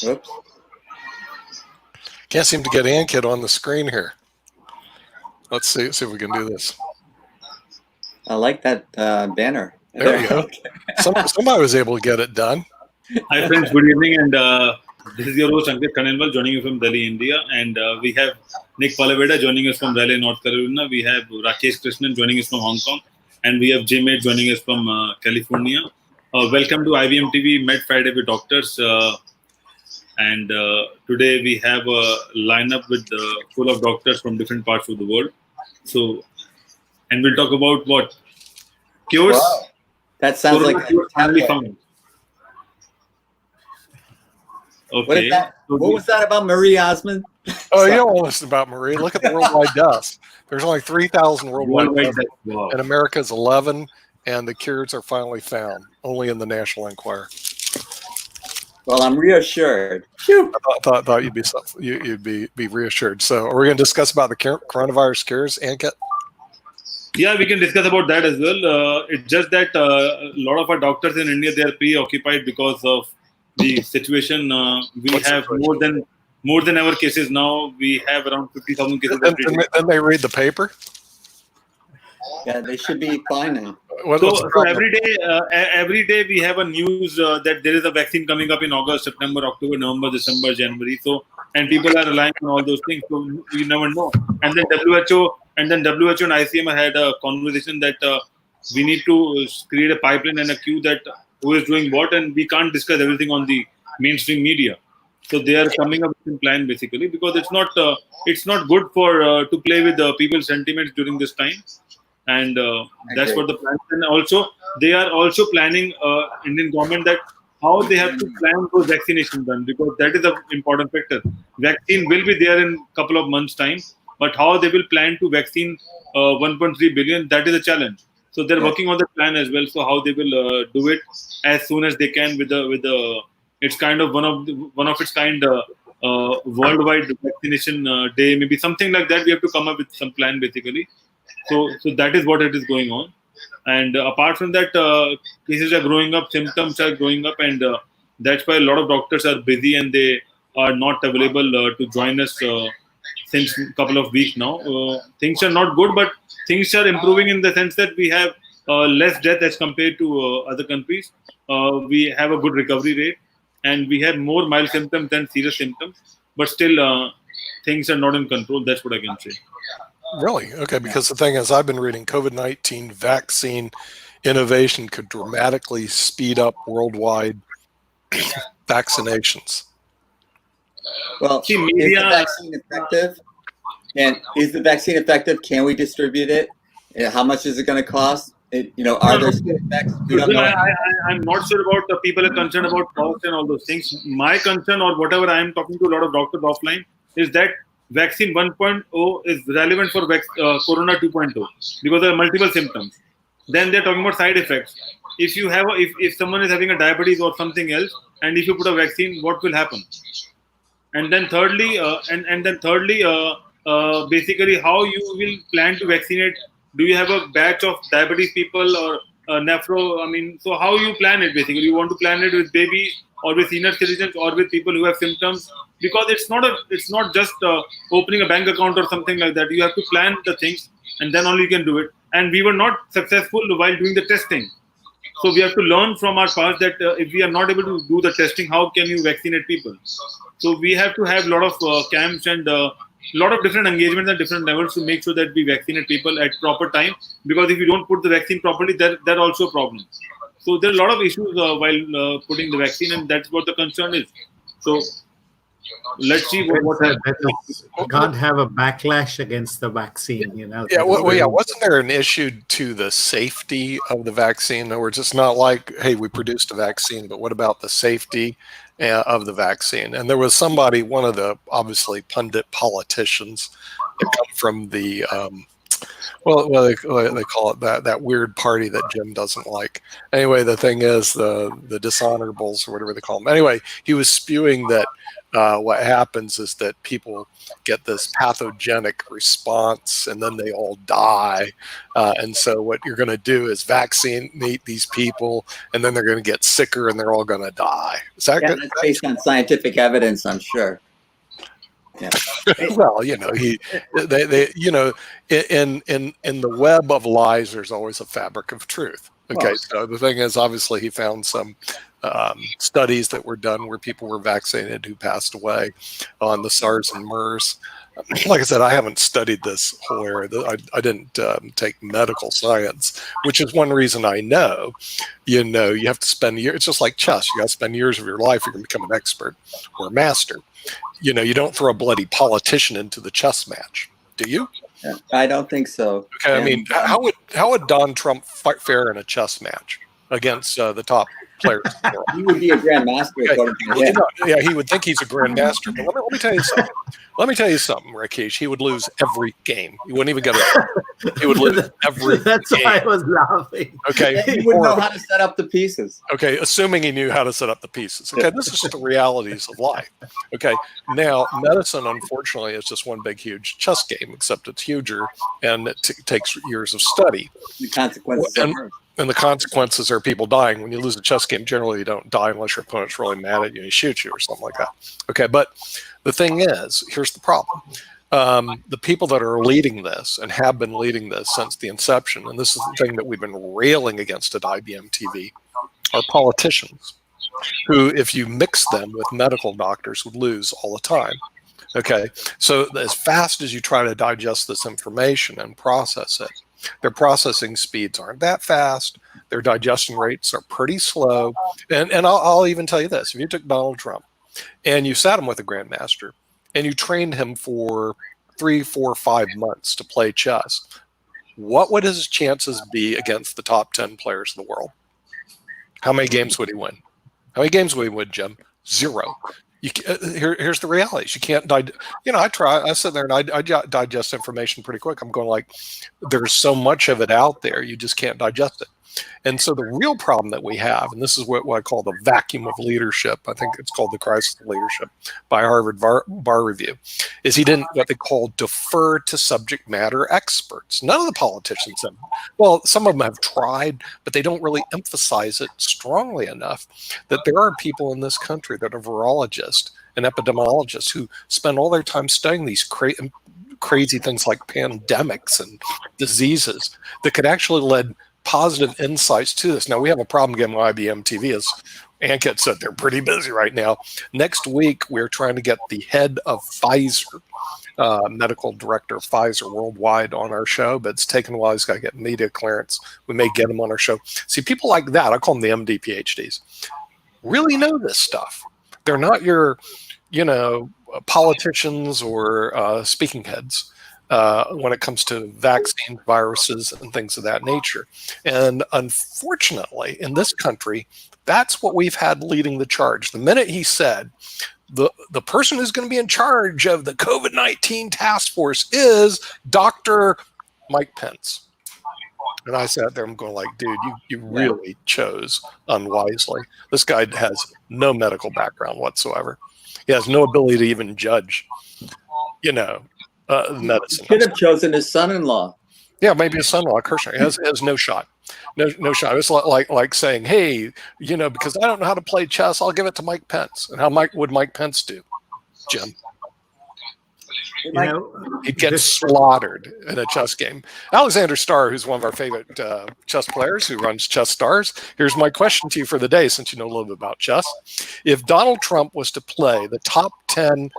Oops. Can't seem to get Ankit on the screen here. Let's see if we can do this. I like that banner. There you go. Somebody was able to get it done. Hi friends, good evening, and this is your host Ankit Khanelwal joining you from Delhi, India, and we have Nick Palaveda joining us from Raleigh, North Carolina. We have Rakesh Krishnan joining us from Hong Kong, and we have J-Mate joining us from California. Welcome to IVM TV Med Friday with Doctors, and today we have a lineup with full of doctors from different parts of the world. So, and we'll talk about what cures. Wow. That sounds like finally found. Okay. What was that about Marie Osmond? Oh, you don't want to listen about Marie. Look at the worldwide deaths. There's only 3,000 worldwide deaths, wow. and America's 11, and the cures are finally found, only in the National Enquirer. Well, I'm reassured. I thought you'd be reassured. So, are we going to discuss about the coronavirus cures, Ankit? Yeah, we can discuss about that as well. It's just that a lot of our doctors in India, they are preoccupied because of the situation. We have more than ever cases now. We have around 50,000 cases. Then they read the paper. Yeah, they should be fine now. So every day we have a news that there is a vaccine coming up in August, September, October, November, December, January. So, and people are relying on all those things. So you never know. And then WHO and ICM had a conversation that we need to create a pipeline and a queue that who is doing what, and we can't discuss everything on the mainstream media. So they are coming up with a plan basically because it's not good for to play with people's sentiments during this time. And that's what the plan is. And also, they are also planning Indian government that how they have to plan those vaccinations done, because that is an important factor. Vaccine will be there in a couple of months' time, but how they will plan to vaccine 1.3 billion, that is a challenge. So they're working on the plan as well. So how they will do it as soon as they can with the it's kind of one of its kind worldwide vaccination day, maybe something like that. We have to come up with some plan basically. So that is what it is going on. And apart from that, cases are growing up, symptoms are growing up, and that's why a lot of doctors are busy and they are not available to join us since a couple of weeks now. Things are not good, but things are improving in the sense that we have less death as compared to other countries. We have a good recovery rate, and we have more mild symptoms than serious symptoms. But still, things are not in control. That's what I can say. Really? Okay, because the thing is, I've been reading COVID-19 vaccine innovation could dramatically speed up worldwide vaccinations. Well, is the vaccine effective? And is the vaccine effective? Can we distribute it? How much is it going to cost? Are there side effects? I'm not sure about the people are concerned about cost and all those things. My concern, or whatever I am talking to a lot of doctors offline, is that vaccine 1.0 is relevant for Corona 2.0 because there are multiple symptoms. Then they're talking about side effects. If you have, if someone is having a diabetes or something else, and if you put a vaccine, what will happen? And then thirdly, basically, how you will plan to vaccinate? Do you have a batch of diabetes people or nephro? I mean, so how you plan it basically? You want to plan it with babies or with senior citizens or with people who have symptoms? Because it's not just opening a bank account or something like that. You have to plan the things, and then only you can do it. And we were not successful while doing the testing. So we have to learn from our past that if we are not able to do the testing, how can you vaccinate people? So we have to have a lot of camps and a lot of different engagements at different levels to make sure that we vaccinate people at proper time. Because if you don't put the vaccine properly, that's also a problem. So there are a lot of issues while putting the vaccine, and that's what the concern is. So let's see what happens. You can't have a backlash against the vaccine, Yeah, wasn't there an issue to the safety of the vaccine? In other words, it's not like, hey, we produced a vaccine, but what about the safety of the vaccine? And there was somebody, one of the obviously pundit politicians that come from the Well, they call it that weird party that Jim doesn't like. Anyway, the thing is the dishonorables or whatever they call them. Anyway, he was spewing that what happens is that people get this pathogenic response and then they all die. And so what you're going to do is vaccinate these people and then they're going to get sicker and they're all going to die. Is that good? That's based on scientific evidence, I'm sure. Yeah. Well, they in the web of lies, there's always a fabric of truth. Okay, Well, so the thing is, obviously, he found some studies that were done where people were vaccinated who passed away on the SARS and MERS. Like I said, I haven't studied this whole area. I didn't take medical science, which is one reason I know. You have to spend years. It's just like chess. You got to spend years of your life. You're going to become an expert or a master. You don't throw a bloody politician into the chess match, do you? I don't think so. Okay, I mean, how would Don Trump fare in a chess match against the top players in the world? He would be a grandmaster, according to him. Yeah, he would think he's a grandmaster. But let me tell you something. Let me tell you something, Rakesh. He would lose every game. He wouldn't even get it. He would lose every That's game. why I was laughing. Okay, He wouldn't know how to set up the pieces. Okay, assuming he knew how to set up the pieces. Okay, this is just the realities of life. Okay, now medicine, unfortunately, is just one big, huge chess game, except it's huger and it takes years of study. The consequences are worse. And the consequences are people dying. When you lose a chess game, generally you don't die unless your opponent's really mad at you and he shoots you or something like that. Okay, but the thing is, here's the problem. The people that are leading this and have been leading this since the inception, and this is the thing that we've been railing against at IBM TV, are politicians who, if you mix them with medical doctors, would lose all the time. Okay, so as fast as you try to digest this information and process it, their processing speeds aren't that fast. Their digestion rates are pretty slow. And I'll even tell you this. If you took Donald Trump and you sat him with a grandmaster and you trained him for 3, 4, 5 months to play chess, what would his chances be against the top 10 players in the world? How many games would he win? How many games would he win, Jim? 0. Here's the reality. You can't I sit there and I digest information pretty quick. I'm going like, there's so much of it out there, you just can't digest it. And so the real problem that we have, and this is what I call the vacuum of leadership, I think it's called the crisis of leadership by Harvard Bar Review, is he didn't what they call defer to subject matter experts. None of the politicians have. Well, some of them have tried, but they don't really emphasize it strongly enough that there are people in this country that are virologists and epidemiologists who spend all their time studying these crazy things like pandemics and diseases that could actually lead positive insights to this. Now, we have a problem getting IBM TV, as Ankit said, they're pretty busy right now. Next week, we're trying to get the head of Pfizer, medical director of Pfizer worldwide on our show, but it's taken a while. He's got to get media clearance. We may get him on our show. See, people like that, I call them the MD PhDs, really know this stuff. They're not your, politicians or speaking heads. When it comes to vaccine, viruses, and things of that nature. And unfortunately, in this country, that's what we've had leading the charge. The minute he said, the person who's going to be in charge of the COVID-19 task force is Dr. Mike Pence. And I sat there and I'm going like, dude, you really chose unwisely. This guy has no medical background whatsoever. He has no ability to even judge, medicine. Could have chosen his son-in-law. Yeah, maybe his son-in-law, Kirshner, has no shot. No shot. It's like saying, hey, because I don't know how to play chess, I'll give it to Mike Pence. And how would Mike Pence do, Jim? He'd get slaughtered in a chess game. Alexander Starr, who's one of our favorite chess players who runs Chess Stars, here's my question to you for the day, since you know a little bit about chess. If Donald Trump was to play the top 10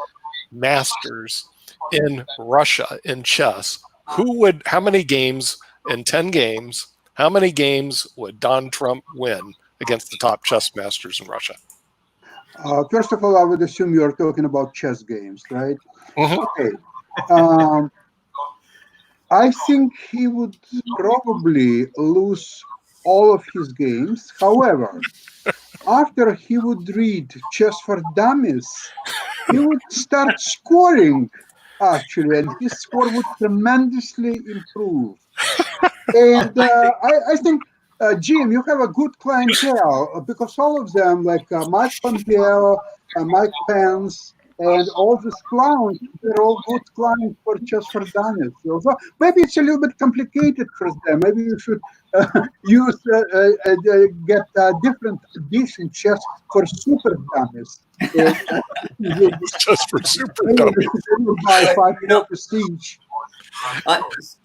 masters in Russia in chess, how many games in 10 games, how many games would Don Trump win against the top chess masters in Russia? First of all, I would assume you're talking about chess games, right? Mm-hmm. Okay. I think he would probably lose all of his games. However, after he would read Chess for Dummies, he would start scoring actually, and his score would tremendously improve. And I think, Jim, you have a good clientele because all of them, like Mike Pompeo, Mike Pence, and all these clowns, they're all good clients for Chess for Dummies. So maybe it's a little bit complicated for them. Maybe you should use get different edition Chess for Super Dummies. Just for super dummies. Buy 5 copies each.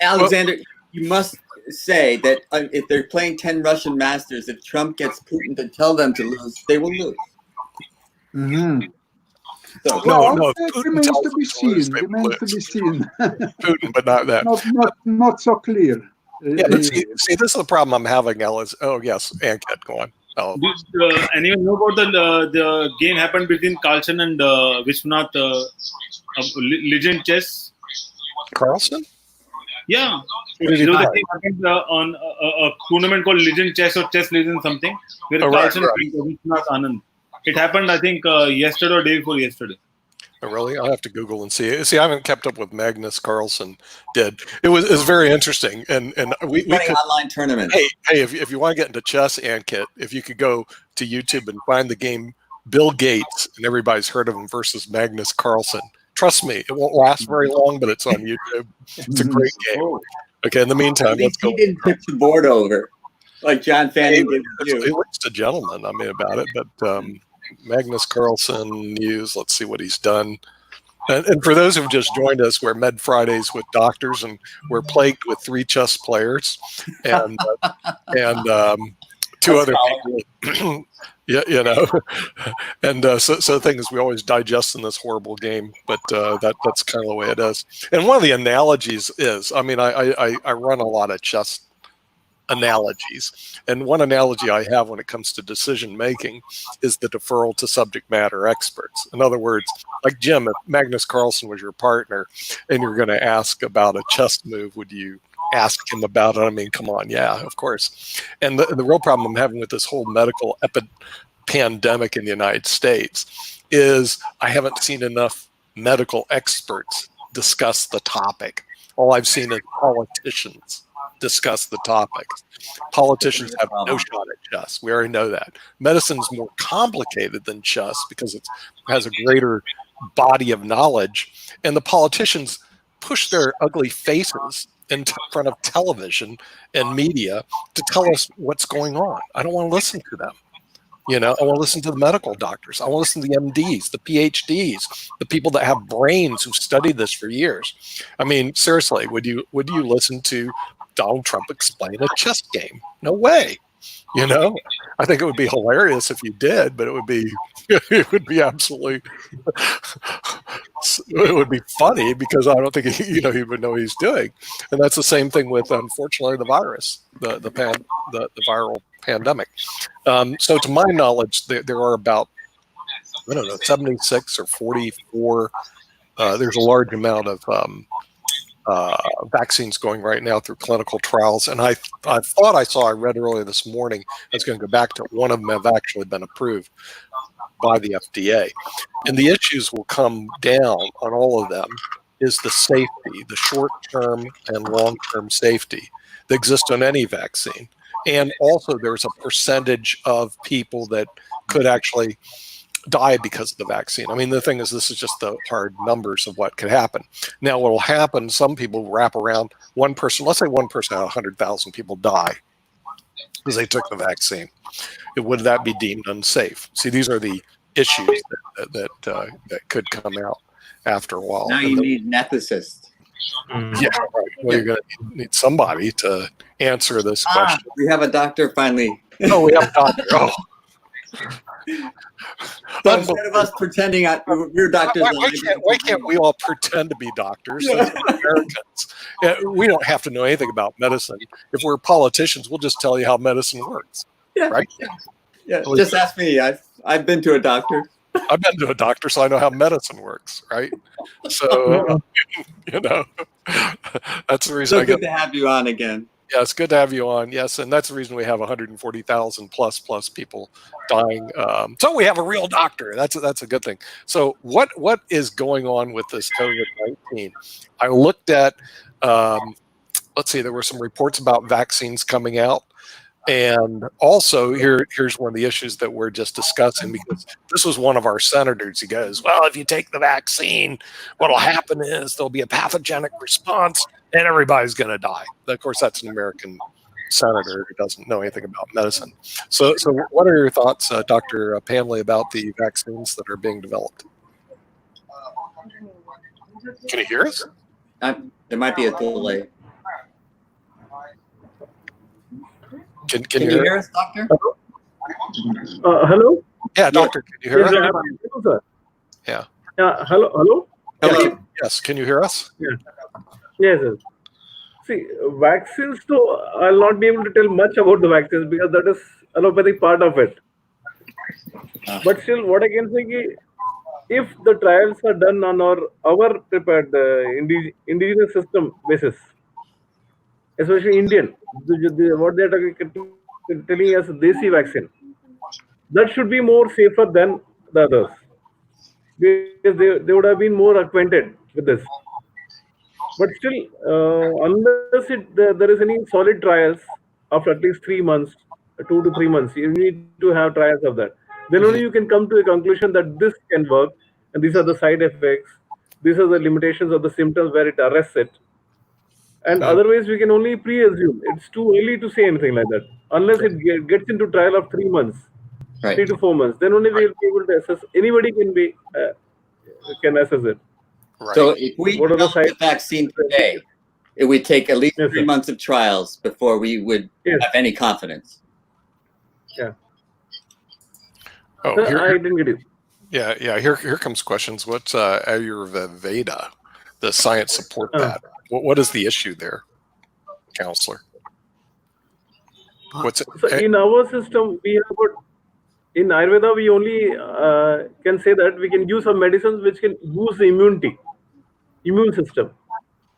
Alexander, you must say that if they're playing 10 Russian masters, if Trump gets Putin to tell them to lose, they will lose. Mm-hmm. So, No, it Putin remains tells to be them to lose, seen. they Remains to lose. be seen. Putin, but not that. Not so clear. Yeah, but see, this is the problem I'm having, Alice. Oh, yes, Ankit, go on. Oh. Did anyone know about the game happened between Carlsen and Vishwanath Legend Chess? Carlson? Yeah. Who did he There was buy? a game happened on a tournament called Legend Chess or Chess Legend something, where Oh, right, Carlsen right. beat Vishwanath Anand. It happened, I think, yesterday or day before yesterday. Oh, really? I'll have to Google and see. See, I haven't kept up with Magnus Carlsen. Did it was very interesting, and we running could, online tournaments. hey, if you want to get into chess, Ankit, if you could go to YouTube and find the game Bill Gates, and everybody's heard of him, versus Magnus Carlsen. Trust me, it won't last very long, but it's on YouTube. It's a great game. Okay, in the meantime, let's go. He didn't put the board over like John Fanning did with He you. looks a gentleman, I mean, about it, but Magnus Carlsen news, let's see what he's done. And for those who've just joined us, we're Med Fridays with doctors, and we're plagued with 3 chess players and two other people. Yeah, you know, and so the thing is, we always digest in this horrible game, but that's kind of the way it is. And one of the analogies is, I mean, I run a lot of chess analogies, and one analogy I have when it comes to decision making is the deferral to subject matter experts. In other words, like Jim, if Magnus Carlsen was your partner and you're going to ask about a chess move, would you ask him about it? I mean, come on, yeah, of course. And the real problem I'm having with this whole medical pandemic in the United States is I haven't seen enough medical experts discuss the topic. All I've seen is politicians discuss the topic. Politicians have no shot at chess. We already know that. Medicine's more complicated than chess because it has a greater body of knowledge, and the politicians push their ugly faces in front of television and media to tell us what's going on. I don't want to listen to them. You know, I want to listen to the medical doctors. I want to listen to the MDs, the PhDs, the people that have brains who've studied this for years. I mean, seriously, would you listen to Donald Trump explain a chess game? No way. You know, I think it would be hilarious if you did, but it would be absolutely, it would be funny because I don't think he would know what he's doing. And that's the same thing with, unfortunately, the virus, the viral pandemic. So to my knowledge, there are about, I don't know, 76 or 44. There's a large amount of vaccines going right now through clinical trials. And I thought I read earlier this morning, I was going to go back to one of them have actually been approved by the FDA. And the issues will come down on all of them is the safety, the short-term and long-term safety that exists on any vaccine. And also there's a percentage of people that could actually die because of the vaccine. I mean, the thing is, this is just the hard numbers of what could happen. Now, what will happen, some people wrap around one person, let's say one person out of 100,000 people die because they took the vaccine. Would that be deemed unsafe? See, these are the issues that could come out after a while. Now you need an ethicist. Yeah, right. Well, you're going to need somebody to answer this question. We have a doctor finally. Oh, we have a doctor. Oh. So instead of us pretending we're doctors, why can't we all pretend to be doctors? As Americans, we don't have to know anything about medicine. If we're politicians, we'll just tell you how medicine works, right? Yeah, just ask me. I've been to a doctor. I've been to a doctor, so I know how medicine works, right? So, you know, that's the reason. So good to have you on again. Yes, good to have you on. Yes, and that's the reason we have 140,000 plus people dying. So we have a real doctor. That's a good thing. So what is going on with this COVID-19? I looked at. Let's see. There were some reports about vaccines coming out. And also, here's one of the issues that we're just discussing, because this was one of our senators. He goes, well, if you take the vaccine, what'll happen is there'll be a pathogenic response and everybody's going to die. Of course, that's an American senator who doesn't know anything about medicine. So what are your thoughts, Dr. Panley, about the vaccines that are being developed? Can you hear us? There might be a delay. Can you hear us, Doctor? Hello? Yeah, Doctor, can you hear us? Sir. Yeah. Hello? Hello. Yes, can you hear us? Yeah. Yes, sir. See, vaccines, though, I'll not be able to tell much about the vaccines because that is allopathy part of it. But still, what I can say is, if the trials are done on our prepared indigenous system basis, especially Indian, what they are telling us Desi vaccine, that should be more safer than the others, because they would have been more acquainted with this. But still, unless there is any solid trials of at least 3 months, 2 to 3 months, you need to have trials of that. Then only you can come to a conclusion that this can work, and these are the side effects, these are the limitations of the symptoms where it arrests it. And otherwise, we can only pre-assume. It's too early to say anything like that. Unless it gets into trial of 3 months, 3 to 4 months, then only we'll be able to assess. Anybody can assess it. Right. So if we develop the vaccine today, it would take at least 3 months of trials before we would have any confidence. Yeah. Oh, Sir, I didn't get it. Yeah. Here comes questions. What's Ayurveda? Does science support that? What is the issue there, counselor? What's it? So in our system, we have got, in Ayurveda, we only can say that we can use some medicines which can boost the immune system.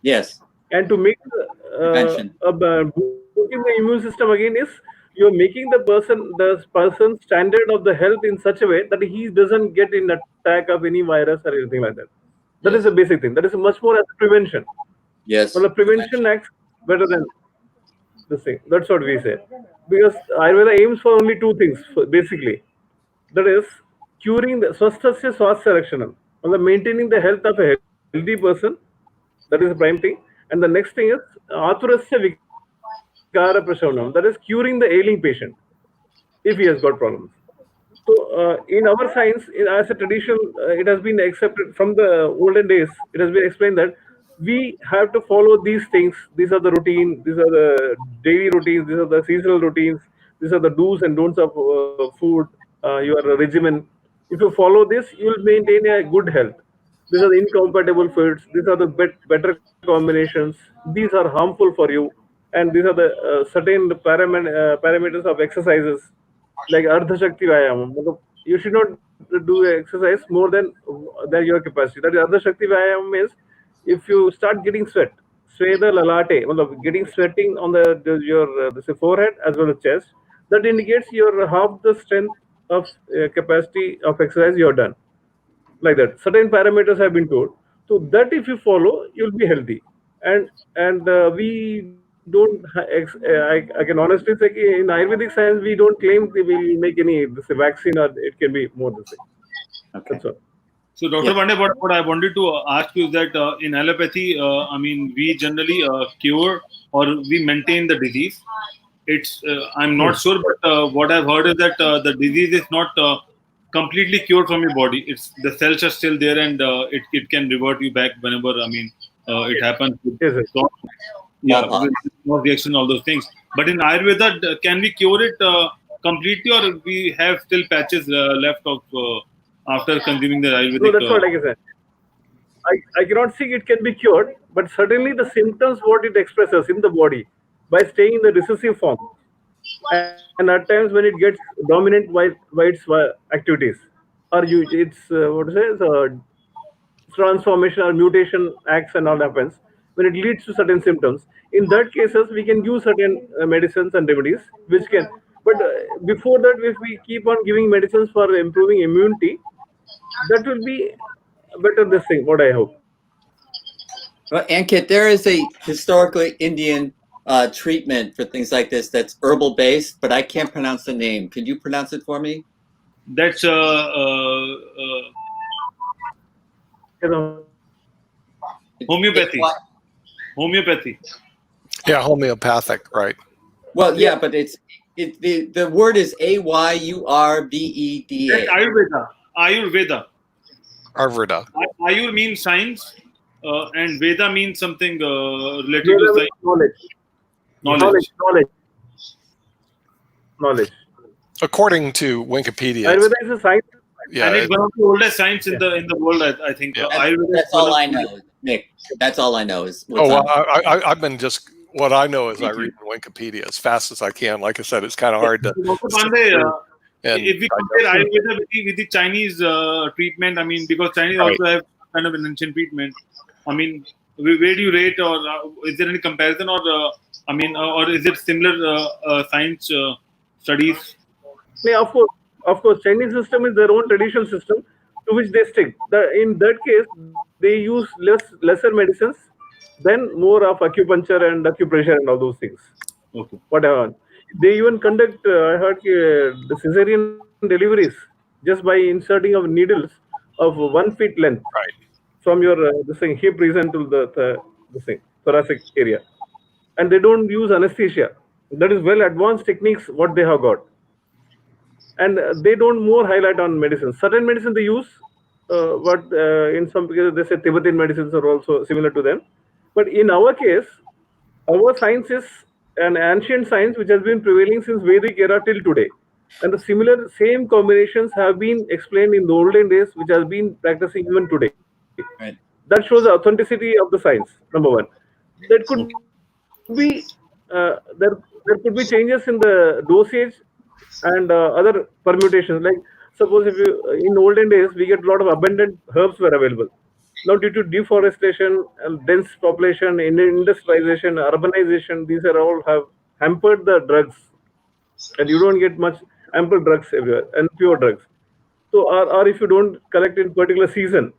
Yes. And to make boosting the immune system again is you're making the person's standard of the health in such a way that he doesn't get in attack of any virus or anything like that. That is a basic thing. That is much more as a prevention. Yes. Well, the prevention acts better than this thing. That's what we say. Because Ayurveda aims for only 2 things, basically. That is curing the swasthasya swasthya rakshanam, maintaining the health of a healthy person. That is the prime thing. And the next thing is aturasya vikara prashavanam. That is curing the ailing patient if he has got problems. So in our science, as a tradition, it has been accepted from the olden days. It has been explained that we have to follow these things. These are the routine. These are the daily routines. These are the seasonal routines. These are the do's and don'ts of food. Your regimen. If you follow this, you will maintain a good health. These are the incompatible foods. These are the better combinations. These are harmful for you. And these are the certain parameters of exercises, like Ardha Shakti Vyayam. You should not do exercise more than your capacity. That is Ardha Shakti Vyayam is if you start getting sweat, Sweda Lalate, getting sweating on your forehead as well as chest, that indicates you're half the strength of capacity of exercise you have done. Like that, certain parameters have been told. So that if you follow, you'll be healthy. And we don't. I can honestly say in Ayurvedic science we don't claim we will make any vaccine or it can be more than same. Okay. That's all. So, Dr. Pandey, what I wanted to ask you is that in allopathy, we generally cure or we maintain the disease. It's I'm not sure, but what I've heard is that the disease is not completely cured from your body. It's the cells are still there, and it can revert you back whenever it happens. No reaction, all those things. But in Ayurveda, can we cure it completely, or we have still patches left of after consuming the Ayurvedic? No, that's what I can say. I cannot say it can be cured, but certainly the symptoms what it expresses in the body by staying in the recessive form, and at times when it gets dominant by its activities, or its transformation or mutation acts and all happens, when it leads to certain symptoms. In that cases, we can use certain medicines and remedies which can. But before that, if we keep on giving medicines for improving immunity, that will be better. This thing, what I hope. Well, Ankit, there is a historically Indian treatment for things like this that's herbal based, but I can't pronounce the name. Can you pronounce it for me? That's homeopathy. Homeopathy. Yeah, homeopathic, right? Well, yeah, but the word is AYURVEDA. That's Ayurveda. Ayurveda. Ayurveda. Ayur means science, and Veda means something related to science. Knowledge. According to Wikipedia, Ayurveda is a science. yeah, And it's one of the oldest science in the world, I think. Yeah. Ayurveda That's is one all of I the- know, Nick. That's all I know is. oh, well, I've been just what I know is I read Wikipedia as fast as I can. Like I said, it's kind of hard to. Dr. Pandey, and if we compare Ayurveda with the Chinese treatment, I mean, because Chinese Right. also have kind of an ancient treatment. I mean, where do you rate, or is there any comparison, or or is it similar science studies? Yeah, of course, Chinese system is their own traditional system to which they stick. In that case, they use lesser medicines, then more of acupuncture and acupressure and all those things. Okay. Whatever. They even conduct, I heard, the cesarean deliveries just by inserting of needles of 1 feet length Right. from your hip region to the thoracic area, and they don't use anesthesia. That is well advanced techniques what they have got, and they don't more highlight on medicine. Certain medicine they use, but in some cases they say Tibetan medicines are also similar to them. But in our case, our science is an ancient science which has been prevailing since Vedic era till today, and the same combinations have been explained in the olden days, which has been practicing even today. Right. That shows the authenticity of the science. Number one, there could be there could be changes in the dosage and other permutations. Like suppose if you in olden days we get a lot of abundant herbs were available. Now due to deforestation and dense population, industrialization, urbanization, these are all have hampered the drugs, and you don't get much ample drugs everywhere and pure drugs. So or if you don't collect in particular season,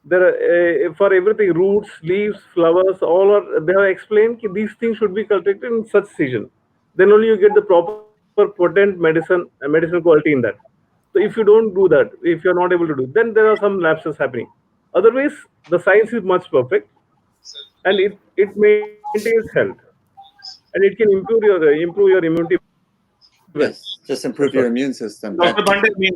there are for everything roots, leaves, flowers, all are they have explained that these things should be cultivated in such season. Then only you get the proper potent medicine and medicinal quality in that. So if you don't do that, if you're not able to do, then there are some lapses happening. Otherwise, the science is much perfect, and it maintains health, and it can improve your immunity. Yes, just improve your immune system. Dr. Pandey, I mean,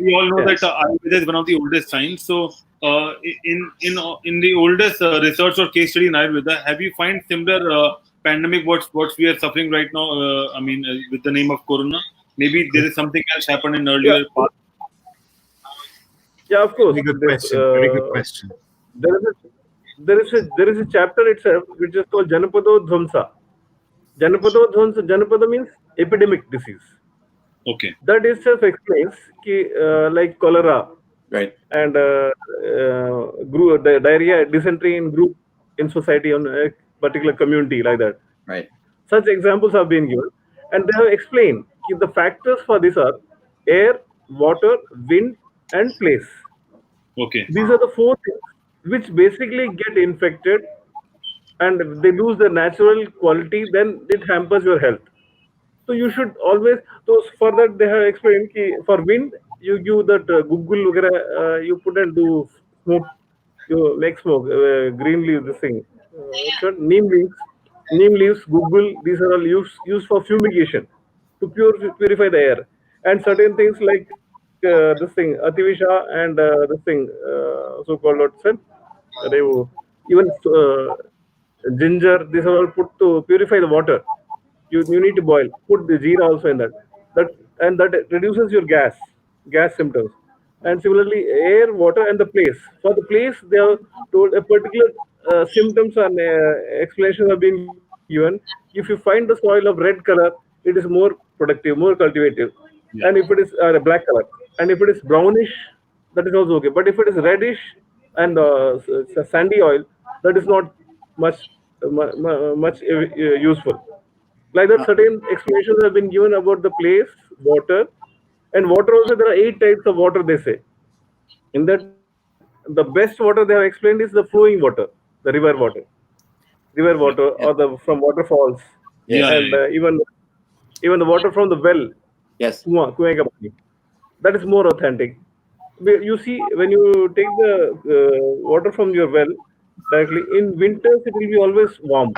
we all know that Ayurveda is one of the oldest science. So, in the oldest research or case study in Ayurveda, have you find similar pandemic what we are suffering right now? With the name of Corona, maybe there is something else happened in earlier past. Yeah, of course. Very good question. Very good question. There is a chapter itself which is called Janapado Dhvamsa. Janapada means epidemic disease. Okay. That itself explains like cholera, Right. and the diarrhea, dysentery in group in society on a particular community like that. Right. Such examples have been given, and they have explained the factors for this are air, water, wind, and place. Okay. These are the four things which basically get infected, and they lose their natural quality. Then it hampers your health. So you should always. So for that they have explained for wind you give that Google you put and do smoke, you make smoke, green leaf, this thing, neem leaves, Google. These are all used for fumigation to purify the air, and certain things like this thing Ativisha and this thing so called what's it? Even ginger. These are all put to purify the water. You need to boil. Put the jeera also in that. That reduces your gas symptoms. And similarly, air, water, and the place. For the place, they are told a particular symptoms and explanations are being given. If you find the soil of red color, it is more productive, more cultivative. Yeah. And if it is a black color, and if it is brownish, that is also okay. But if it is reddish and sandy oil, that is not much useful. Like that, certain explanations have been given about the place, water, and water also. There are 8 types of water, they say. In that, the best water they have explained is the flowing water, the river water, or the from waterfalls, Yes. and even the water from the well, Yes. kuएं का पानी. That is more authentic. You see, when you take the water from your well directly, in winters it will be always warm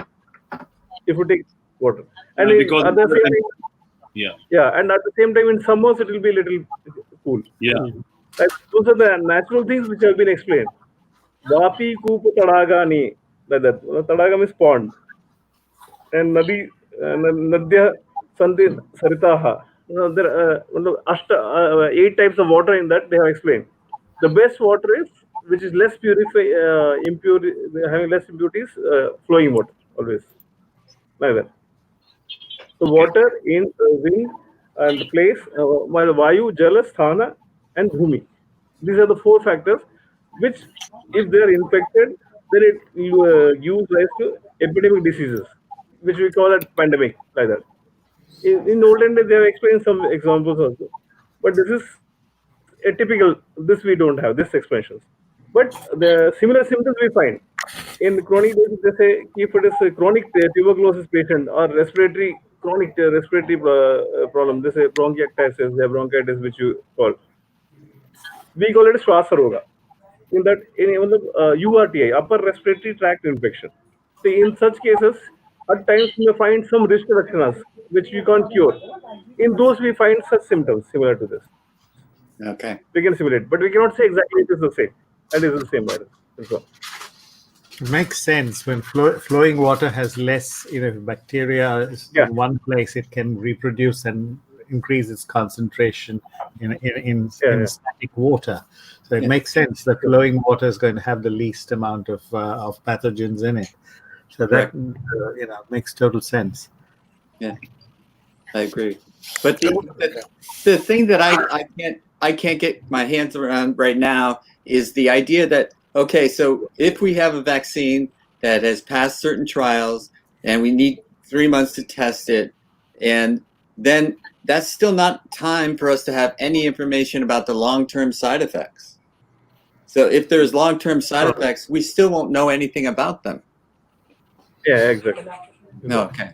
if you take water, and because at the same time, yeah, and at the same time in summers it will be a little cool. yeah. Those are the natural things which have been explained. Vapi Koop Tadaga ni, like that. Tadaga means pond, and Nadi Nadya Santi Saritaha. There are 8 types of water in that they have explained. The best water is which is less impure, having less impurities, flowing water always, like that. So water in wind and place, while Vayu, Jala, Sthana, and Bhumi. These are the 4 factors which, if they are infected, then it gives rise to epidemic diseases, which we call it pandemic, like that. In olden days, they have explained some examples also, but this is a typical. This we don't have this explanations, but the similar symptoms we find in chronic disease. They say if it is a chronic tuberculosis patient or chronic respiratory problem, they say bronchiectasis, the bronchitis, which you call. We call it Shwasaroga. In that, in even the URTI, upper respiratory tract infection. So in such cases, at times we may find some risk reductions which we can't cure. In those, we find such symptoms similar to this. Okay. We can simulate, but we cannot say exactly it is the same. And it is the same virus. And so on. It makes sense when flowing water has less, bacteria is in one place, it can reproduce and increase its concentration in static water. So it makes sense that flowing water is going to have the least amount of pathogens in it. So that makes total sense. Yeah, I agree. But the thing that I can't get my hands around right now is the idea that, okay, so if we have a vaccine that has passed certain trials and we need 3 months to test it, and then that's still not time for us to have any information about the long-term side effects. So if there's long-term side effects, we still won't know anything about them. Yeah, exactly. No, okay.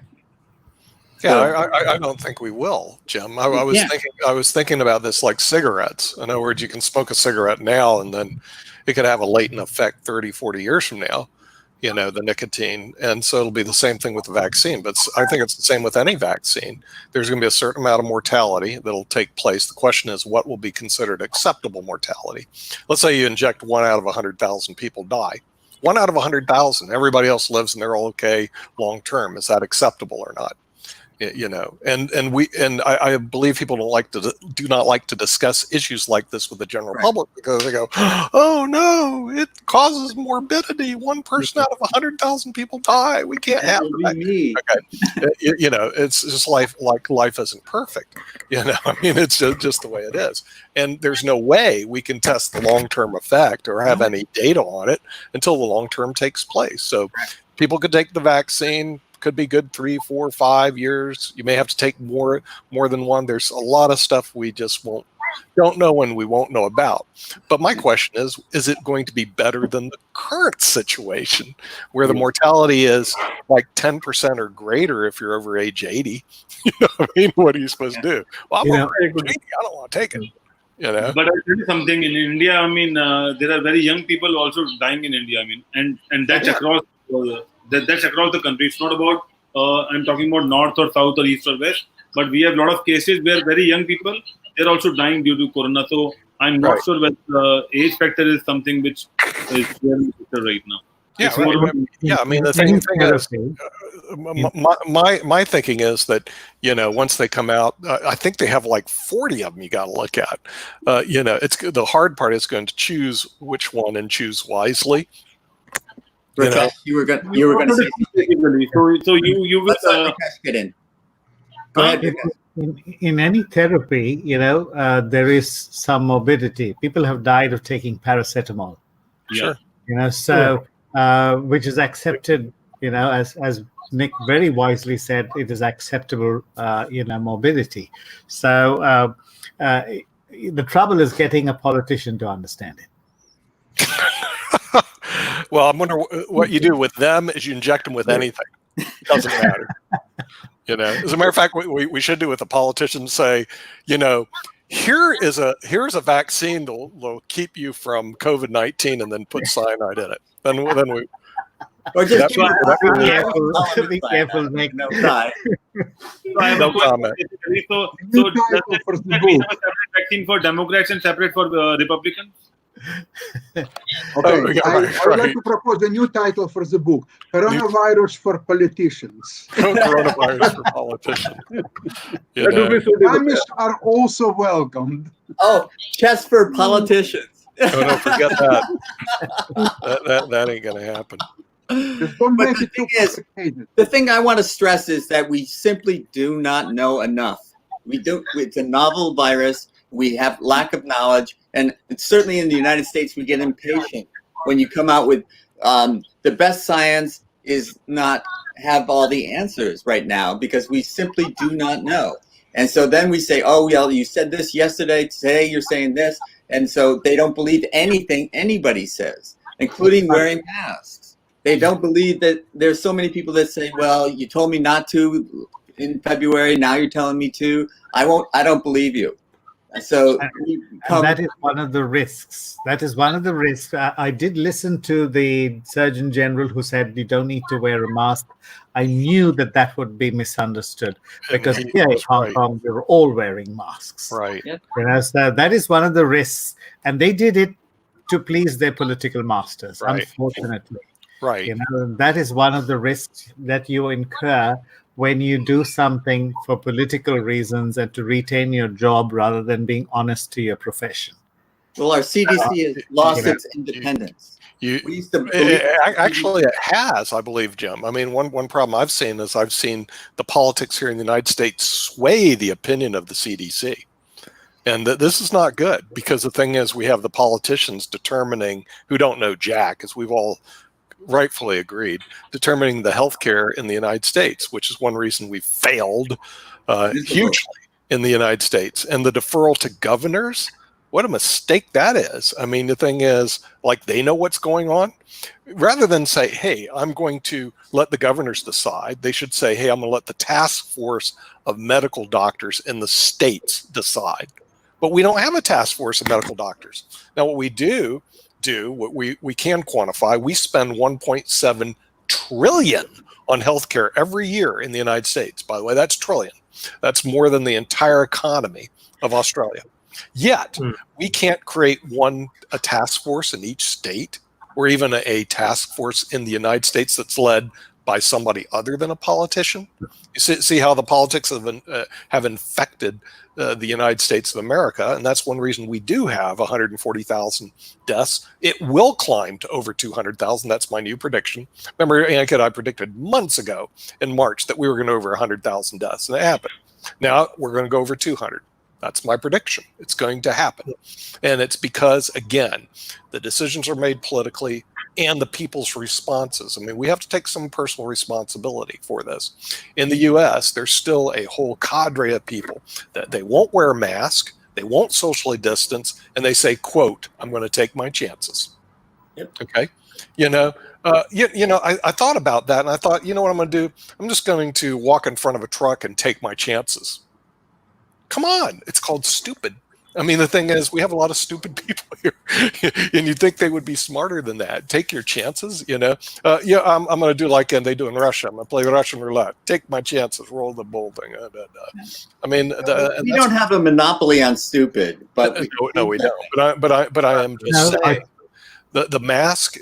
Yeah, I don't think we will, Jim. I was thinking about this like cigarettes. In other words, you can smoke a cigarette now and then it could have a latent effect 30, 40 years from now, the nicotine. And so it'll be the same thing with the vaccine. But I think it's the same with any vaccine. There's going to be a certain amount of mortality that'll take place. The question is, what will be considered acceptable mortality? Let's say you inject 1 out of 100,000 people die. 1 out of 100,000. Everybody else lives and they're all okay long term. Is that acceptable or not? And I believe people do not like to discuss issues like this with the general public because they go, oh no, it causes morbidity. 1 person out of 100,000 people die. We can't have that. Okay. It's just life isn't perfect. I mean, it's just the way it is. And there's no way we can test the long-term effect or have any data on it until the long-term takes place. So people could take the vaccine. Could be good 3, 4, 5 years. You may have to take more than one. There's a lot of stuff we just don't know and we won't know about. But my question is it going to be better than the current situation where the mortality is like 10% or greater if you're over age 80? I mean, what are you supposed to do? Well, I'm over age 80. I don't want to take it. But I'll tell you something. In India, I mean, there are very young people also dying in India. I mean, and that's across that's across the country. It's not about I'm talking about north or south or east or west, but we have a lot of cases where very young people, they're also dying due to corona. So I'm not sure whether the age factor is something which is very right now. I mean, the thing is, my thinking is that, once they come out, I think they have like 40 of them you got to look at. It's the hard part is going to choose which one and choose wisely. You were going to say something. So you will get in. Go ahead. In any therapy, there is some morbidity. People have died of taking paracetamol. Sure. which is accepted, as Nick very wisely said, it is acceptable, morbidity. So the trouble is getting a politician to understand it. Well, I wonder what you do with them is you inject them with anything. It doesn't matter. As a matter of fact, we should do with the politicians, say, here's a vaccine that'll keep you from COVID-19, and then put cyanide in it. Then we. Or just be careful, Nick. No comment. So does that mean that we have a separate vaccine for Democrats and separate for Republicans? Okay, I would like to propose a new title for the book: Coronavirus for Politicians. Coronavirus for politicians. Amish are also welcomed. Oh, chess for politicians. Oh, don't forget that. That ain't going to happen. Just don't But make the it too thing is, complicated. the thing I want to stress is that we simply do not know enough. It's a novel virus. We have lack of knowledge, and certainly in the United States, we get impatient when you come out with the best science is not have all the answers right now because we simply do not know. And so then we say, oh, well, you said this yesterday, today you're saying this. And so they don't believe anything anybody says, including wearing masks. They don't believe that there's so many people that say, well, you told me not to in February, now you're telling me to. I don't believe you. So and that is one of the risks. I did listen to the Surgeon General who said you don't need to wear a mask. I knew that would be misunderstood because here in Hong Kong, we were all wearing masks. Right. So that is one of the risks. And they did it to please their political masters, unfortunately. Right. That is one of the risks that you incur when you do something for political reasons and to retain your job rather than being honest to your profession. Well, our CDC has lost its independence. Actually, it has, I believe, Jim. I mean, one problem I've seen is I've seen the politics here in the United States sway the opinion of the CDC. And this is not good because the thing is we have the politicians determining who don't know jack, as we've all rightfully agreed, determining the healthcare in the United States, which is one reason we failed hugely in the United States. And the deferral to governors, what a mistake that is. I mean, the thing is, like, they know what's going on. Rather than say, hey, I'm going to let the governors decide, they should say, hey, I'm going to let the task force of medical doctors in the states decide. But we don't have a task force of medical doctors. Now, what we do what we can quantify, we spend 1.7 trillion on healthcare every year in the United States. By the way, that's trillion. That's more than the entire economy of Australia. Yet we can't create a task force in each state, or even a task force in the United States that's led by somebody other than a politician. You see how the politics have infected the United States of America, and that's one reason we do have 140,000 deaths. It will climb to over 200,000. That's my new prediction. Remember, Ankit, I predicted months ago in March that we were going to over 100,000 deaths, and it happened. Now we're going to go over 200. That's my prediction. It's going to happen. And it's because, again, the decisions are made politically and the people's responses. I mean, we have to take some personal responsibility for this. In the U.S., there's still a whole cadre of people that they won't wear a mask, they won't socially distance, and they say, quote, I'm going to take my chances. Yep. Okay? I thought about that, and I thought, you know what I'm going to do? I'm just going to walk in front of a truck and take my chances. Come on, it's called stupid. I mean, the thing is, we have a lot of stupid people here, and you'd think they would be smarter than that. Take your chances, I'm going to do like they do in Russia. I'm going to play Russian roulette. Take my chances. Roll the bull thing. I mean, we don't have a monopoly on stupid, but no, we don't. But I am just saying. The mask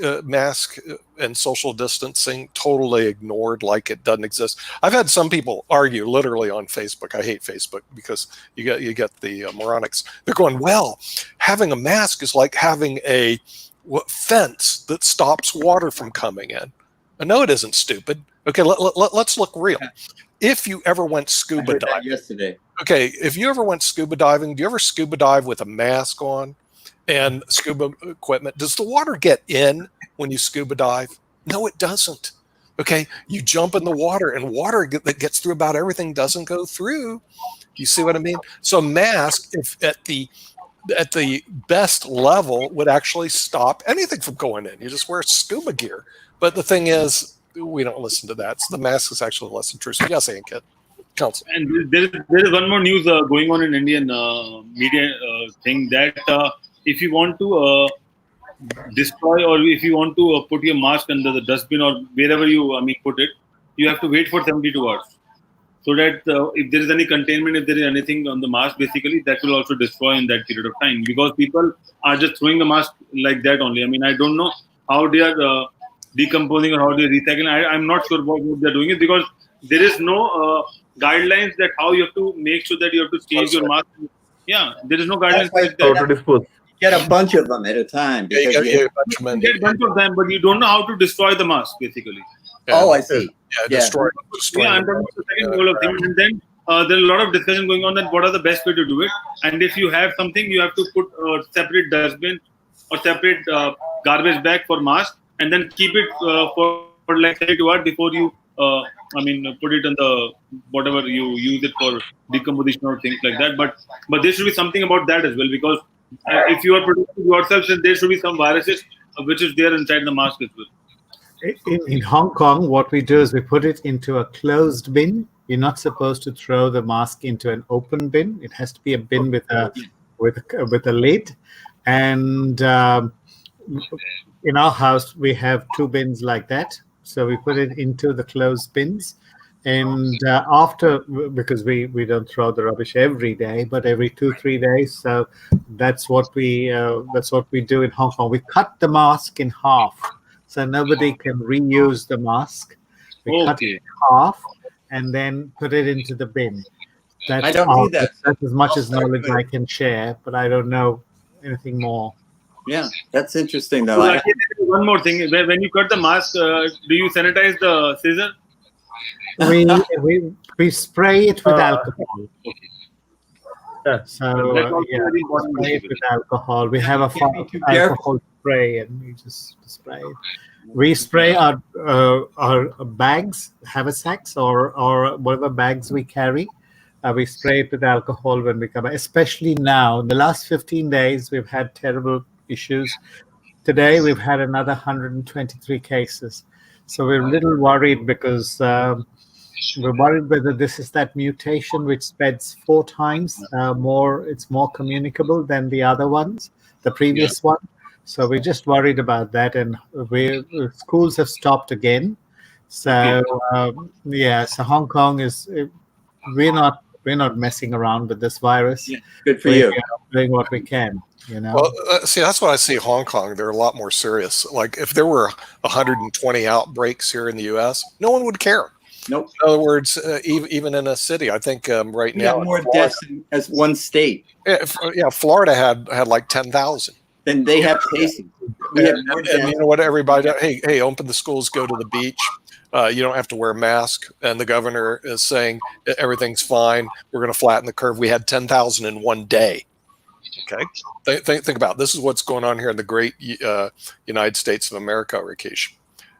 and social distancing totally ignored like it doesn't exist. I've had some people argue literally on Facebook. I hate Facebook because you get the moronics. They're going, well, having a mask is like having a fence that stops water from coming in. No, it isn't, stupid. Okay, let's look real. If you ever went scuba diving yesterday, okay, if you ever went scuba diving, do you ever scuba dive with a mask on and scuba equipment? Does the water get in when you scuba dive? No, it doesn't. Okay, you jump in the water, and water that gets through about everything doesn't go through. You see what I mean? So mask, if at the best level, would actually stop anything from going in. You just wear scuba gear. But the thing is, we don't listen to that. So the mask is actually less intrusive. Yes, Ankit. Counsel. And there is one more news going on in Indian media thing that if you want to destroy, or if you want to put your mask under the dustbin or wherever you put it, you have to wait for 72 hours. So that if there is any containment, if there is anything on the mask, basically that will also destroy in that period of time, because people are just throwing the mask like that only. I don't know how they are decomposing or how they are recycling. I'm not sure what they're doing it, because there is no guidelines that how you have to make sure that you have to change your mask. Yeah, there is no guidelines like that. How to dispose. Get a bunch of them at a time. Yeah, you get a bunch of men. You get a bunch of them, but you don't know how to destroy the mask, basically. Oh, I see. Destroy Yeah, I'm talking about the second level of things. And then there's a lot of discussion going on that what are the best way to do it. And if you have something, you have to put a separate dustbin or separate garbage bag for mask, and then keep it for like 72 hours before you put it in the whatever you use it for, decomposition or things like that. But there should be something about that as well, because if you are protecting yourself, then there should be some viruses which is there inside the mask as well. In Hong Kong, what we do is we put it into a closed bin. You're not supposed to throw the mask into an open bin. It has to be a bin with a lid. And in our house, we have 2 bins like that. So we put it into the closed bins. And after, because we don't throw the rubbish every day, but every 2-3 days. So that's what we do in Hong Kong. We cut the mask in half, so nobody can reuse the mask. We cut it in half and then put it into the bin. I don't do that. That's as much as knowledge I can share, but I don't know anything more. Yeah, that's interesting, though. So, one more thing: when you cut the mask, do you sanitize the scissor? We spray it with alcohol. So spray it with alcohol. We have a alcohol spray, and we just spray it. We spray our bags, haversacks, or whatever bags we carry. We spray it with alcohol when we come back. Especially now, in the last 15 days, we've had terrible issues. Today, we've had another 123 cases. So we're a little worried, because we're worried whether this is that mutation which spreads 4 times more. It's more communicable than the other ones, the previous one. So we're just worried about that, and schools have stopped again. So so Hong Kong we're not messing around with this virus. Yeah, good for you. Doing what we can. Well, see, that's what I see. Hong Kong, they're a lot more serious. Like if there were 120 outbreaks here in the U.S., no one would care. Nope. In other words, even in a city, I think right now more deaths as one state. Yeah, Florida had like 10,000. Then they have cases. We have more deaths. And you know what? Everybody, hey, open the schools, go to the beach. You don't have to wear a mask. And the governor is saying everything's fine. We're going to flatten the curve. We had 10,000 in one day. Okay, think about it. This is what's going on here in the great United States of America, Rakesh.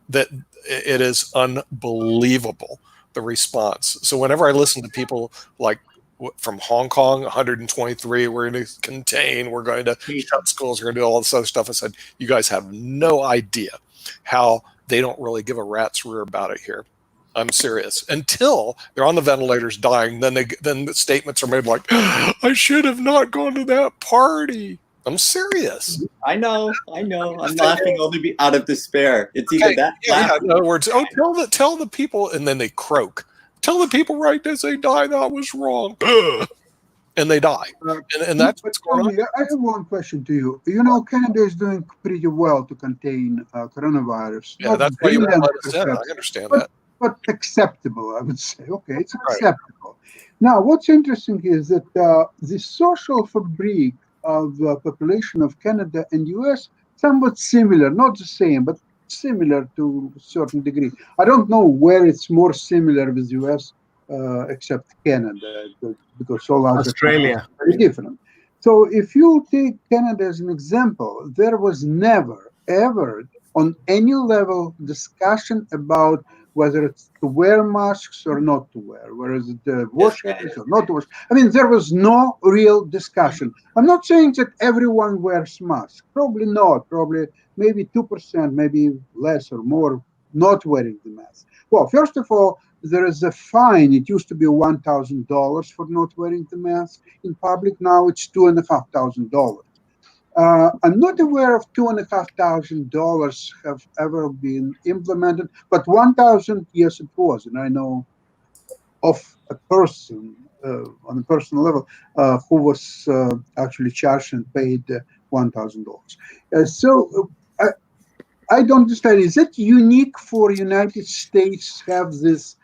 That it is unbelievable, the response. So whenever I listen to people like from Hong Kong, 123, we're going to contain, we're going to shut schools, we're going to do all this other stuff, I said, you guys have no idea how they don't really give a rat's rear about it here. I'm serious. Until they're on the ventilators dying, then the statements are made like, I should have not gone to that party. I'm serious. I know. I'm laughing only out of despair. It's either that. Yeah, in other words, tell the people, and then they croak. Tell the people right as they die that was wrong, and they die, and that's what's going on. I have one question to you. Canada is doing pretty well to contain coronavirus. Yeah, that's why you want to let us in. I understand that. But acceptable, I would say. Okay, it's acceptable. Right. Now, what's interesting is that the social fabric of the population of Canada and US somewhat similar, not the same, but similar to a certain degree. I don't know where it's more similar with US except Canada, because all other Australia are very different. So if you take Canada as an example, there was never, ever on any level discussion about whether it's to wear masks or not to wear, whether it's wash hands or not to wash. I mean, there was no real discussion. I'm not saying that everyone wears masks. Probably not. Probably maybe 2%, maybe less or more, not wearing the mask. Well, first of all, there is a fine. It used to be $1,000 for not wearing the mask in public. Now it's $2,500. I'm not aware of $2,500 have ever been implemented, but 1,000, yes, it was, and I know of a person on a personal level who was actually charged and paid $1,000. So I don't understand. Is it unique for United States to have this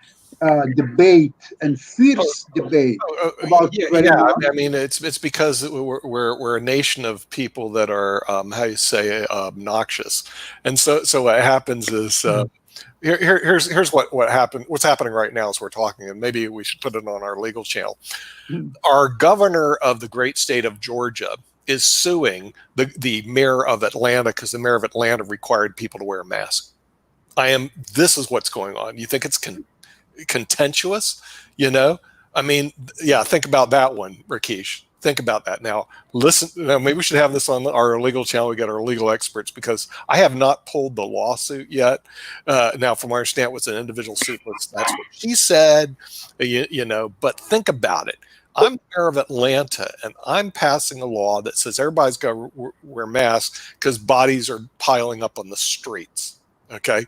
debate and fierce debate about I mean, it's because we're a nation of people that are how you say obnoxious, and so what happens is here's what happened. What's happening right now is we're talking, and maybe we should put it on our legal channel. Our governor of the great state of Georgia is suing the mayor of Atlanta because the mayor of Atlanta required people to wear a mask. This is what's going on. You think it's contentious? You know, I mean, yeah, think about that one, Rakesh. Think about that. Now, listen, maybe we should have this on our legal channel. We got our legal experts, because I have not pulled the lawsuit yet. Now, from what I understand, it was an individual suit. That's what she said, you know, but think about it. I'm mayor of Atlanta, and I'm passing a law that says everybody's got to wear masks because bodies are piling up on the streets. Okay.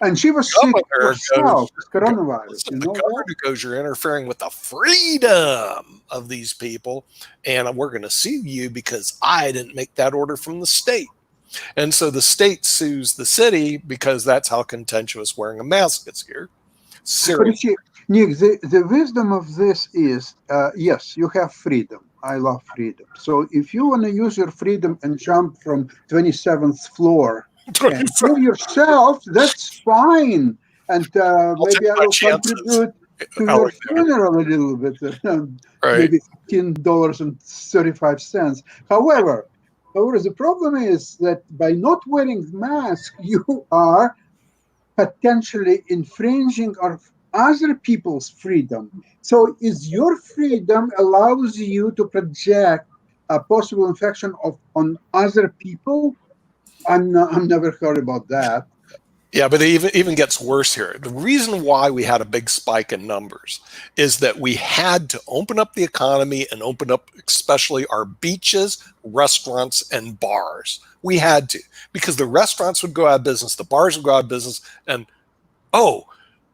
And she was sick herself with coronavirus. The governor goes, you're interfering with the freedom of these people, and we're going to sue you because I didn't make that order from the state. And so the state sues the city because that's how contentious wearing a mask is here. Seriously. Nick, the wisdom of this is, yes, you have freedom. I love freedom. So if you want to use your freedom and jump from 27th floor and kill yourself, that's fine. And maybe I will contribute to your funeral a little bit, maybe $15.35. However, the problem is that by not wearing mask, you are potentially infringing on other people's freedom. So is your freedom allows you to project a possible infection on other people? I've never heard about that. Yeah, but it even gets worse here. The reason why we had a big spike in numbers is that we had to open up the economy and open up especially our beaches, restaurants, and bars. We had to, because the restaurants would go out of business, the bars would go out of business, and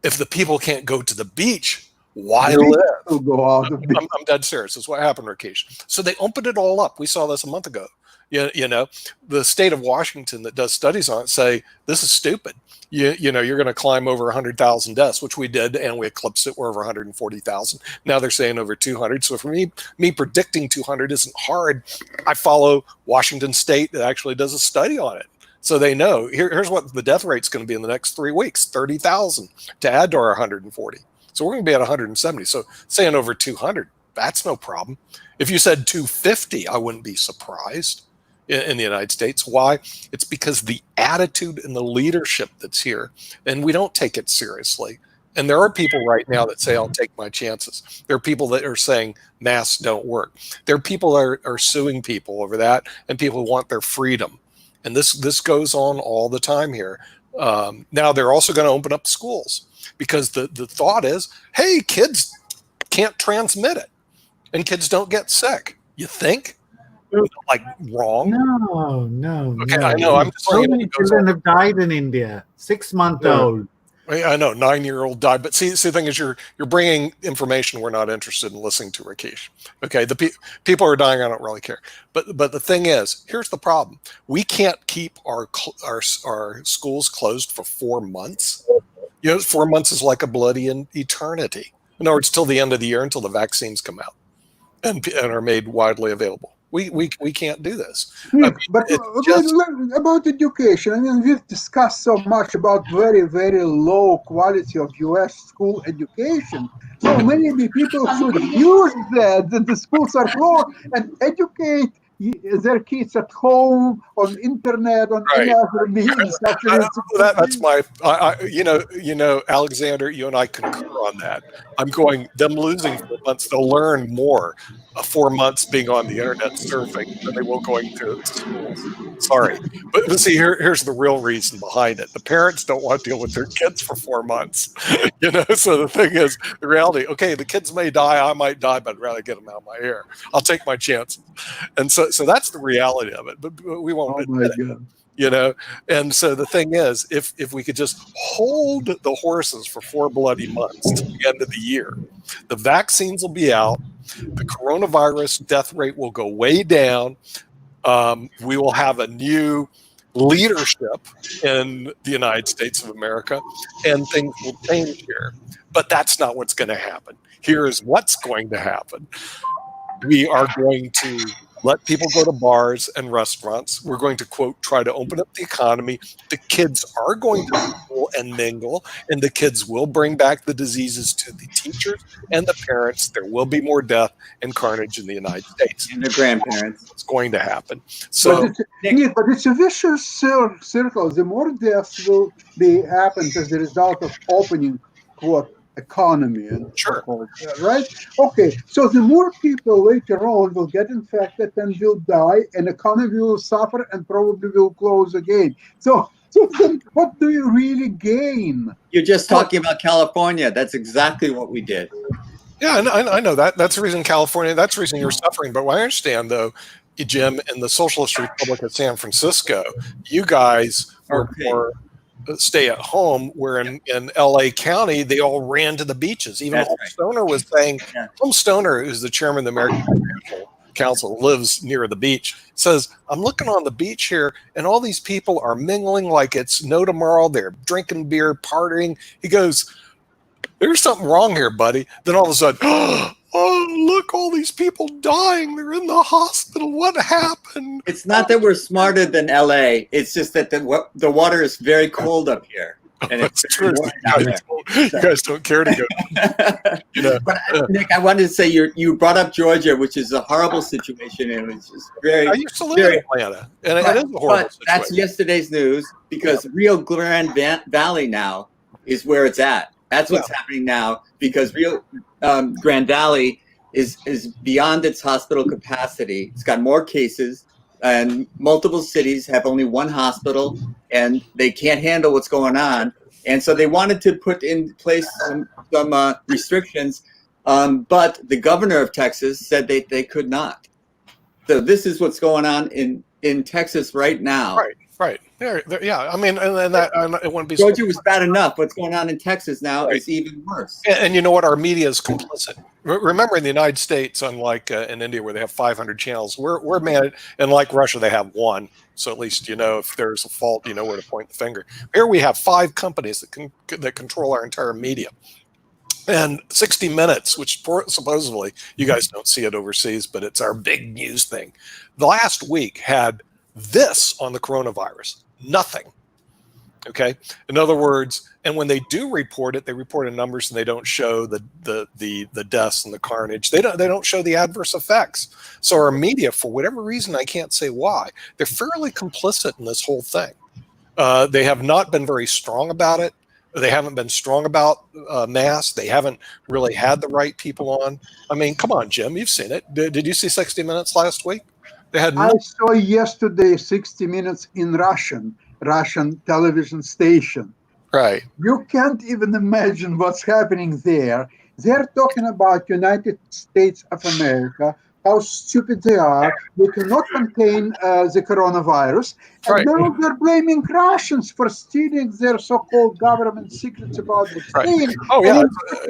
if the people can't go to the beach, why live? I'm dead serious. That's what happened, Rakesh. So they opened it all up. We saw this a month ago. You know, the state of Washington that does studies on it say this is stupid. You know, you're going to climb over 100,000 deaths, which we did, and we eclipsed it. We're over 140,000. Now they're saying over 200. So for me predicting 200 isn't hard. I follow Washington State that actually does a study on it. So they know here's what the death rate's going to be in the next 3 weeks, 30,000 to add to our 140. So we're going to be at 170. So saying over 200, that's no problem. If you said 250, I wouldn't be surprised in the United States. Why? It's because the attitude and the leadership that's here, and we don't take it seriously. And there are people right now that say, I'll take my chances. There are people that are saying masks don't work. There are people that are suing people over that, and people who want their freedom. And this goes on all the time here. Now they're also going to open up schools, because the thought is, hey, kids can't transmit it, and kids don't get sick. You think? Like wrong? No. Okay, I know. I'm just so many children have died in India. 6-month-old. I know, 9-year-old died. But see, the thing is, you're bringing information we're not interested in listening to, Rakesh. Okay, the people who are dying, I don't really care. But the thing is, here's the problem: we can't keep our schools closed for 4 months. You know, 4 months is like a bloody eternity. In other words, till the end of the year, until the vaccines come out and are made widely available. We can't do this. Yeah, but about education, I mean, we've discussed so much about very, very low quality of U.S. school education. So maybe people should use that the schools are closed and educate their kids at home, on internet, on any other means. That's my, Alexander, you and I concur on that. I'm going, them losing 4 months, they'll learn more 4 months being on the internet surfing than they will going to schools. Sorry. But see, here's the real reason behind it. The parents don't want to deal with their kids for 4 months. So the thing is, the reality, okay, the kids may die, I might die, but I'd rather get them out of my hair. I'll take my chances. And so that's the reality of it. But we won't admit it. And so the thing is, if we could just hold the horses for 4 bloody months to the end of the year, the vaccines will be out, the coronavirus death rate will go way down, we will have a new leadership in the United States of America, and things will change here. But that's not what's going to happen. Here is what's going to happen. We are going to let people go to bars and restaurants. We're going to, quote, try to open up the economy. The kids are going to mingle and mingle, and the kids will bring back the diseases to the teachers and the parents. There will be more death and carnage in the United States. And the grandparents. It's going to happen. So, but it's a vicious circle. The more deaths will be happen as a result of opening, quote, economy, and sure, right? Okay, so the more people later on will get infected and will die, and economy will suffer and probably will close again. So then what do you really gain? You're just talking about California. That's exactly what we did. Yeah, I know that. That's the reason California, that's the reason you're suffering. But what I understand, though, Jim, in the Socialist Republic of San Francisco, you guys were more stay at home, where in LA County, they all ran to the beaches. Even Holmes Stoner was saying, Holmes Stoner, who's the chairman of the American Council, lives near the beach, says, I'm looking on the beach here, and all these people are mingling like it's no tomorrow. They're drinking beer, partying. He goes, there's something wrong here, buddy. Then all of a sudden, oh, look, all these people dying. They're in the hospital. What happened? It's not that we're smarter than LA. It's just that the water is very cold up here. And it's true. You guys don't care to go. But Nick, I wanted to say you brought up Georgia, which is a horrible situation, and it's just very. I used to live in Atlanta, and it is a horrible situation. That's yesterday's news, because Rio Grande Valley now is where it's at. That's what's happening now, because Rio Grande Valley is beyond its hospital capacity. It's got more cases, and multiple cities have only one hospital, and they can't handle what's going on. And so they wanted to put in place some restrictions, but the governor of Texas said they could not. So this is what's going on in Texas right now. Right. Yeah. I mean, and that it wouldn't be. Georgia was bad enough. What's going on in Texas now is even worse. And you know what? Our media is complicit. Remember, in the United States, unlike in India, where they have 500 channels, we're managed, and like Russia, they have one. So at least if there's a fault, you know where to point the finger. Here we have 5 companies that control our entire media. And 60 Minutes, which supposedly you guys don't see it overseas, but it's our big news thing. The last week had this on the coronavirus. Nothing. Okay. In other words, and when they do report it, they report in numbers, and they don't show the deaths and the carnage. They don't show the adverse effects. So our media, for whatever reason, I can't say why, they're fairly complicit in this whole thing. They have not been very strong about it. They haven't been strong about masks. They haven't really had the right people on. I mean, come on, Jim, you've seen it. Did you see 60 Minutes last week? I saw yesterday 60 Minutes in Russian television station. Right. You can't even imagine what's happening there. They're talking about United States of America, how stupid they are. They cannot contain the coronavirus. And now they're blaming Russians for stealing their so-called government secrets about vaccine. Right. Oh, yeah.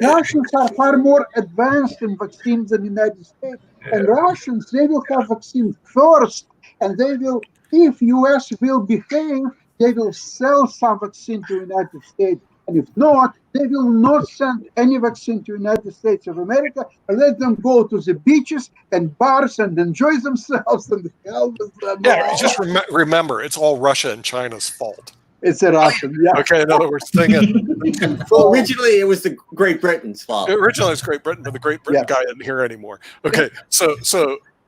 Russians are far more advanced in vaccines than the United States. And Russians, they will have vaccines first. And they will, if U.S. will behave, they will sell some vaccine to the United States. And if not, they will not send any vaccine to the United States of America, and let them go to the beaches and bars and enjoy themselves and hell with them. Yeah, just remember, it's all Russia and China's fault. It's a Russian, yeah. Okay, in other words, thing is, well, originally it was the Great Britain's fault. Originally it was Great Britain, but the Great Britain guy isn't here anymore. Okay, so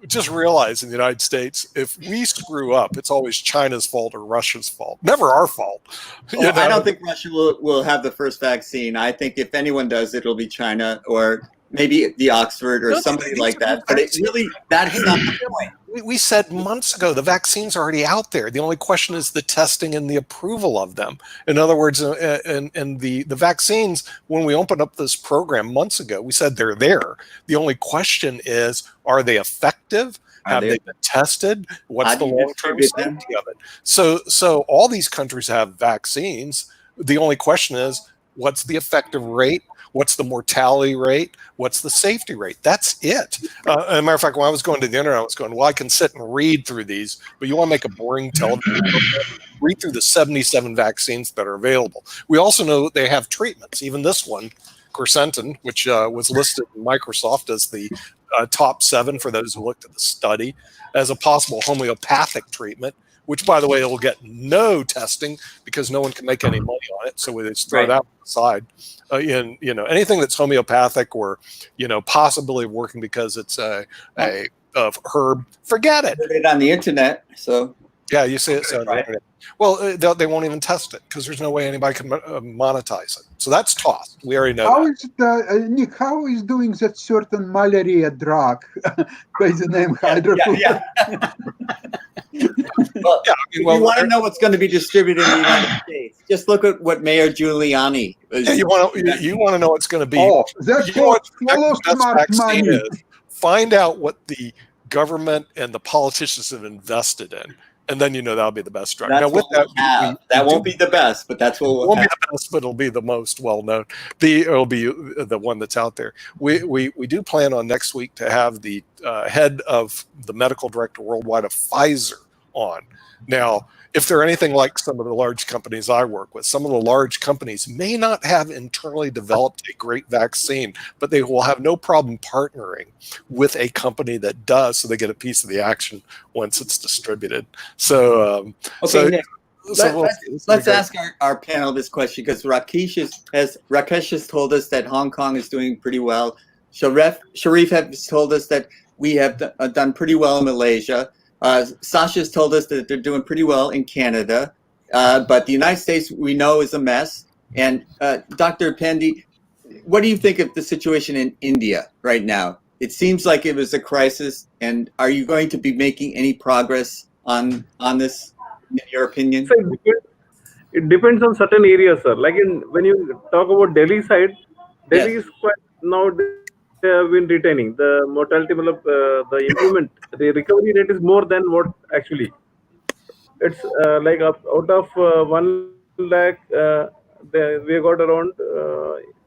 just realize in the United States, if we screw up, it's always China's fault or Russia's fault, never our fault. Oh, I don't think Russia will have the first vaccine. I think if anyone does, it'll be China or maybe the Oxford or somebody like that. But it really, that's not the point. We said months ago the vaccine's already out there. The only question is the testing and the approval of them. In other words, and the vaccines, when we opened up this program months ago, we said they're there. The only question is, are they effective? Have they been tested? What's the long-term safety of it? So all these countries have vaccines. The only question is, what's the effective rate? What's the mortality rate? What's the safety rate? That's it. As a matter of fact, when I was going to the internet, I was going, well, I can sit and read through these, but you want to make a boring television program? Read through the 77 vaccines that are available. We also know they have treatments. Even this one, quercetin, which was listed in Microsoft as the top 7 for those who looked at the study, as a possible homeopathic treatment, which, by the way, will get no testing because no one can make any money on it. So we just throw that aside. Anything that's homeopathic or, possibility of working because it's a herb, forget it. Put it on the internet, so. Yeah, you see it on the internet. Well, they won't even test it because there's no way anybody can monetize it. So that's tossed. We already know How is it, Nick, how is doing that certain malaria drug by the name hydrofuran? Well, if you want to know what's going to be distributed in the United States, just look at what Mayor Giuliani is. You want to know what's going to be. Oh, that's what follow smart money. Is, find out what the government and the politicians have invested in. And then that'll be the best drug. That's now, with that, that won't be the best, but that's what won't be the best, but it'll be the most well known. It'll be the one that's out there. We do plan on next week to have the head of the medical director worldwide of Pfizer on. Now, if they're anything like some of the large companies I work with, some of the large companies may not have internally developed a great vaccine, but they will have no problem partnering with a company that does, so they get a piece of the action once it's distributed. So, Nick, let's ask our panel this question, because Rakesh has told us that Hong Kong is doing pretty well. Sharif has told us that we have done pretty well in Malaysia. Sasha's told us that they're doing pretty well in Canada, but the United States we know is a mess. And Dr. Pandey, what do you think of the situation in India right now? It seems like it was a crisis, and are you going to be making any progress on this, in your opinion? So it depends on certain areas, sir. Like when you talk about Delhi side, Delhi is quite now. They have been retaining the mortality, the improvement, the recovery rate is more than what actually. It's like out of 1 lakh, we got around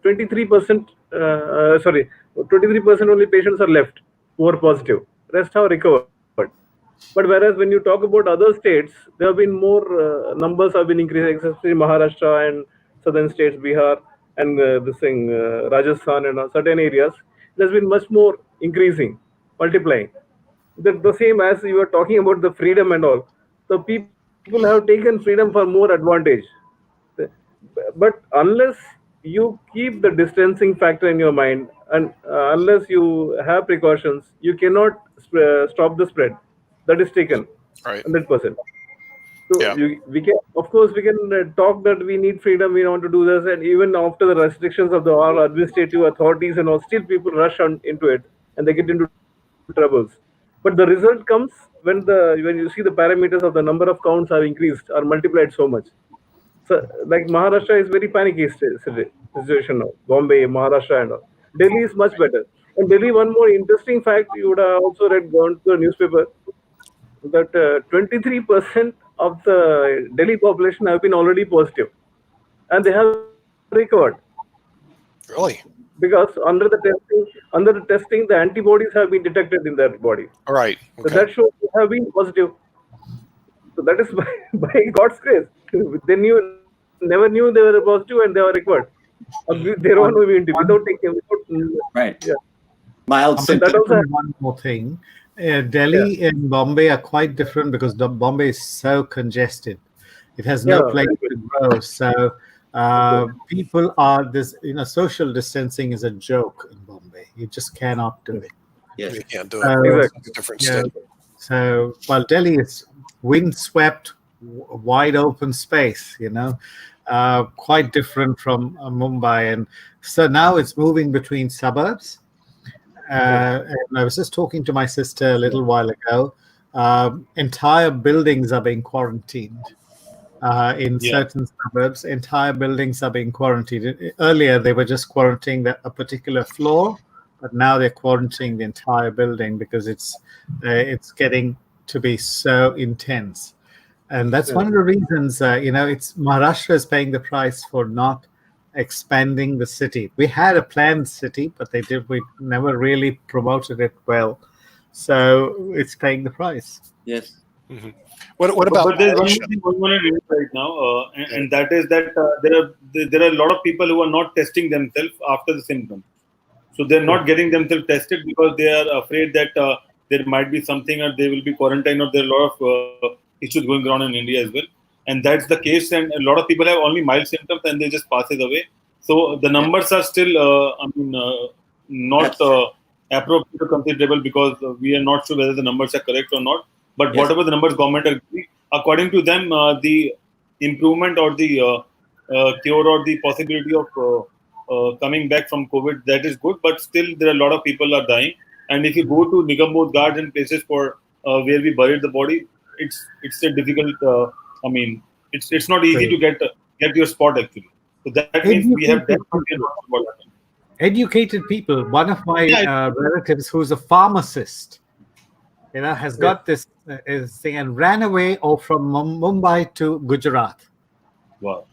23%. 23% only patients are left who are positive. Rest have recovered. But whereas when you talk about other states, there have been more numbers have been increasing, especially Maharashtra and southern states, Bihar and Rajasthan and certain areas. There's been much more increasing, multiplying. The same as you were talking about the freedom and all. So people have taken freedom for more advantage. But unless you keep the distancing factor in your mind, and unless you have precautions, you cannot stop the spread. That is taken, right, 100%. So we can, of course, we can talk that we need freedom, we want to do this, and even after the restrictions of all administrative authorities and all, still people rush into it and they get into troubles. But the result comes when you see the parameters of the number of counts are increased or multiplied so much. So, like Maharashtra is very panicky situation now. Bombay, Maharashtra, and all. Delhi is much better. And Delhi, one more interesting fact you would have also gone to the newspaper, that 23% of the Delhi population have been already positive, and they have recovered. Really? Because under the testing, the antibodies have been detected in their body. All right. Okay. So that shows they have been positive. So that is by God's grace. They never knew they were positive, and they were recovered of their own immunity without taking. Right. Yeah. Mild symptoms. One more thing. Delhi and Bombay are quite different because Bombay is so congested. It has no place to grow. So people are social distancing is a joke in Bombay. You just cannot do it. Yes. You can't do So, it. It's a different yeah. state. So, well, Delhi is windswept, wide open space, quite different from Mumbai. And so now it's moving between suburbs. And I was just talking to my sister a little while ago. Entire buildings are being quarantined. In certain suburbs, entire buildings are being quarantined. Earlier, they were just quarantining a particular floor, but now they're quarantining the entire building because it's getting to be so intense. And that's one of the reasons, it's Maharashtra is paying the price for not expanding the city. We had a planned city, but we never really promoted it well. So it's paying the price. Yes. Mm-hmm. What about? But there's one more thing going on in India right now, and that is that there are a lot of people who are not testing themselves after the symptoms. So they're not getting themselves tested because they are afraid that there might be something, or they will be quarantined, or there are a lot of issues going on in India as well. And that's the case. And a lot of people have only mild symptoms and they just pass it away. So the numbers are still, not appropriate or considerable, because we are not sure whether the numbers are correct or not. But whatever the numbers government are giving, according to them, the improvement or the cure or the possibility of coming back from COVID, that is good. But still, there are a lot of people are dying. And if you go to Nigambodh Ghats and places for where we buried the body, it's a difficult. It's not easy to get your spot actually. So that means we have educated people. One of my relatives, who's a pharmacist, has got this thing and ran away from Mumbai to Gujarat. Wow.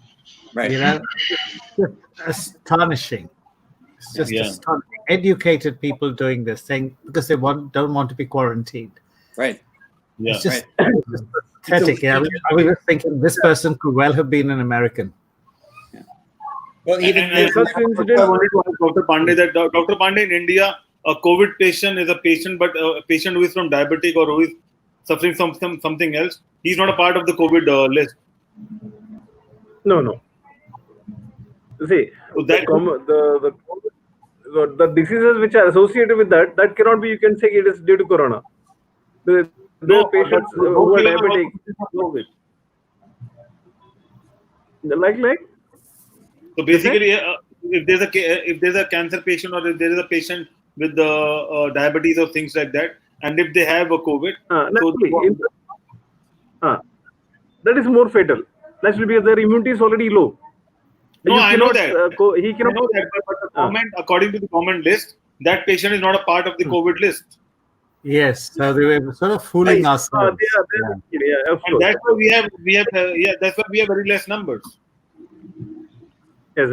Right. Just astonishing. It's just astonishing. Educated people doing this thing because they don't want to be quarantined. Right. Yeah. It's just pathetic. I was thinking this person could well have been an American. Yeah. Well, even I wanted to ask Dr. Pandey that Dr. Pandey, in India, a COVID patient is a patient, but a patient who is from diabetic or who is suffering from something else, he's not a part of the COVID list. No. See, So that the diseases which are associated with that cannot be. You can say it is due to corona. The patients who are diabetic, like. So basically, if there's a cancer patient, or if there is a patient with the diabetes or things like that, and if they have a COVID, that is more fatal. Naturally, because their immunity is already low. No, I know that. He cannot. I know that, but the government, according to the government list, that patient is not a part of the COVID list. Yes, so they were sort of fooling us. And that's why that's why we have very less numbers. Yes,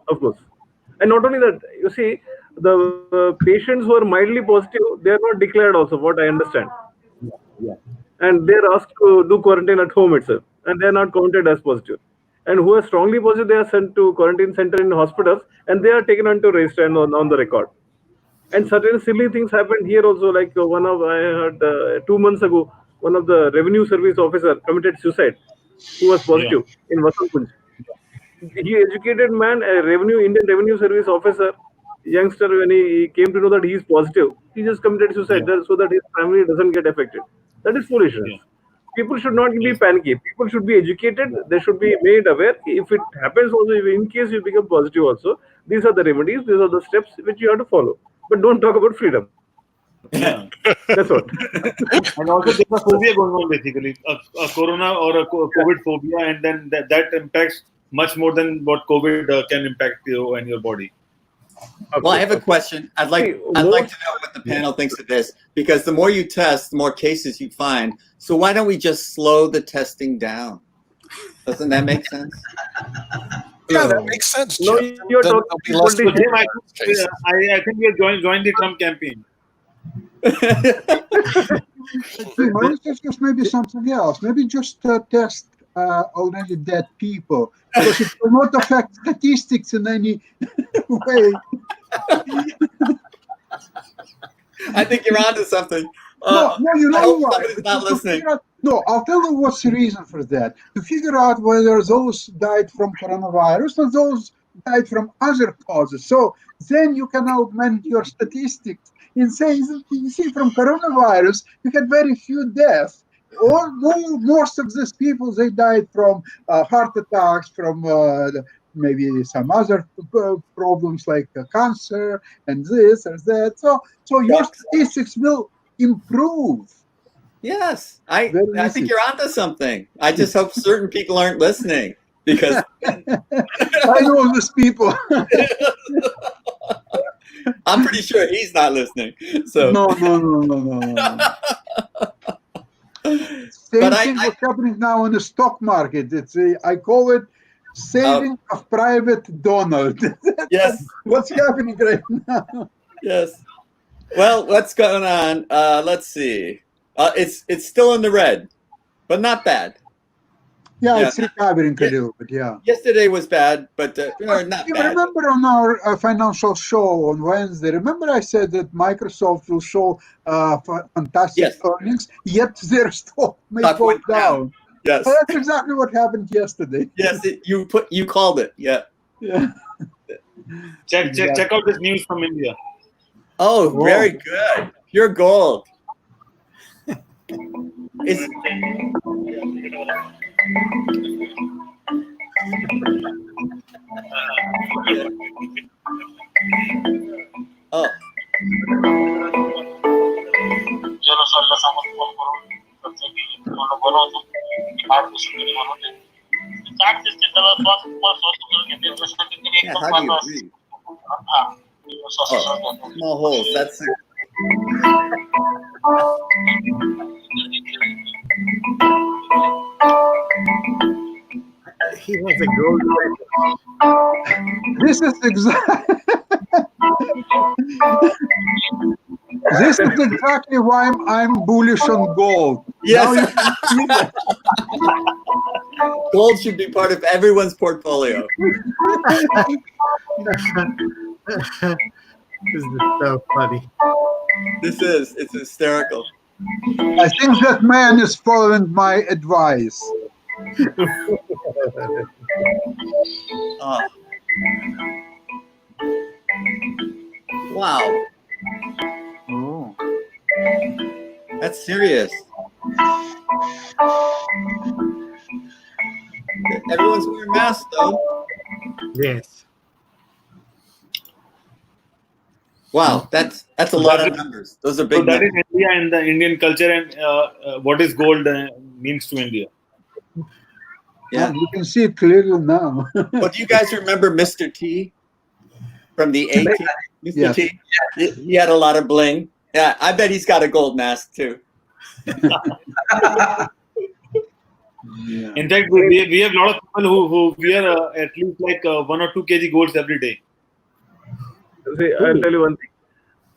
of course. And not only that, you see, the patients who are mildly positive, they are not declared also, what I understand. Yeah. And they are asked to do quarantine at home itself, and they are not counted as positive. And who are strongly positive, they are sent to quarantine center in hospitals, and they are taken onto register and on the record. And certain silly things happened here also, like I heard 2 months ago, one of the revenue service officer committed suicide, who was positive in Vasankunj. He educated man, Indian revenue service officer, youngster, when he came to know that he is positive, he just committed suicide so that his family doesn't get affected. That is foolishness. Yeah. People should not be panicky. People should be educated. They should be made aware. If it happens also, in case you become positive also, these are the remedies, these are the steps which you have to follow. But don't talk about freedom. Yeah. That's what. And also there's a phobia going on, basically, a corona or a COVID phobia, and then that impacts much more than what COVID can impact you and your body. Well, I have a question. I'd like to know what the panel thinks of this, because the more you test, the more cases you find. So why don't we just slow the testing down? Doesn't that make sense? Yeah, that makes sense. No, you're talking I think we are join the Trump campaign. Let's discuss maybe something else. Maybe just test already dead people, because it will not affect statistics in any way. I think you're onto something. No, you know why? Somebody's not listening. No, I'll tell you what's the reason for that. To figure out whether those died from coronavirus or those died from other causes. So then you can augment your statistics in saying that, you see, from coronavirus, we had very few deaths. Most of these people, they died from heart attacks, from maybe some other problems like cancer and this or that. So your statistics will improve. Yes, I Very think easy. you're onto something. I just hope certain people aren't listening because I know these people. I'm pretty sure he's not listening. So No. Same But thing what's happening now in the stock market. It's I call it saving of private Donald. Yes. What's happening right now? Yes. Well, what's going on? Let's see. It's still in the red, but not bad. Yeah, Yeah. it's recovering a little bit. Yeah. Yesterday was bad, but not You bad. remember on our financial show on Wednesday, remember I said that Microsoft will show fantastic earnings, yet their stock may go went down. Yes. That's exactly what happened yesterday. Yes, you called it. Yeah. Yeah. Check out this news from India. Oh, very good. Pure gold. Oh. Yeah, how do you read? Oh, small holes. That's it. He has a gold This is This is exactly why I'm bullish on gold. Yes. Now you can see that. Gold should be part of everyone's portfolio. This is so funny. It's hysterical. I think that man is following my advice. Oh. Wow. Oh. That's serious. Everyone's wearing masks though. Yes. Wow, that's a lot of numbers. Those are So big that is numbers. India and the Indian culture and what is gold means to India. Yeah. You can see it clearly now. Well, do you guys remember Mr. T from the 80s? Mr. Yes. T? He had a lot of bling. Yeah, I bet he's got a gold mask too. Yeah. In fact, we have a lot of people who wear at least like 1 or 2 kg golds every day. See, I'll tell you one thing.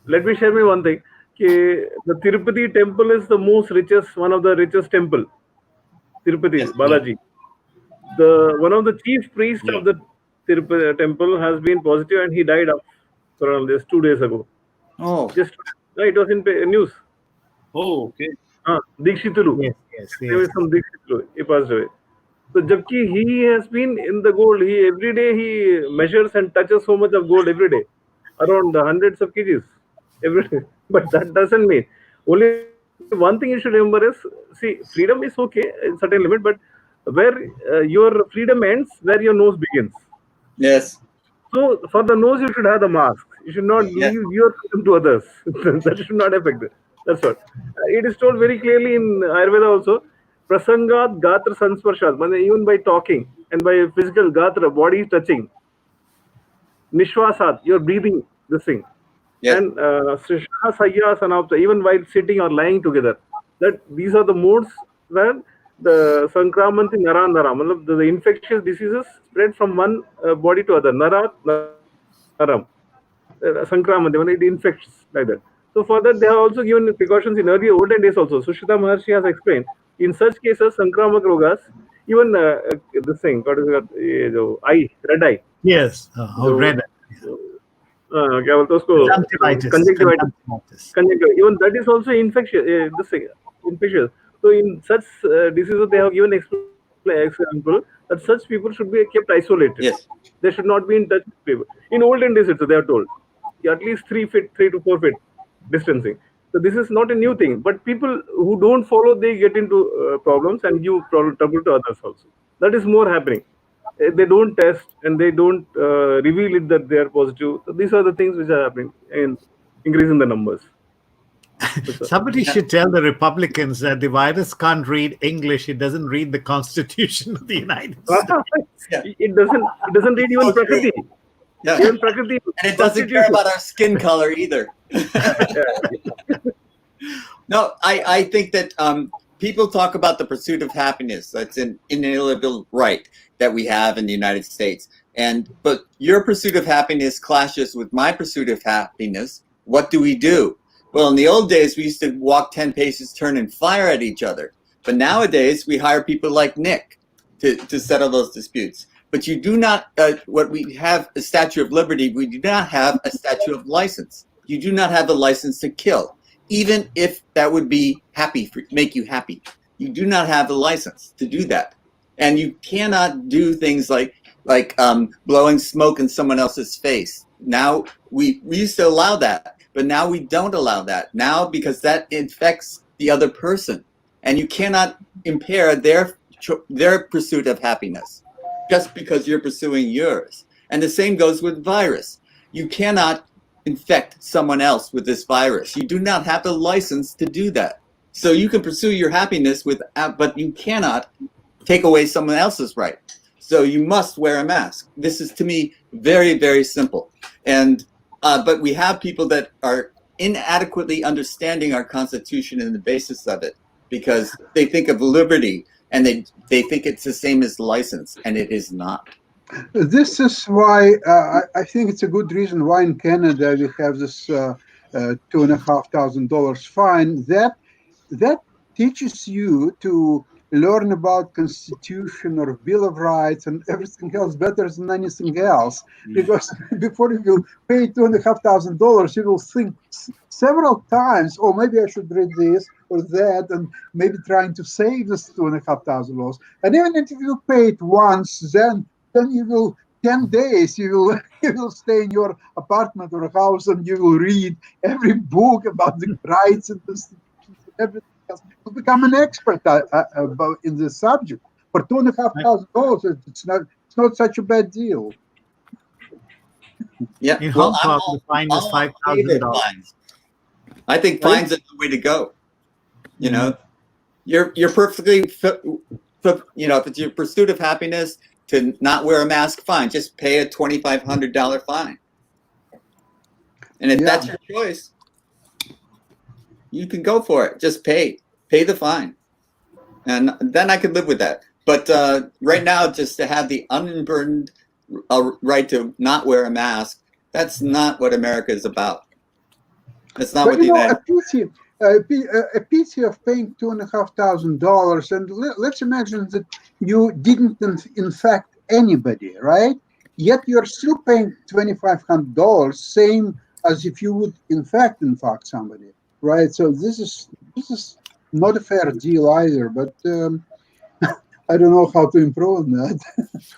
Let me share one thing. The Tirupati temple is the one of the richest temple. Tirupati, Yes. Balaji. One of the chief priests of the Tirupati temple has been positive and he died around this 2 days ago. Oh. It was in news. Oh, okay. Dikshitulu. Yes. There was some Dikshitulu. He passed away. So, jabki he has been in the gold. Every day he measures and touches so much of gold every day, around hundreds of kgs every day. But that doesn't mean. Only one thing you should remember is, see, freedom is okay in certain limit, but where your freedom ends, where your nose begins. Yes. So for the nose, you should have the mask. You should not leave your freedom to others. That should not affect it. That's what. It is told very clearly in Ayurveda also. Prasangat gatra sansparshat. Even by talking and by physical gatra, body touching. Nishwasat, you're breathing this thing. Yes. And Srisha Sayya Sanapta, even while sitting or lying together. That these are the modes where the Sankramanti Narandara, the infectious diseases spread from one body to other. Narat, Naram. Sankramanti, when it infects like that. So for that, they have also given precautions in earlier olden days also. Sushita Maharshi has explained. In such cases, Sankramak Rogas, even this thing, what is it, eye, red eye. Yes. Red Conjunctivitis. Even that is also infectious. Infectious. So in such diseases, they have given example that such people should be kept isolated. Yes. They should not be in touch with people. In olden days, they are told at least 3 to 4 feet. distancing. So this is not a new thing, but people who don't follow, they get into problems and give trouble to others also. That is more happening. They don't test and they don't reveal it that they are positive. So these are the things which are happening and increasing the numbers. Somebody should tell the Republicans that the virus can't read English. It doesn't read the Constitution of the United States. It doesn't read even Prakriti. Yeah. Even Prakriti. And it doesn't care about our skin color either. No, I think that people talk about the pursuit of happiness. That's an inalienable right that we have in the United States. But your pursuit of happiness clashes with my pursuit of happiness. What do? Well, in the old days, we used to walk 10 paces, turn and fire at each other. But nowadays, we hire people like Nick to settle those disputes. But you do not, what we have a Statue of Liberty, we do not have a Statue of License. You do not have a license to kill, even if that would be make you happy. You do not have a license to do that. And you cannot do things like blowing smoke in someone else's face. Now, we used to allow that. But now we don't allow that now because that infects the other person, and you cannot impair their pursuit of happiness just because you're pursuing yours. And the same goes with virus. You cannot infect someone else with this virus. You do not have the license to do that. So you can pursue your happiness but you cannot take away someone else's right. So you must wear a mask. This is, to me, very, very simple. But we have people that are inadequately understanding our Constitution and the basis of it because they think of liberty and they think it's the same as license, and it is not. This is why I think it's a good reason why in Canada we have this $2,500 fine. That teaches you to learn about Constitution or Bill of Rights and everything else better than anything else. Because before you will pay $2,500, you will think several times, oh, maybe I should read this or that, and maybe trying to save this $2,500. And even if you pay it once, then you will 10 days you will stay in your apartment or house and you will read every book about the rights and everything. To become an expert in this subject for $2,500, it's not such a bad deal. Yeah, in Hong Kong, the fine is $5,000. I think fines are the way to go. You know, you're perfectly, if it's your pursuit of happiness to not wear a mask, fine. Just pay a $2,500 fine, and if that's your choice, you can go for it. Just pay the fine. And then I could live with that. But right now, just to have the unburdened right to not wear a mask, that's not what America is about. That's not what the United States. A pity of paying $2,500, and let's imagine that you didn't infect anybody, right? Yet you're still paying $2,500, same as if you would in fact somebody, right? So this is not a fair deal either, but I don't know how to improve on that.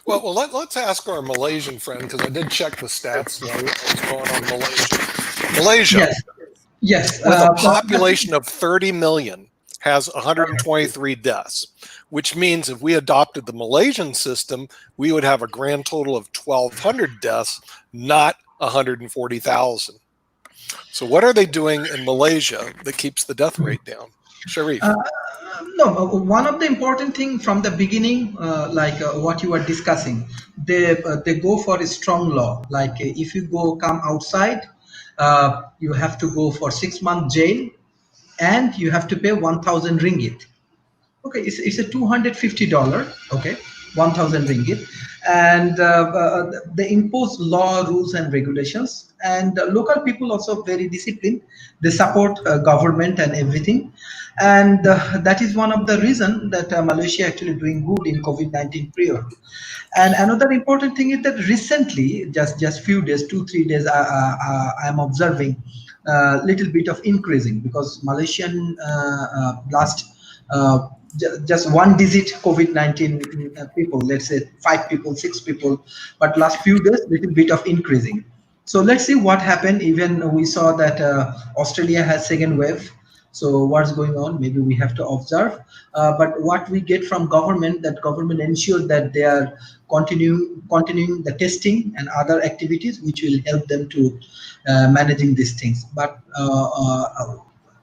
Well, let's ask our Malaysian friend, because I did check the stats. What's going on in Malaysia? Malaysia, yes. With a population of 30 million, has 123 deaths, which means if we adopted the Malaysian system, we would have a grand total of 1,200 deaths, not 140,000. So what are they doing in Malaysia that keeps the death rate down? Sharif? No, one of the important thing from the beginning, what you are discussing, they go for a strong law. Like if you come outside, you have to go for 6-month jail, and you have to pay 1,000 ringgit. Okay, it's a $250. Okay, 1,000 ringgit, and they impose law, rules, and regulations. And local people also very disciplined. They support government and everything. And that is one of the reason that Malaysia actually doing good in COVID-19 period. And another important thing is that recently, just few days, 2-3 days, I'm observing little bit of increasing, because Malaysian last just one digit COVID-19 people, let's say 5 people, 6 people, but last few days little bit of increasing. So let's see what happened. Even we saw that Australia has second wave. So what's going on? Maybe we have to observe. But what we get from government, that government ensure that they are continuing the testing and other activities which will help them to managing these things. But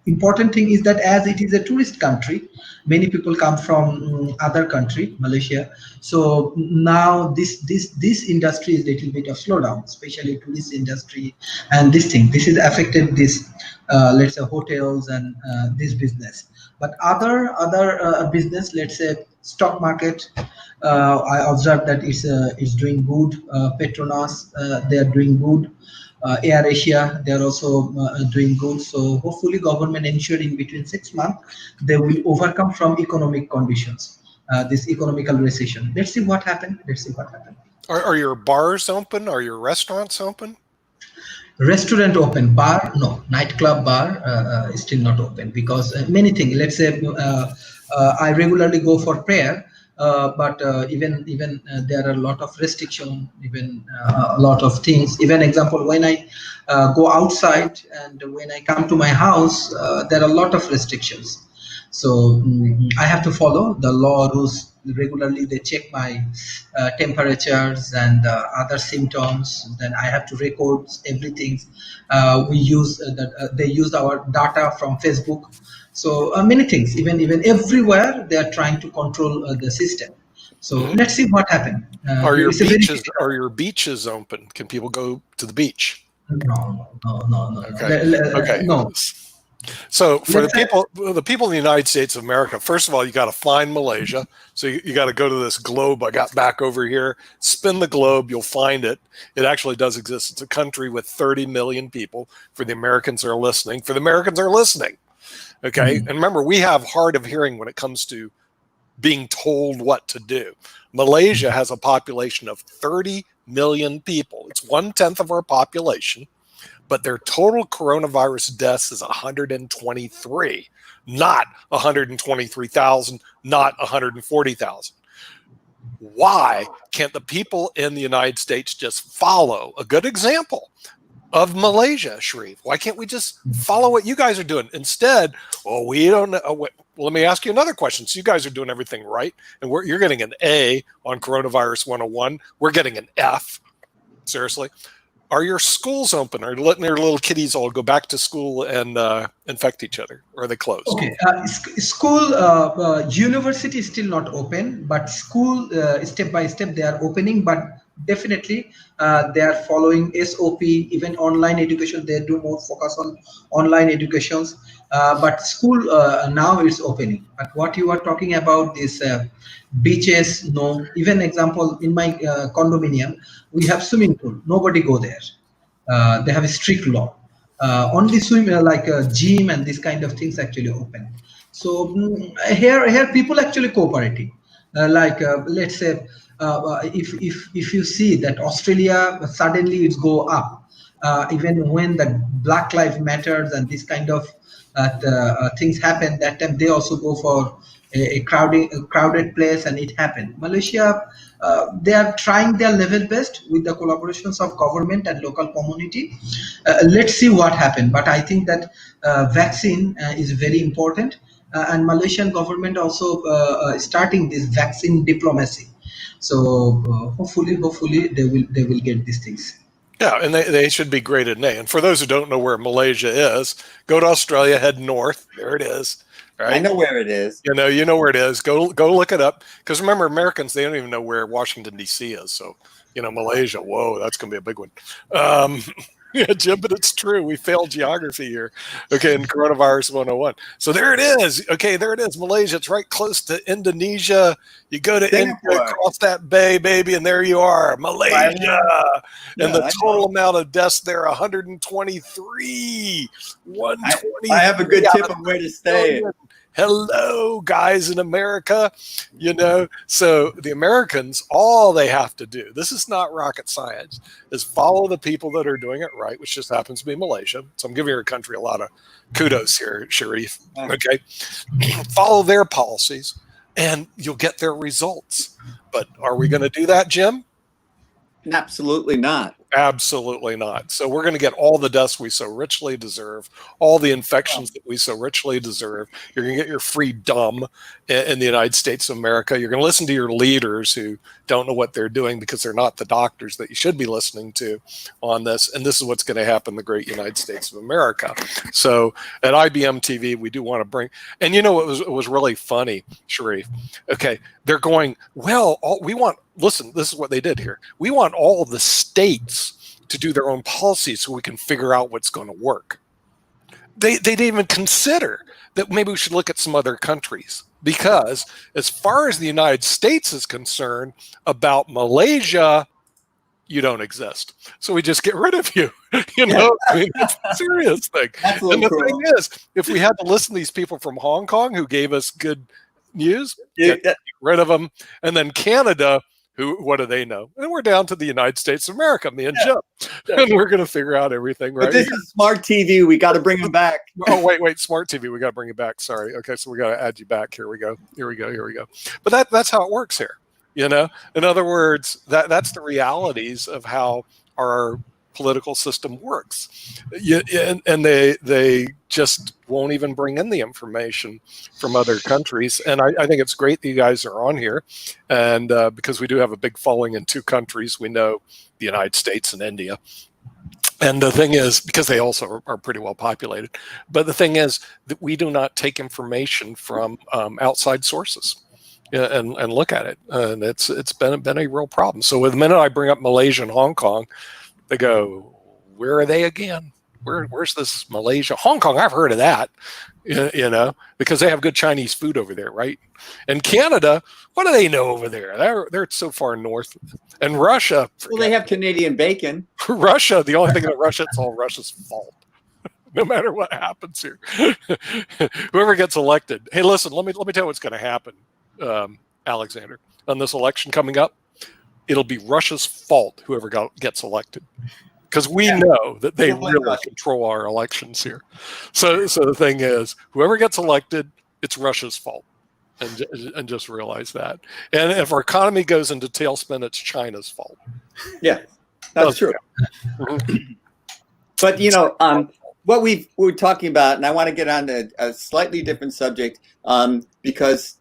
important thing is that as it is a tourist country, many people come from other country, Malaysia. So now this industry is little bit of slowdown, especially tourist industry, and this is affected this let's say hotels and this business. But other business, let's say stock market, I observed that it's doing good. Petronas, they are doing good. Air Asia, they are also doing good. So hopefully government ensured in between 6 months they will overcome from economic conditions, this economical recession. Let's see what happened. Are your bars open? Are your restaurants open? Restaurant open, bar no, nightclub bar is still not open because many things. Let's say I regularly go for prayer, but even there are a lot of restriction, even a lot of things. Even example, when I go outside and when I come to my house, there are a lot of restrictions. So I have to follow the law rules regularly. They check my temperatures and other symptoms. Then I have to record everything. We use they use our data from Facebook. So many things. Even everywhere they are trying to control the system. So let's see what happens. Are your beaches open? Can people go to the beach? No. Okay. No. So for the people in the United States of America, first of all, you got to find Malaysia. So you got to go to this globe I got back over here, spin the globe, you'll find it. It actually does exist. It's a country with 30 million people. For the Americans that are listening, okay. And remember, we have hard of hearing when it comes to being told what to do. Malaysia has a population of 30 million people. It's 1/10 of our population. But their total coronavirus deaths is 123, not 123,000, not 140,000. Why can't the people in the United States just follow a good example of Malaysia, Sharif? Why can't we just follow what you guys are doing? Instead, we don't know. Well, let me ask you another question. So you guys are doing everything right, and you're getting an A on Coronavirus 101. We're getting an F. Seriously. Are your schools open? Are you letting your little kiddies all go back to school and infect each other? Or are they closed? Okay, school, university is still not open, but school step by step they are opening. But definitely they are following SOP. Even online education, they do more focus on online educations. But school now is opening. But what you are talking about is beaches, no. Even example, in my condominium, we have swimming pool. Nobody go there. They have a strict law. Only swim like a gym and this kind of things actually open. So here people actually cooperating. Let's say if you see that Australia suddenly it's go up, even when the Black Lives Matters and this kind of things happen, that time they also go for a crowded place, and it happened. Malaysia, they are trying their level best with the collaborations of government and local community. Let's see what happens. But I think that vaccine is very important, and Malaysian government also starting this vaccine diplomacy. So hopefully they will get these things. Yeah, and they should be graded an A. And for those who don't know where Malaysia is, go to Australia, head north. There it is. Right? I know where it is. You know where it is. Go look it up. Because remember, Americans, they don't even know where Washington, D.C. is. So, Malaysia, whoa, that's going to be a big one. Yeah, Jim, but it's true. We failed geography here. Okay, in Coronavirus 101. So there it is. Okay, there it is. Malaysia. It's right close to Indonesia. You go to India, cross that bay, baby, and there you are, Malaysia. And the total amount of deaths there, 123. 120. I have a good tip on where to stay. Hello, guys in America. So the Americans, all they have to do, this is not rocket science, is follow the people that are doing it right, which just happens to be Malaysia. So I'm giving your country a lot of kudos here, Sharif. Okay. Follow their policies and you'll get their results. But are we going to do that, Jim? Absolutely not. Absolutely not. So we're going to get all the deaths we so richly deserve, all the infections that we so richly deserve. You're going to get your freedom in the United States of America. You're going to listen to your leaders who don't know what they're doing because they're not the doctors that you should be listening to on this. And this is what's going to happen in the great United States of America. So at IBM TV, we do want to bring, and you know, it was really funny, Sharif. Okay, they're going, well, we want, listen, this is what they did here. We want all the states to do their own policies so we can figure out what's going to work. They didn't even consider that maybe we should look at some other countries, because as far as the United States is concerned, about Malaysia, you don't exist. So we just get rid of you. You know, I mean, it's a serious thing. And the thing is, if we had to listen to these people from Hong Kong who gave us good news, get rid of them. And then Canada, what do they know? And we're down to the United States of America, me and Jim. And we're going to figure out everything, right? But this is smart TV. We got to bring them back. Oh, wait, smart TV. We got to bring it back. Sorry. Okay, so we got to add you back. Here we go. But that's how it works here. You know, in other words, that's the realities of how our political system works. And they just won't even bring in the information from other countries. And I think it's great that you guys are on here. And because we do have a big following in two countries, we know the United States and India. And the thing is, because they also are pretty well populated, but the thing is that we do not take information from outside sources and look at it. And it's been a real problem. So the minute I bring up Malaysia and Hong Kong, they go, where are they again? Where's this Malaysia? Hong Kong, I've heard of that, you know, because they have good Chinese food over there, right? And Canada, what do they know over there? They're so far north. And Russia. Well, they have Canadian bacon. Russia, the only thing about Russia, it's all Russia's fault. No matter what happens here. Whoever gets elected. Hey, listen, let me tell you what's going to happen, Alexander, on this election coming up. It'll be Russia's fault, whoever gets elected. Because we know that they really control our elections here. So the thing is, whoever gets elected, it's Russia's fault. And just realize that. And if our economy goes into tailspin, it's China's fault. Yeah, that's true. But, you know, what we're talking about, and I want to get on to a slightly different subject, because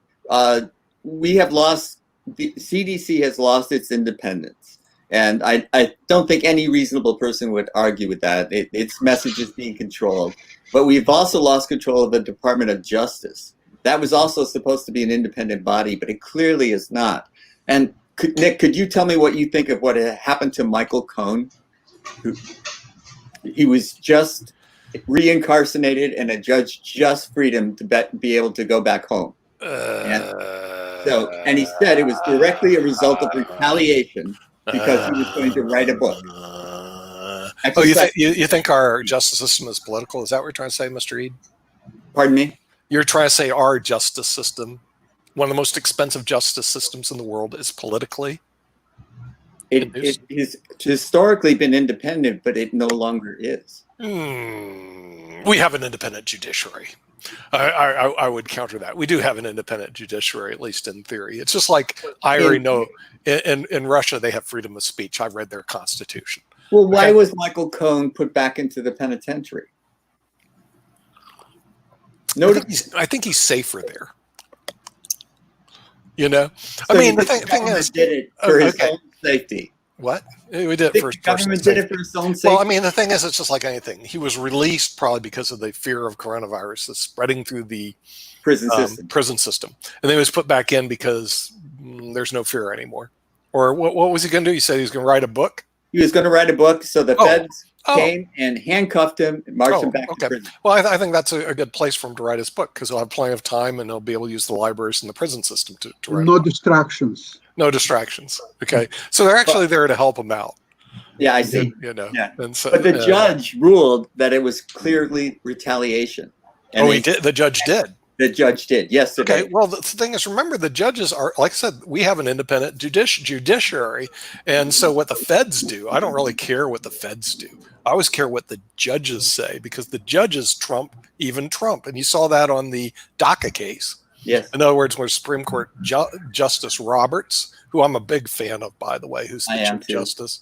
we have lost, the CDC has lost its independence. And I don't think any reasonable person would argue with that. Its message is being controlled. But we've also lost control of the Department of Justice. That was also supposed to be an independent body, but it clearly is not. And Nick, could you tell me what you think of what happened to Michael Cohen? He was just reincarcerated, and a judge just freed him to be able to go back home. And he said it was directly a result of retaliation, because he was going to write a book. You think our justice system is political? Is that what you're trying to say, Mr. Eid? Pardon me? You're trying to say our justice system, one of the most expensive justice systems in the world, is politically? It has historically been independent, but it no longer is. We have an independent judiciary. I would counter that. We do have an independent judiciary, at least in theory. It's just like I already know in Russia they have freedom of speech. I've read their constitution. Well, why was Michael Cohen put back into the penitentiary? I think he's safer there. You know, so I mean, the thing is, did it for his own safety. What? We did it for his government did it for his own safety. Well, I mean, the thing is, it's just like anything. He was released probably because of the fear of coronavirus that's spreading through the prison system. And then he was put back in because there's no fear anymore. Or what was he going to do? He said he was going to write a book? He was going to write a book, so the feds came and handcuffed him and marched him back to prison. Well, I think that's a good place for him to write his book, because he'll have plenty of time and he'll be able to use the libraries in the prison system to write. No distractions. No distractions. Okay. So they're actually there to help him out. Yeah, I see. You know. Yeah. And so, but the judge ruled that it was clearly retaliation. And he did. The judge did. The judge did yesterday. Okay. Well, the thing is, remember, the judges are, like I said, we have an independent judiciary, and so what the feds do, I don't really care what the feds do. I always care what the judges say, because the judges trump even Trump, and you saw that on the DACA case. Yes. In other words, when Supreme Court Justice Roberts, who I'm a big fan of, by the way, who's the Chief Justice,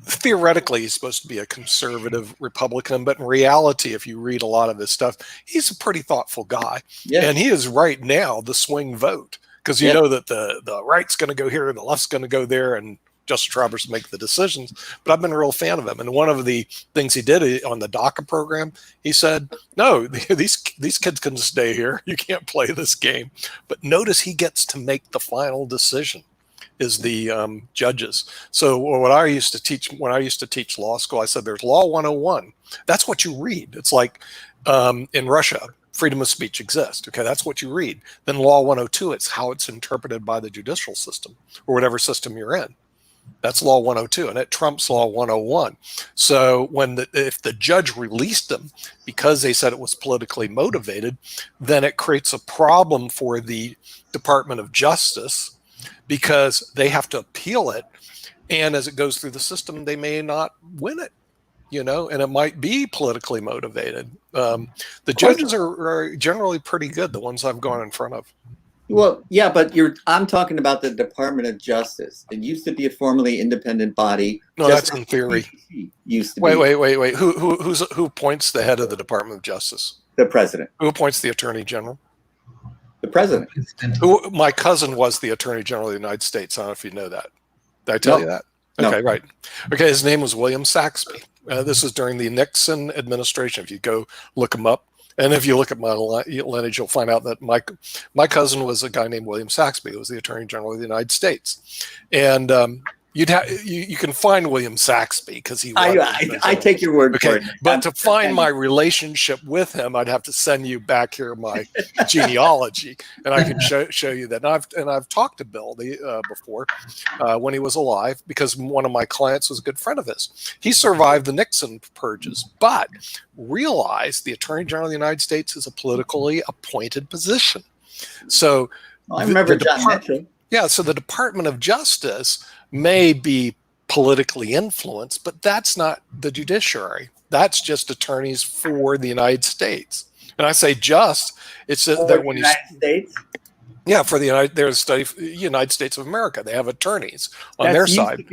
theoretically he's supposed to be a conservative Republican, but in reality, if you read a lot of his stuff, he's a pretty thoughtful guy. Yes. And he is right now the swing vote, because you know that the right's going to go here and the left's going to go there, and Justice Roberts make the decisions. But I've been a real fan of him. And one of the things he did on the DACA program, he said, no, these kids can stay here. You can't play this game. But notice he gets to make the final decision, is the judges. So what I used to teach, when I used to teach law school, I said there's Law 101. That's what you read. It's like in Russia, freedom of speech exists. Okay, that's what you read. Then Law 102, it's how it's interpreted by the judicial system or whatever system you're in. That's Law 102, and it trumps Law 101. So if the judge released them because they said it was politically motivated, then it creates a problem for the Department of Justice, because they have to appeal it, and as it goes through the system, they may not win it, and it might be politically motivated. The judges are generally pretty good, the ones I've gone in front of. Well, yeah, but I'm talking about the Department of Justice. It used to be a formerly independent body. No, that's in theory. Used to wait. be. Who appoints the head of the Department of Justice? The president. Who appoints the Attorney General? The president. My cousin was the Attorney General of the United States. I don't know if you know that. Did I tell you that? Okay, No. Right. Okay, his name was William Saxby. This was during the Nixon administration. If you go look him up, and if you look at my lineage, you'll find out that my cousin was a guy named William Saxby, who was the Attorney General of the United States. And you can find William Saxby because he was. I take your word for it. But to find my relationship with him, I'd have to send you back here my genealogy, and I can show you that. And I've talked to Bill before when he was alive, because one of my clients was a good friend of his. He survived the Nixon purges, but realized the Attorney General of the United States is a politically appointed position. So I remember John Mitchell. Yeah, so the Department of Justice may be politically influenced, but that's not the judiciary. That's just attorneys for the United States. And I say just, it's that when United States? Yeah, for the United States of America. They have attorneys on their side.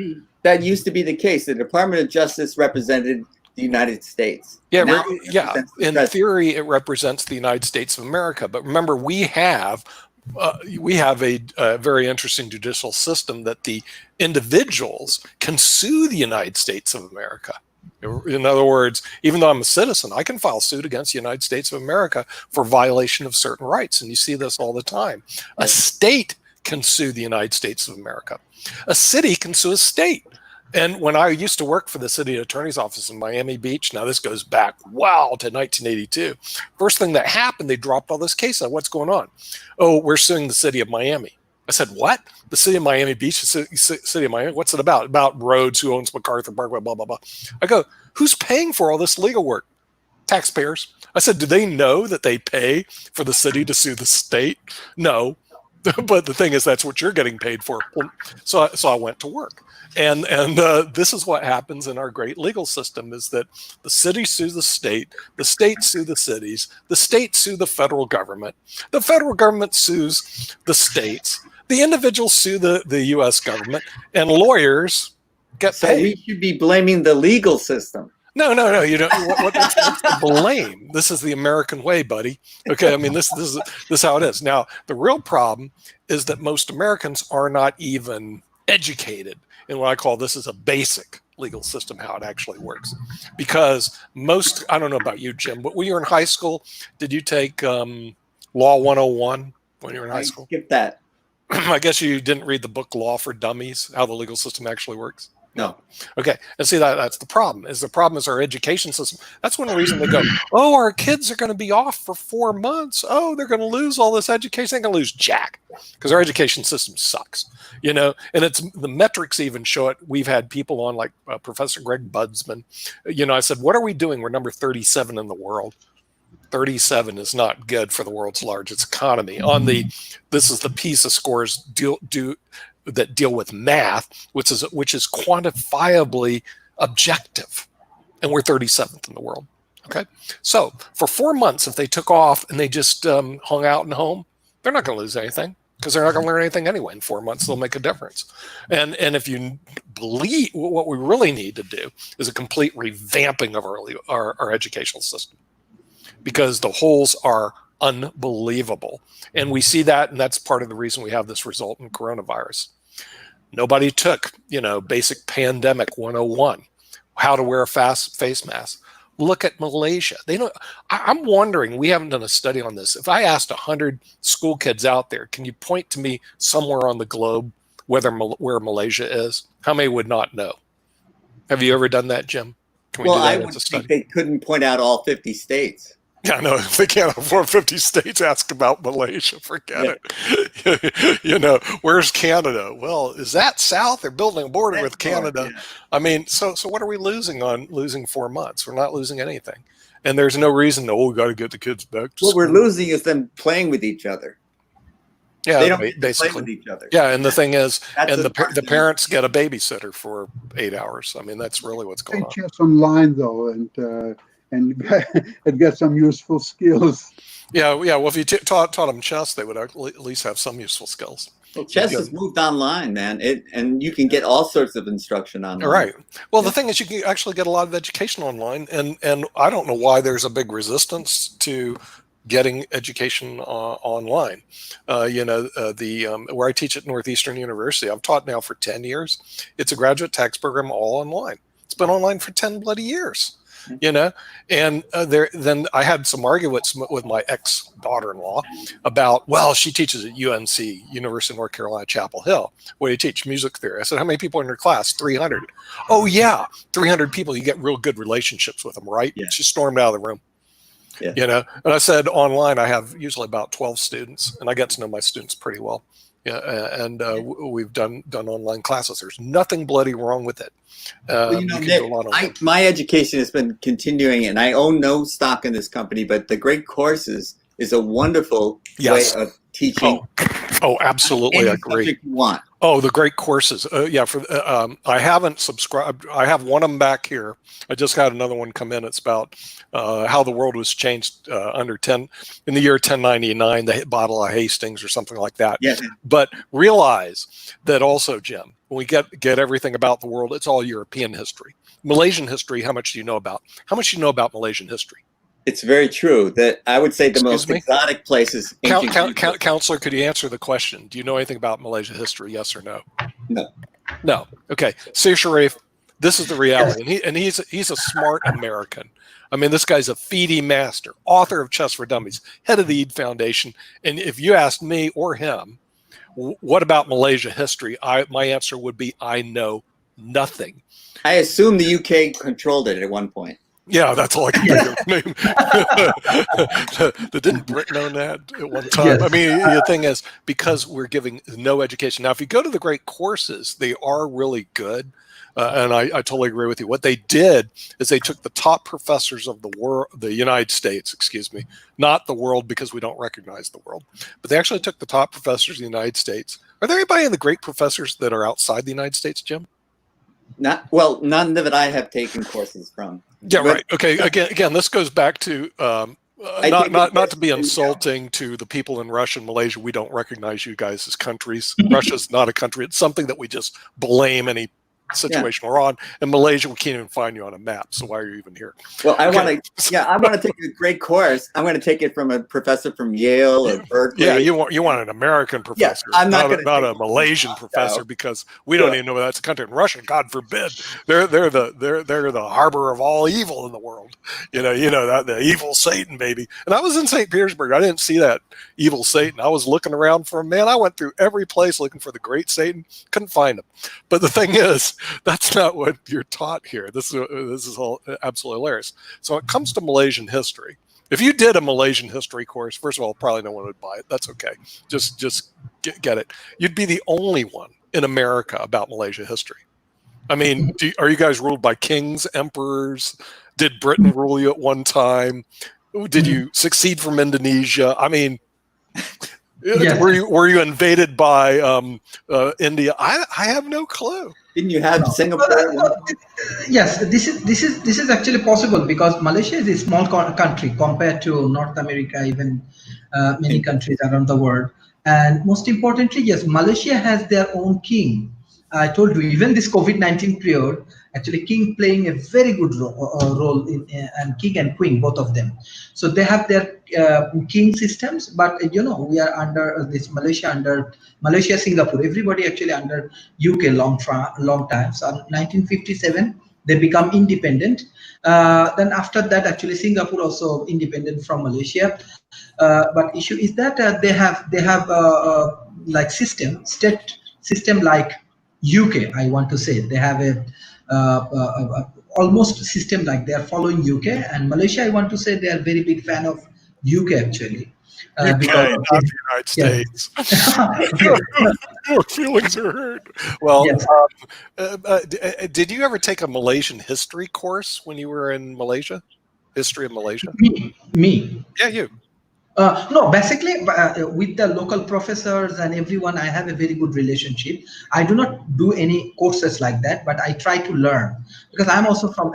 That used to be the case. The Department of Justice represented the United States. Yeah, in theory, it represents the United States of America. But remember, we have a very interesting judicial system that the individuals can sue the United States of America. In other words, even though I'm a citizen, I can file suit against the United States of America for violation of certain rights. And you see this all the time. A state can sue the United States of America. A city can sue a state. And when I used to work for the city attorney's office in Miami Beach, now this goes back, to 1982. First thing that happened, they dropped all this case. What's going on? Oh, we're suing the city of Miami. I said, what? The city of Miami Beach, the city of Miami? What's it about? About roads, who owns MacArthur Parkway, blah, blah, blah. I go, who's paying for all this legal work? Taxpayers. I said, do they know that they pay for the city to sue the state? No. But the thing is, that's what you're getting paid for. So I went to work. And this is what happens in our great legal system, is that the city sues the state sue the cities, the states sue the federal government sues the states, the individuals sue the U.S. government, and lawyers get paid. So we should be blaming the legal system. No, you don't. What's the blame? This is the American way, buddy. Okay, I mean, this is how it is. Now, the real problem is that most Americans are not even educated in what I call this is a basic legal system, how it actually works. Because I don't know about you, Jim, but when you were in high school, did you take Law 101 when you were in high school? I skipped that. I guess you didn't read the book Law for Dummies, how the legal system actually works. No. Okay. And see, that's the problem. The problem is our education system. That's one reason they go, oh, our kids are going to be off for 4 months. Oh, they're going to lose all this education. They're going to lose jack, because our education system sucks, and it's the metrics even show it. We've had people on like Professor Greg Budsman. I said, what are we doing? We're number 37 in the world. 37 is not good for the world's largest economy. This is the PISA scores that deal with math, which is quantifiably objective, and we're 37th in the world. Okay. So for 4 months, if they took off and they just hung out in home, they're not going to lose anything because they're not going to learn anything anyway. In 4 months, they'll make a difference. And if you believe what we really need to do is a complete revamping of our educational system, because the holes are unbelievable. And we see that, and that's part of the reason we have this result in coronavirus. Nobody took, basic pandemic 101, how to wear a face mask. Look at Malaysia. They don't. I'm wondering, we haven't done a study on this. If I asked 100 school kids out there, can you point to me somewhere on the globe where Malaysia is? How many would not know? Have you ever done that, Jim? Can we do that I as would a study? think they couldn't point out all 50 states. Yeah, no, if they can't afford 50 states, ask about Malaysia. Forget it. Where's Canada? Well, is that south? They're building a border with Canada. Yeah. I mean, so what are we losing on losing 4 months? We're not losing anything. And there's no reason, we got to get the kids back to school. What we're losing is them playing with each other. Yeah, they don't basically play with each other. Yeah, and the thing is, and the parents get a babysitter for 8 hours. I mean, that's really what's going on. Chess online, though, and get some useful skills. Yeah. Well, if you taught them chess, they would at least have some useful skills. Well, chess has moved online, man. And you can get all sorts of instruction online. All right. Well, the thing is, you can actually get a lot of education online, and I don't know why there's a big resistance to getting education online. Where I teach at Northeastern University, I've taught now for 10 years. It's a graduate tax program all online. It's been online for 10 bloody years. And then I had some arguments with my ex-daughter-in-law about, well, she teaches at UNC, University of North Carolina, Chapel Hill. What do you teach? Music theory. I said, how many people in your class? 300. Oh, yeah, 300 people. You get real good relationships with them, right? Yeah. She stormed out of the room. Yeah. And I said, online, I have usually about 12 students, and I get to know my students pretty well. Yeah, and we've done online classes. There's nothing bloody wrong with it. Nick, my education has been continuing, and I own no stock in this company, but the Great Courses is a wonderful way of teaching. Oh, absolutely, I agree. You want. Oh, the Great Courses. I haven't subscribed. I have one of them back here. I just got another one come in. It's about how the world was changed in the year 1099, the Battle of Hastings or something like that. Yeah. But realize that also, Jim, when we get everything about the world, it's all European history. Malaysian history, how much do you know about? How much do you know about Malaysian history? It's very true that I would say the most exotic places. Counselor, could you answer the question? Do you know anything about Malaysian history? Yes or no? No. Okay. Sir Sharif, this is the reality, and he's a smart American. I mean, this guy's a FIDE master, author of Chess for Dummies, head of the Eid Foundation. And if you asked me or him, what about Malaysia history? My answer would be, I know nothing. I assume the UK controlled it at one point. Yeah, that's all I can think of. Didn't Britain own that at one time? Yes. I mean, the thing is, because we're giving no education. Now, if you go to the Great Courses, they are really good. And I totally agree with you. What they did is they took the top professors of the world, the United States, not the world, because we don't recognize the world, but they actually took the top professors of the United States. Are there anybody in the great professors that are outside the United States, Jim? None that I have taken courses from. Yeah, right. Okay. Again, this goes back to not to be insulting to the people in Russia and Malaysia. We don't recognize you guys as countries. Russia's not a country. It's something that we just blame any situation we're on. In Malaysia, we can't even find you on a map. So why are you even here? Well, I want to take a great course. I'm going to take it from a professor from Yale or Berkeley. Yeah, you want an American professor, not a Malaysian professor, because we don't even know whether that's a country. In Russia, God forbid, they're the harbor of all evil in the world. You know that the evil Satan, baby. And I was in St. Petersburg. I didn't see that evil Satan. I was looking around for him. Man, I went through every place looking for the great Satan. Couldn't find him. But the thing is, that's not what you're taught here. This is all absolutely hilarious. So when it comes to Malaysian history, if you did a Malaysian history course, first of all, probably no one would buy it. That's okay. Just get it. You'd be the only one in America about Malaysia history. I mean, are you guys ruled by kings, emperors? Did Britain rule you at one time? Did you succeed from Indonesia? I mean, Yes. Were you invaded by India? I have no clue. Didn't you have Singapore at one point? Yes, this is actually possible because Malaysia is a small country compared to North America, even many countries around the world. And most importantly, yes, Malaysia has their own king. I told you, even this COVID-19 period, actually, king playing a very good role in, and king and queen, both of them. So they have their king systems, but we are under this Malaysia, Singapore, everybody actually under UK long time. So 1957 they become independent. Then after that, actually Singapore also independent from Malaysia. But issue is that they have like state system like UK. I want to say they have a almost system like they are following UK, and Malaysia. I want to say they are very big fan of UK actually. UK, Because not the United yes. States. Your feelings are hurt. Well, Yes. Did you ever take a Malaysian history course when you were in Malaysia? History of Malaysia? Me. Yeah, you. No, basically with the local professors and everyone, I have a very good relationship. I do not do any courses like that, but I try to learn because I'm also from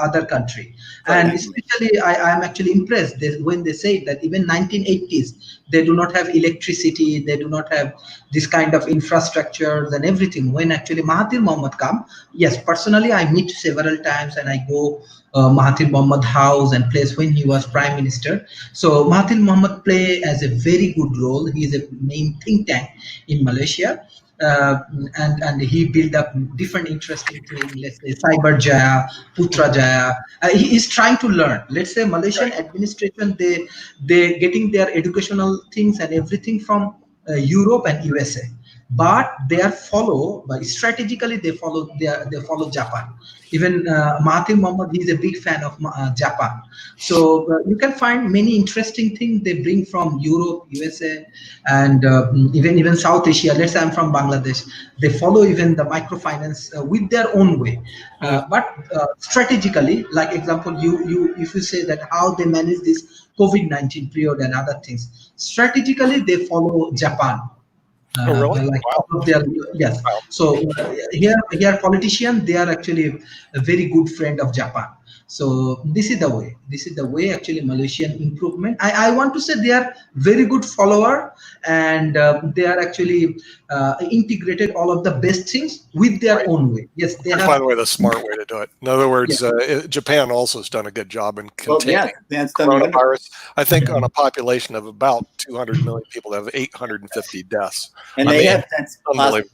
other country. And especially I am actually impressed when they say that even 1980s, they do not have electricity, they do not have this kind of infrastructures and everything. When actually Mahathir Mohamad come, yes, personally I meet several times and I go Mahathir Mohamad house and place when he was prime minister. So Mahathir Mohamad play as a very good role. He is a main think tank in Malaysia. And he built up different interesting things, let's say Cyber Jaya, Putra Jaya. He is trying to learn. Let's say Malaysian administration, they getting their educational things and everything from Europe and USA. But they are strategically they follow Japan. Even Mahathir Mohamad, he is a big fan of Japan. So you can find many interesting things they bring from Europe, USA, and even South Asia. Let's say I'm from Bangladesh. They follow even the microfinance with their own way. But strategically, like example, if you say that how they manage this COVID-19 period and other things, strategically they follow Japan. Oh, really? Like Wow. all of their, yes. Wow. So here politicians, they are actually a very good friend of Japan. So this is the way. This is the way actually Malaysian improvement. I want to say they are very good follower, and they are actually integrated all of the best things with their own way. Yes, they That's, have. by the way, the smart way to do it. In other words, Japan also has done a good job in containing coronavirus. I think on a population of about 200 million people, they have 850 deaths. And they have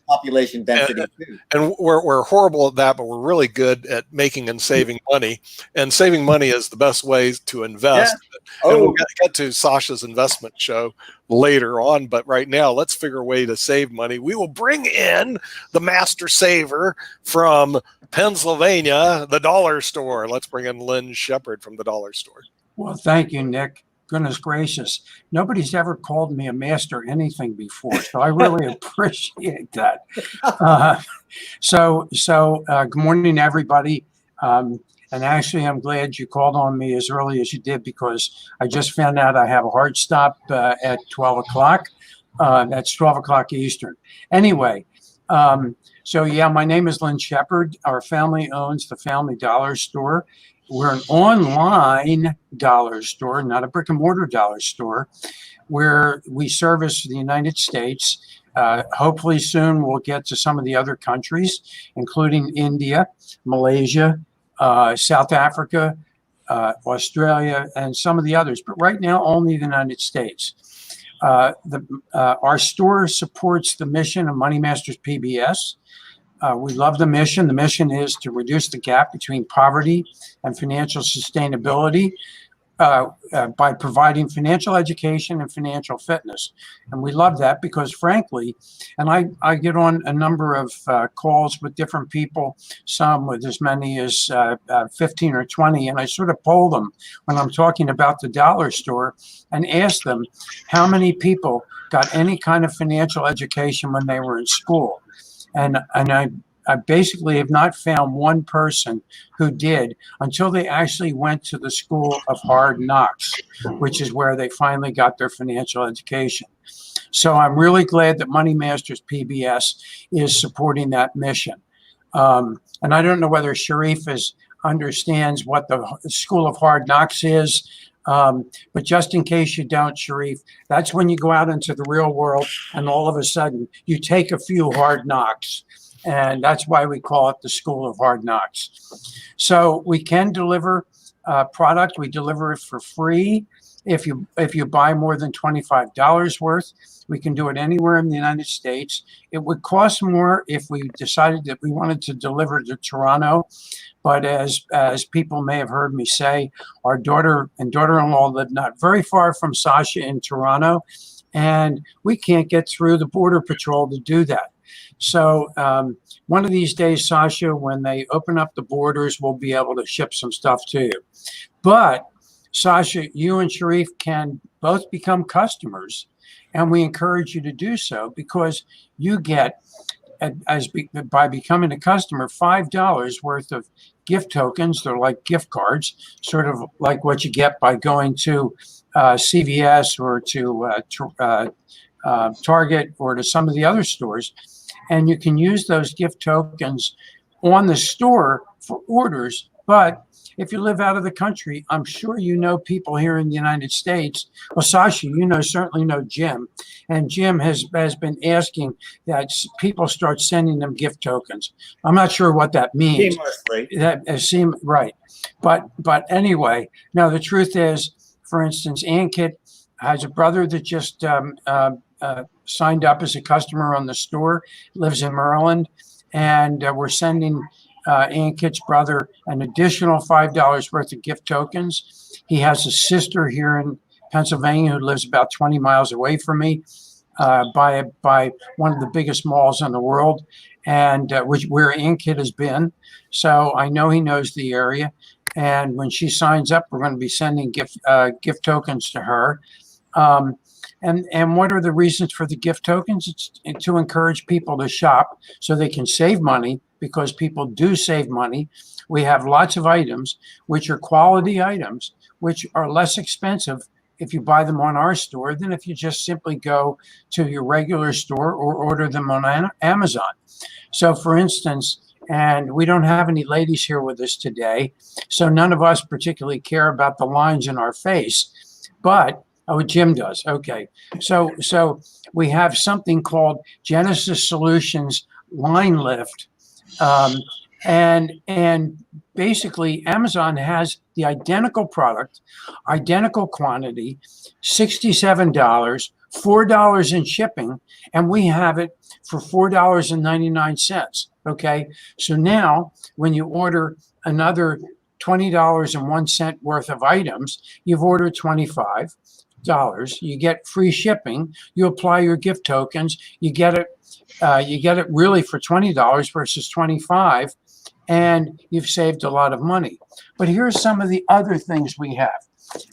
population density too. And we're horrible at that, but we're really good at making and saving money. And saving money is the best way to invest. Yeah. And we'll get to Sasha's investment show later on, but right now let's figure a way to save money. We will bring in the master saver from Pennsylvania, the dollar store. Let's bring in Lynn Shepard from the dollar store. Well, thank you, Nick. Goodness gracious. Nobody's ever called me a master anything before, so I really appreciate that. Good morning, everybody. And actually, I'm glad you called on me as early as you did, because I just found out I have a hard stop at 12 o'clock. That's 12 o'clock Eastern. Anyway, my name is Lynn Shepard. Our family owns the Family Dollar Store. We're an online dollar store, not a brick and mortar dollar store, where we service the United States. Hopefully soon we'll get to some of the other countries, including India, Malaysia, South Africa, Australia, and some of the others. But right now, only the United States. Our store supports the mission of Money Masters PBS. We love the mission. The mission is to reduce the gap between poverty and financial sustainability by providing financial education and financial fitness. And we love that because, frankly, and I get on a number of calls with different people, some with as many as 15 or 20, and I sort of poll them when I'm talking about the dollar store and ask them how many people got any kind of financial education when they were in school. And I basically have not found one person who did until they actually went to the school of hard knocks, which is where they finally got their financial education. So I'm really glad that Money Masters PBS is supporting that mission. And I don't know whether Sharif understands what the School of Hard Knocks is, but just in case you don't, Sharif, that's when you go out into the real world and all of a sudden you take a few hard knocks. And that's why we call it the School of Hard Knocks. So we can deliver product. We deliver it for free. If you buy more than $25 worth, we can do it anywhere in the United States. It would cost more if we decided that we wanted to deliver to Toronto. But as people may have heard me say, our daughter and daughter-in-law live not very far from Sasha in Toronto, and we can't get through the Border Patrol to do that. So one of these days, Sasha, when they open up the borders, we'll be able to ship some stuff to you. But Sasha, you and Sharif can both become customers, and we encourage you to do so because you get, by becoming a customer, $5 worth of gift tokens. They're like gift cards, sort of like what you get by going to CVS or to Target or to some of the other stores. And you can use those gift tokens on the store for orders. But if you live out of the country, I'm sure you know people here in the United States. Well, Sasha, certainly know Jim. And Jim has been asking that people start sending them gift tokens. I'm not sure what that means. Seamlessly. Right. But anyway, no, the truth is, for instance, Ankit has a brother that just signed up as a customer on the store, lives in Maryland, and we're sending Ankit's brother an additional $5 worth of gift tokens. He has a sister here in Pennsylvania who lives about 20 miles away from me, by one of the biggest malls in the world, and where Ankit has been. So I know he knows the area. And when she signs up, we're going to be sending gift tokens to her. And what are the reasons for the gift tokens? It's to encourage people to shop so they can save money, because people do save money. We have lots of items, which are quality items, which are less expensive if you buy them on our store than if you just simply go to your regular store or order them on Amazon. So for instance, and we don't have any ladies here with us today, so none of us particularly care about the lines in our face, but oh, Jim does. Okay. So we have something called Genesis Solutions Line Lift. And basically Amazon has the identical product, identical quantity, $67, $4 in shipping, and we have it for $4.99. Okay. So now when you order another $20.01 worth of items, you've ordered $25. You get free shipping. You apply your gift tokens. You get it really for $20 versus $25, and you've saved a lot of money. But here's some of the other things we have.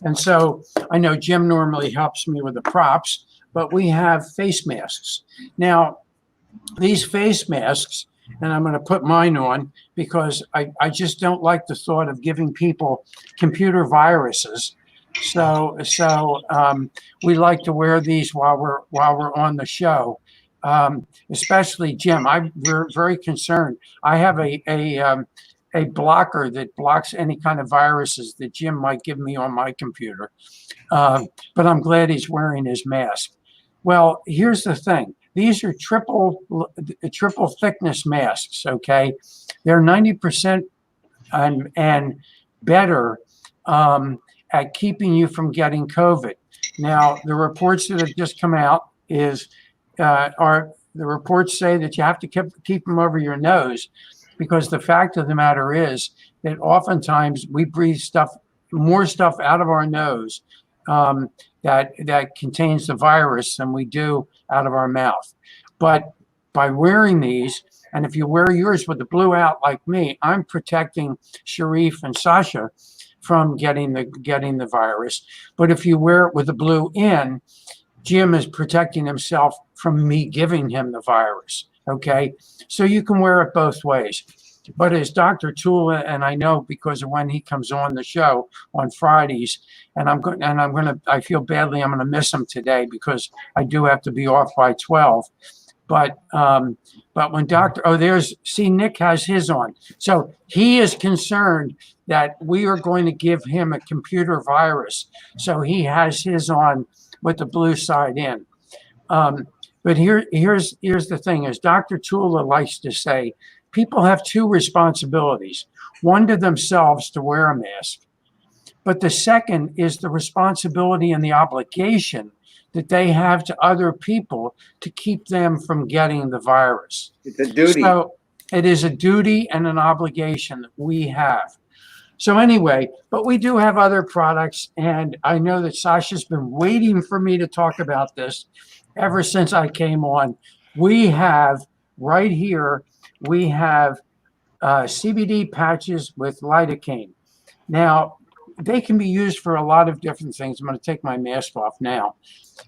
And so I know Jim normally helps me with the props, but we have face masks. Now, these face masks, and I'm going to put mine on because I just don't like the thought of giving people computer viruses. So we like to wear these while we're on the show. Especially Jim, we're very concerned. I have a blocker that blocks any kind of viruses that Jim might give me on my computer. But I'm glad he's wearing his mask. Well, here's the thing. These are triple thickness masks, okay? They're 90% and better at keeping you from getting COVID. Now, the reports that have just come out the reports say that you have to keep them over your nose, because the fact of the matter is that oftentimes we breathe more stuff out of our nose that contains the virus than we do out of our mouth. But by wearing these, and if you wear yours with the blue out like me, I'm protecting Sharif and Sasha from getting the virus. But if you wear it with the blue in, Jim is protecting himself from me giving him the virus. Okay, so you can wear it both ways. But as Dr. Tula, and I know because of when he comes on the show on Fridays, I feel badly, I'm going to miss him today because I do have to be off by 12. But when Nick has his on. So he is concerned that we are going to give him a computer virus. So he has his on with the blue side in. But here's the thing, as Dr. Tula likes to say, people have two responsibilities, one to themselves to wear a mask, but the second is the responsibility and the obligation that they have to other people to keep them from getting the virus. It's a duty. So it is a duty and an obligation that we have. So anyway, but we do have other products, and I know that Sasha's been waiting for me to talk about this ever since I came on. We have right here, we have CBD patches with lidocaine. Now, they can be used for a lot of different things. I'm going to take my mask off now.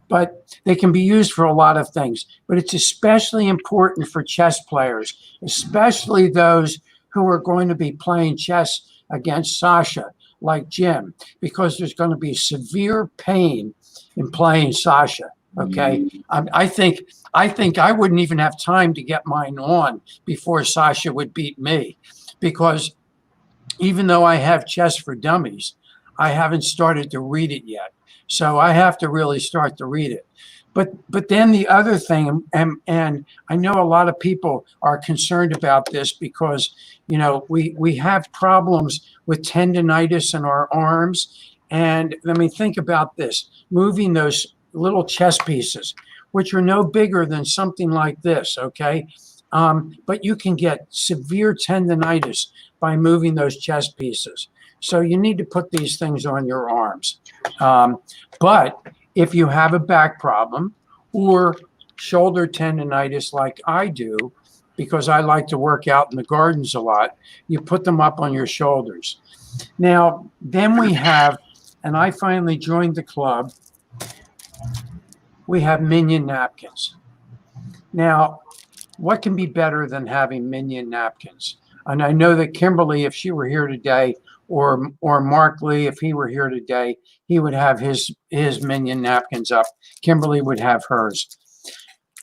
But they can be used for a lot of things. But it's especially important for chess players, especially those who are going to be playing chess against Sasha, like Jim, because there's going to be severe pain in playing Sasha. Okay, I think I wouldn't even have time to get mine on before Sasha would beat me, because even though I have Chess for Dummies, I haven't started to read it yet. So I have to really start to read it. But then the other thing, and I know a lot of people are concerned about this because, you know, we have problems with tendonitis in our arms. And let me think about this, moving those little chess pieces, which are no bigger than something like this, okay? But you can get severe tendonitis by moving those chess pieces. So you need to put these things on your arms. But if you have a back problem or shoulder tendonitis like I do, because I like to work out in the gardens a lot, you put them up on your shoulders. Now, then we have, and I finally joined the club, we have Minion napkins. Now, what can be better than having Minion napkins? And I know that Kimberly, if she were here today, or Mark Lee, if he were here today, he would have his Minion napkins up. Kimberly would have hers.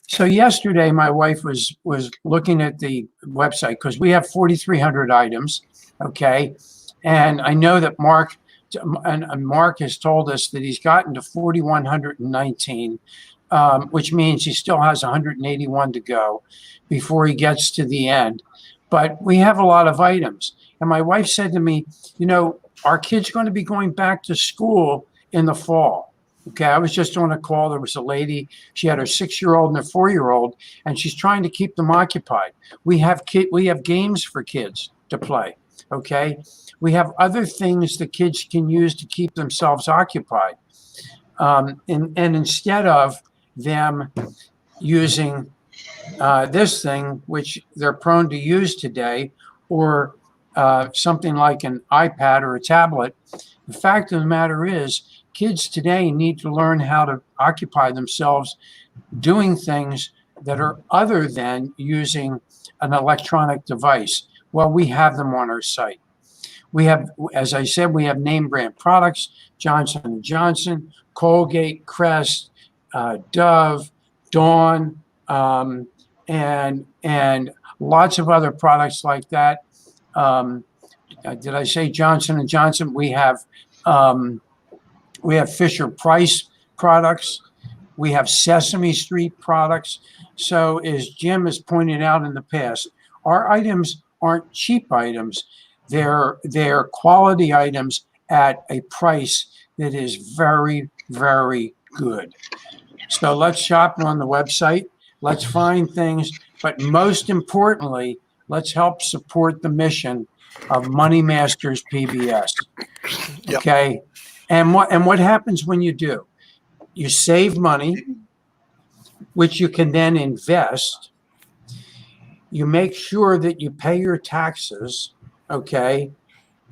So yesterday, my wife was looking at the website because we have 4,300 items, okay? And I know that Mark has told us that he's gotten to 4,119, which means he still has 181 to go before he gets to the end. But we have a lot of items. And my wife said to me, you know, our kids going to be going back to school in the fall. Okay, I was just on a call. There was a lady, she had her 6-year-old and her 4-year-old, and she's trying to keep them occupied. We have games for kids to play, okay? We have other things that kids can use to keep themselves occupied. And instead of them using this thing, which they're prone to use today, or something like an iPad or a tablet, the fact of the matter is kids today need to learn how to occupy themselves doing things that are other than using an electronic device. Well, we have them on our site. We have, as I said, we have name brand products, Johnson & Johnson, Colgate, Crest, Dove, Dawn, and lots of other products like that. Did I say Johnson & Johnson? We have Fisher Price products. We have Sesame Street products. So as Jim has pointed out in the past, our items aren't cheap items. They're quality items at a price that is very, very good. So let's shop on the website. Let's find things. But most importantly, let's help support the mission of Money Masters PBS. Yep. Okay. And what happens when you do? You save money, which you can then invest. You make sure that you pay your taxes, okay?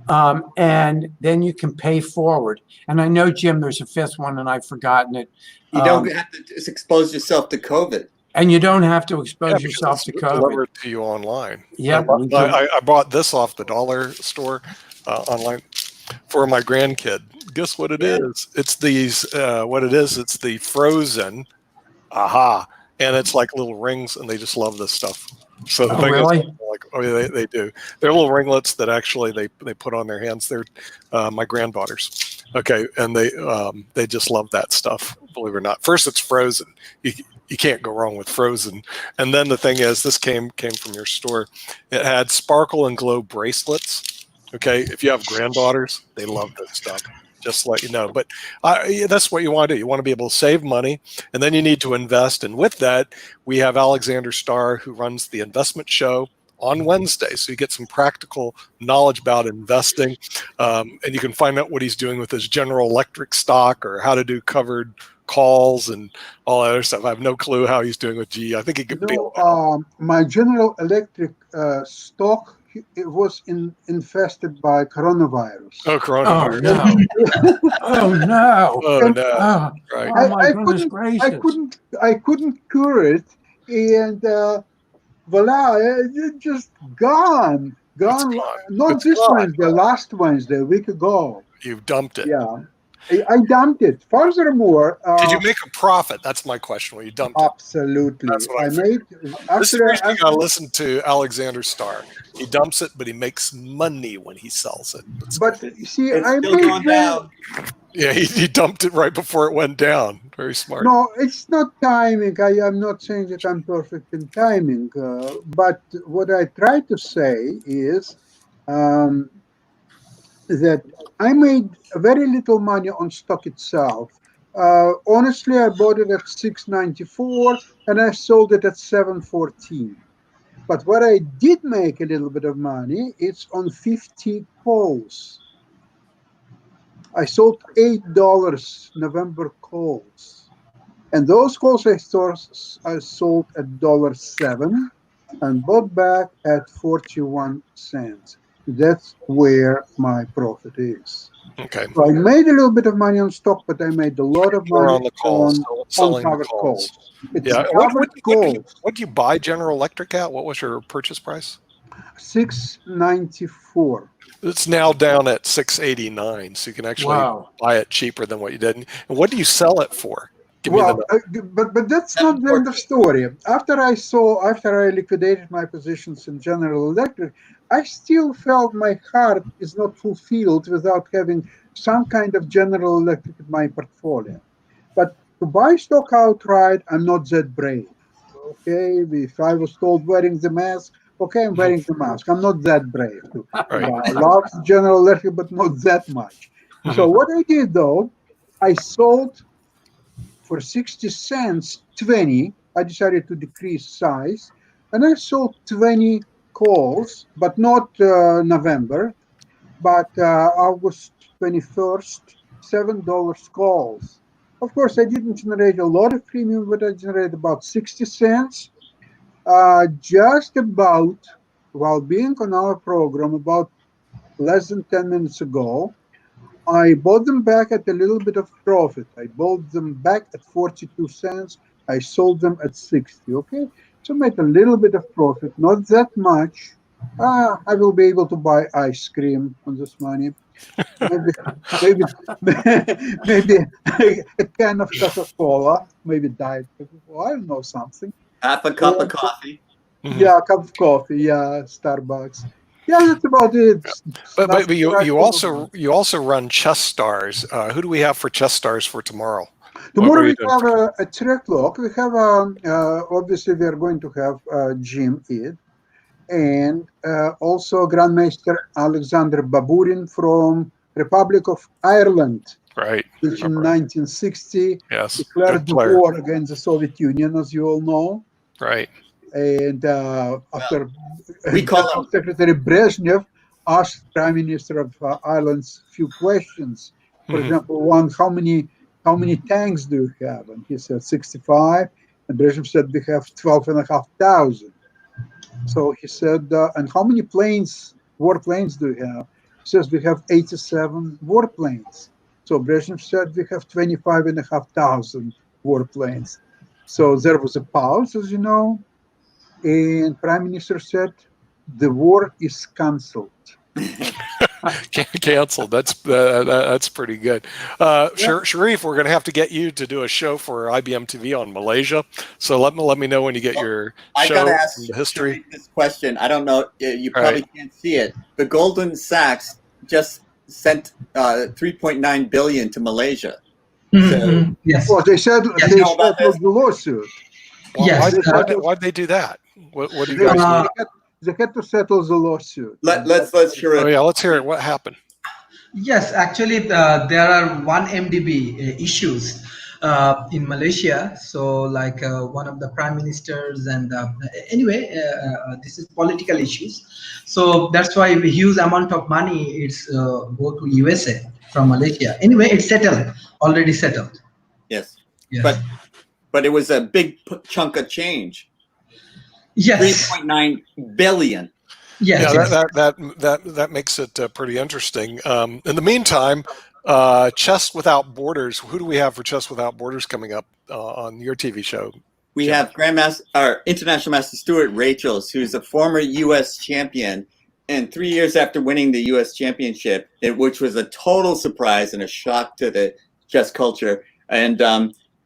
And then you can pay forward. And I know, Jim, there's a fifth one, and I've forgotten it. You don't have to just expose yourself to COVID. And you don't have to expose because yourself to it's COVID. delivered to you online. Yeah, I bought this off the dollar store online for my grandkid. Guess what it is? It's these. What it is? It's the frozen. Aha! And it's like little rings, and they just love this stuff. So the thing really? is, like, oh yeah, they do. They're little ringlets that actually they put on their hands. They're my granddaughters. Okay, and they just love that stuff. Believe it or not. First, it's frozen. You can't go wrong with frozen. And then the thing is, this came from your store. It had sparkle and glow bracelets. Okay, if you have granddaughters, they love this stuff. Just to let you know. But that's what you want to do. You want to be able to save money, and then you need to invest. And with that, we have Alexander Starr, who runs the investment show on Wednesday. So you get some practical knowledge about investing, and you can find out what he's doing with his General Electric stock or how to do covered calls and all that other stuff. I have no clue how he's doing with GE. I think he could be. My General Electric stock, it was infested by coronavirus. Oh, coronavirus! Oh no! Oh no! Right. Oh my goodness gracious! I couldn't cure it, and voila, it just gone. Not this Wednesday, last Wednesday, a week ago. You've dumped it. Yeah. I dumped it. Furthermore, did you make a profit? That's my question. When you dumped it, absolutely. That's what I made. This is the reason you gotta listen to Alexander Starr. He dumps it, but he makes money when he sells it. But you see, It's I still made going down. Yeah, he dumped it right before it went down. Very smart. No, it's not timing. I am not saying that I'm perfect in timing. But what I try to say is that I made very little money on stock itself. Honestly, I bought it at $6.94 and I sold it at $7.14. But what I did make a little bit of money, it's on 50 calls. I sold $8 November calls. And those calls I sold at $1.07 and bought back at 41 cents. That's where my profit is. Okay. So I made a little bit of money on stock, but I made a lot of money on the calls, on covered calls. Yeah. What do you buy General Electric at? What was your purchase price? $6.94. It's now down at $6.89, so you can actually buy it cheaper than what you did. And what do you sell it for? But that's not the end of story. After I liquidated my positions in General Electric, I still felt my heart is not fulfilled without having some kind of General Electric in my portfolio. But to buy stock outright, I'm not that brave. Okay, if I was told wearing the mask, okay, I'm wearing the mask. I'm not that brave to love General Electric, but not that much. So what I did though, I sold for 60 cents, 20. I decided to decrease size, and I sold 20 calls, but not November, but August 21st, $7 calls. Of course, I didn't generate a lot of premium, but I generated about 60 cents. Just about, while being on our program, about less than 10 minutes ago, I bought them back at a little bit of profit. I bought them back at 42 cents. I sold them at 60, okay? So I made a little bit of profit, not that much. I will be able to buy ice cream on this money. Maybe a can of Coca-Cola, maybe Diet Coca-Cola, I don't know, something. Half a cup of coffee. Yeah, a cup of coffee, yeah, Starbucks. Yeah, that's about it. But you also run chess stars. Who do we have for chess stars for tomorrow? Tomorrow we have a 3 o'clock. We have obviously we are going to have Jim Id, and also Grandmaster Alexander Baburin from Republic of Ireland, right? Which in 1960 declared the war against the Soviet Union, as you all know, right? And after Secretary Brezhnev asked Prime Minister of Ireland's few questions. For example, one, how many tanks do you have? And he said 65. And Brezhnev said, we have 12,500. So he said, and how many warplanes do you have? He says, we have 87 warplanes. So Brezhnev said, we have 25,500 warplanes. So there was a pause, as you know, and Prime Minister said, "The war is cancelled." Canceled. That's pretty good. Sharif, we're going to have to get you to do a show for IBM TV on Malaysia. So let me know when you get your I show. gotta ask the history. Sharif this question. I don't know. You probably can't see it. But Goldman Sachs just sent 3.9 billion to Malaysia. So, yes. Well, they said Yes, they know about settled this? the lawsuit. Yes. Why'd they do that? What do you guys do? They had to settle the lawsuit. Let's Sharif. Oh yeah, let's hear it. What happened? Yes, actually, there are 1 MDB issues in Malaysia. So, like one of the prime ministers, and anyway, this is political issues. So that's why a huge amount of money it's go to USA from Malaysia. Anyway, it's settled, already settled. Yes. Yes. But it was a big chunk of change. Yes. 3.9 billion. Yes. Yeah, Yes. that makes it pretty interesting. In the meantime, Chess Without Borders. Who do we have for Chess Without Borders coming up on your TV show? We Jim? have International Master Stuart Rachels, who's a former U.S. champion, and 3 years after winning the U.S. championship, which was a total surprise and a shock to the chess culture, and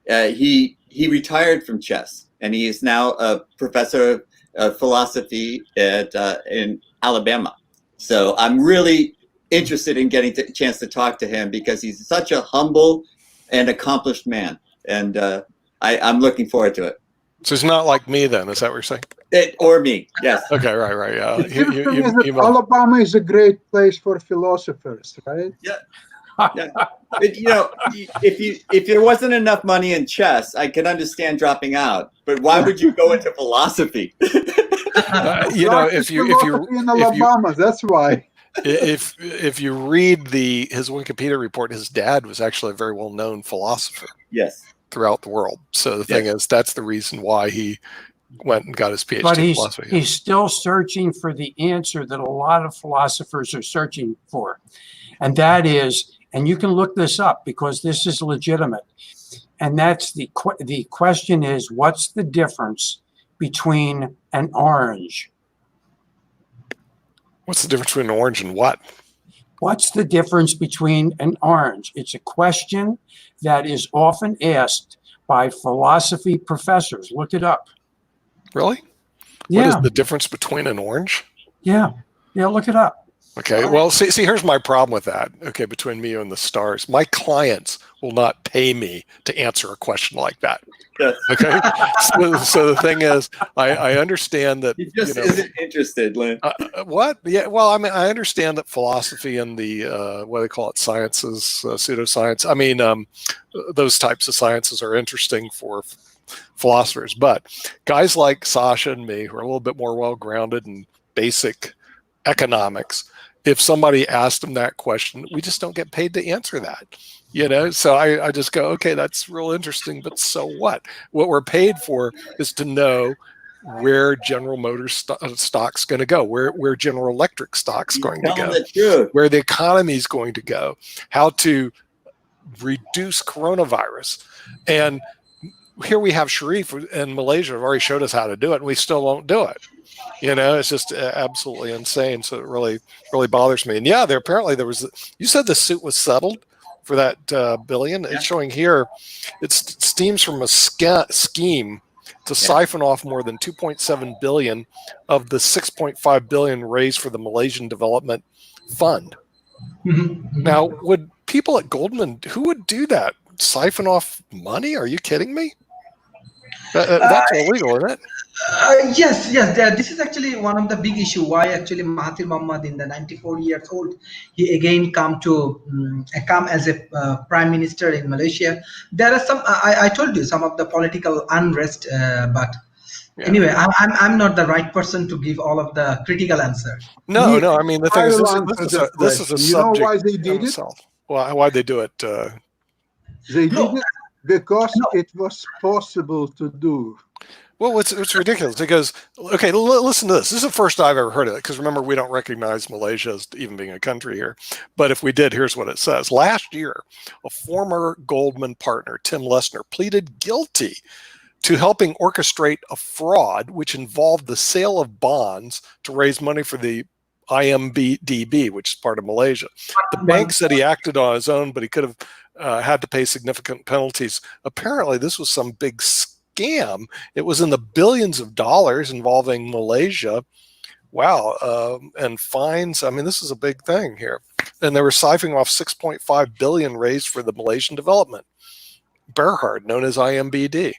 he retired from chess, and he is now a professor of philosophy in Alabama. So I'm really interested in getting a chance to talk to him because he's such a humble and accomplished man, and I'm looking forward to it. So it's not like me then, is that what you're saying? Or me, yes. Okay, right. The thing is that Alabama is a great place for philosophers, right? Yeah. If there wasn't enough money in chess, I could understand dropping out. But why would you go into philosophy? If you in Alabama, that's why. If you read his Wikipedia report, his dad was actually a very well-known philosopher. Yes. Throughout the world. So the thing is, that's the reason why he went and got his PhD But in philosophy. he's still searching for the answer that a lot of philosophers are searching for. And that is, and you can look this up because this is legitimate. And that's the question is, what's the difference between an orange? What's the difference between an orange and what? What's the difference between an orange? It's a question that is often asked by philosophy professors. Look it up. Really? Yeah. What is the difference between an orange? Yeah, look it up. Okay, well, see, here's my problem with that. Okay, between me and the stars, my clients will not pay me to answer a question like that. Yes. Okay, so the thing is, I understand that he just isn't interested, Lynn. What? Yeah. Well, I mean, I understand that philosophy and the what do they call it, sciences, pseudoscience. I mean, those types of sciences are interesting for philosophers, but guys like Sasha and me, who are a little bit more well-grounded in basic economics, if somebody asked them that question, we just don't get paid to answer that. So I just go, okay, that's real interesting, but so what? What we're paid for is to know where General Motors stock's going to go, where General Electric stock's going to go, where the economy is going to go, how to reduce coronavirus. And here we have Sharif and Malaysia have already showed us how to do it, and we still won't do it. It's just absolutely insane. So it really, really bothers me. And yeah, there was, you said the suit was settled for that billion. Yeah. It's showing here, it stems from a scheme to siphon off more than 2.7 billion of the 6.5 billion raised for the Malaysian Development Fund. Mm-hmm. Now, would people at Goldman, who would do that? Siphon off money? Are you kidding me? That's illegal, isn't it? Yes. This is actually one of the big issue. Why actually Mahathir Mohamad, in the 94 years old, he again come as a prime minister in Malaysia. There are some. I told you some of the political unrest, but anyway, I'm not the right person to give all of the critical answers. No. I mean, the thing is, this is a subject. You know why they did it? Well, why'd they do it? They did it because it was possible to do. Well, it's ridiculous because, okay, listen to this. This is the first I've ever heard of it because remember, we don't recognize Malaysia as even being a country here. But if we did, here's what it says. Last year, a former Goldman partner, Tim Lessner, pleaded guilty to helping orchestrate a fraud which involved the sale of bonds to raise money for the IMDB, which is part of Malaysia. The bank said he acted on his own, but he could have had to pay significant penalties. Apparently, this was some big scam. It was in the billions of dollars involving Malaysia. Wow. And fines. I mean, this is a big thing here. And they were siphoning off 6.5 billion raised for the Malaysian development. Berhad, known as IMBD.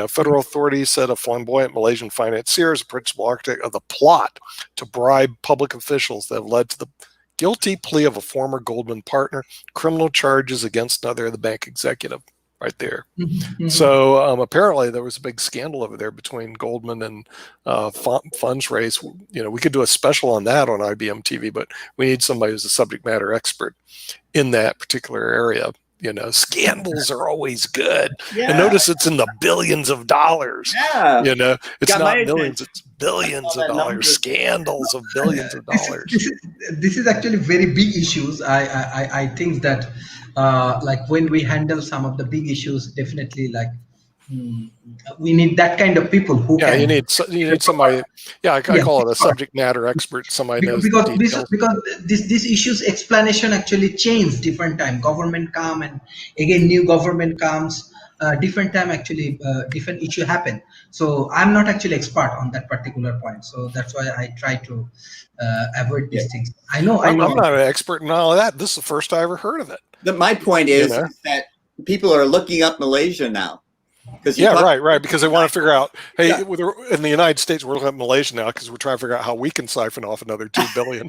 Federal authorities said a flamboyant Malaysian financier is a principal architect of the plot to bribe public officials that have led to the guilty plea of a former Goldman partner, criminal charges against another of the bank executive. Right there. Mm-hmm. So apparently there was a big scandal over there between Goldman and funds raised. We could do a special on that on IBM TV, but we need somebody who's a subject matter expert in that particular area. Scandals are always good. Yeah. And notice it's in the billions of dollars. Yeah. It's Got not my millions, attention. it's billions All of that dollars. numbers. Scandals of billions of dollars. This is actually very big issues. I think that like when we handle some of the big issues, definitely like we need that kind of people who Yeah, can. you need somebody. Yeah, I call it a subject matter expert. Somebody knows the details. Because these issues explanation actually change different time. Government come and again new government comes. Different time actually different issue happen. So I'm not actually expert on that particular point. So that's why I try to avoid these things. I know. I'm not an expert in all of that. This is the first I ever heard of it. My point is that people are looking up Malaysia now. Right. Because they want to figure out, hey, in the United States, we're looking at Malaysia now because we're trying to figure out how we can siphon off another $2 billion.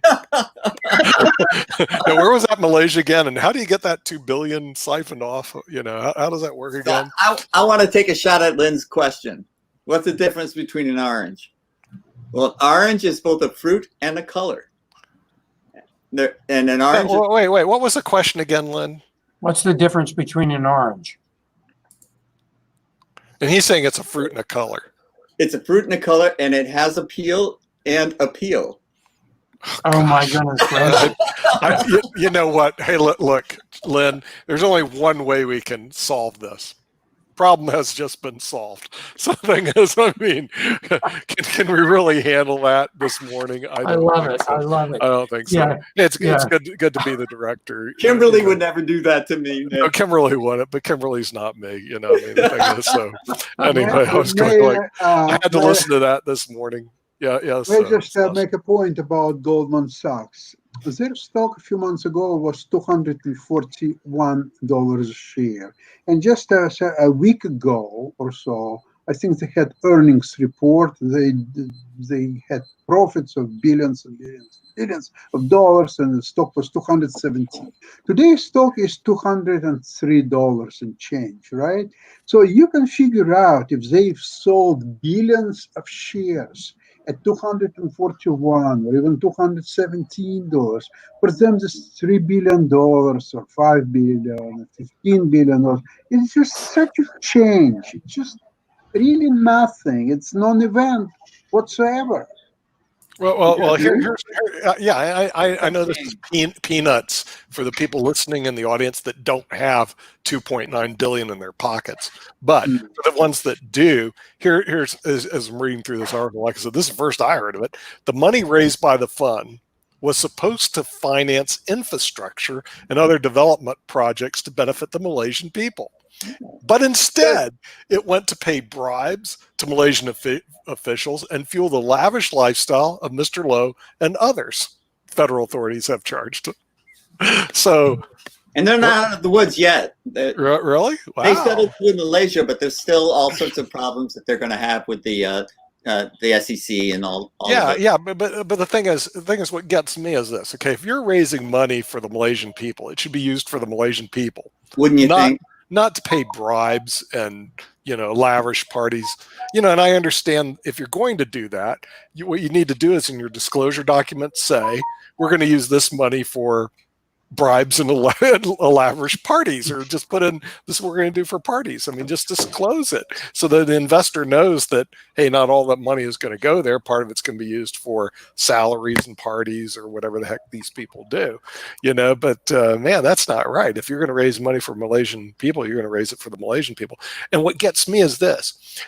Now, where was that Malaysia again? And how do you get that $2 billion siphoned off? How does that work again? I want to take a shot at Lynn's question. What's the difference between an orange? Well, orange is both a fruit and a color. And an orange. Wait. What was the question again, Lynn? What's the difference between an orange? And he's saying it's a fruit and a color. It's a fruit and a color, and it has a peel and a peel. Oh my goodness! You know what? Hey, look, Lynn. There's only one way we can solve this. Problem has just been solved. So the thing is, I mean, can we really handle that this morning? I love it. So. I love it. I don't think so. Yeah. It's good to be the director. Kimberly would never do that to me. No, Kimberly wouldn't, but Kimberly's not me. The thing is, so anyway, I was going I had to listen to that this morning. Yes. Let me just make a point about Goldman Sachs. Their stock a few months ago was $241 a share. And just a week ago or so, I think they had earnings report. They had profits of billions and billions of dollars, and the stock was 217. Today's stock is $203 and change, right? So you can figure out if they've sold billions of shares at $241 or even $217. For them, this $3 billion or $5 billion or $15 billion. It's just such a change. It's just really nothing. It's non-event whatsoever. Well. I know this is peanuts for the people listening in the audience that don't have $2.9 billion in their pockets, but for the ones that do, here's as I'm reading through this article. Like I said, this is the first I heard of it. The money raised by the fund was supposed to finance infrastructure and other development projects to benefit the Malaysian people. But instead, it went to pay bribes to Malaysian officials and fuel the lavish lifestyle of Mr. Low and others. Federal authorities have charged. So, and they're not out of the woods yet. Really? Wow. They settled with Malaysia, but there's still all sorts of problems that they're going to have with the SEC and all. But the thing is, what gets me is this. Okay, if you're raising money for the Malaysian people, it should be used for the Malaysian people. Wouldn't you think? Not to pay bribes and lavish parties. And I understand if you're going to do that, what you need to do is in your disclosure documents say we're going to use this money for bribes and lavish parties, or just put in, this is what we're going to do for parties. I mean, just disclose it so that the investor knows that, hey, not all that money is going to go there. Part of it's going to be used for salaries and parties or whatever the heck these people do, but man, that's not right. If you're going to raise money for Malaysian people, you're going to raise it for the Malaysian people. And what gets me is this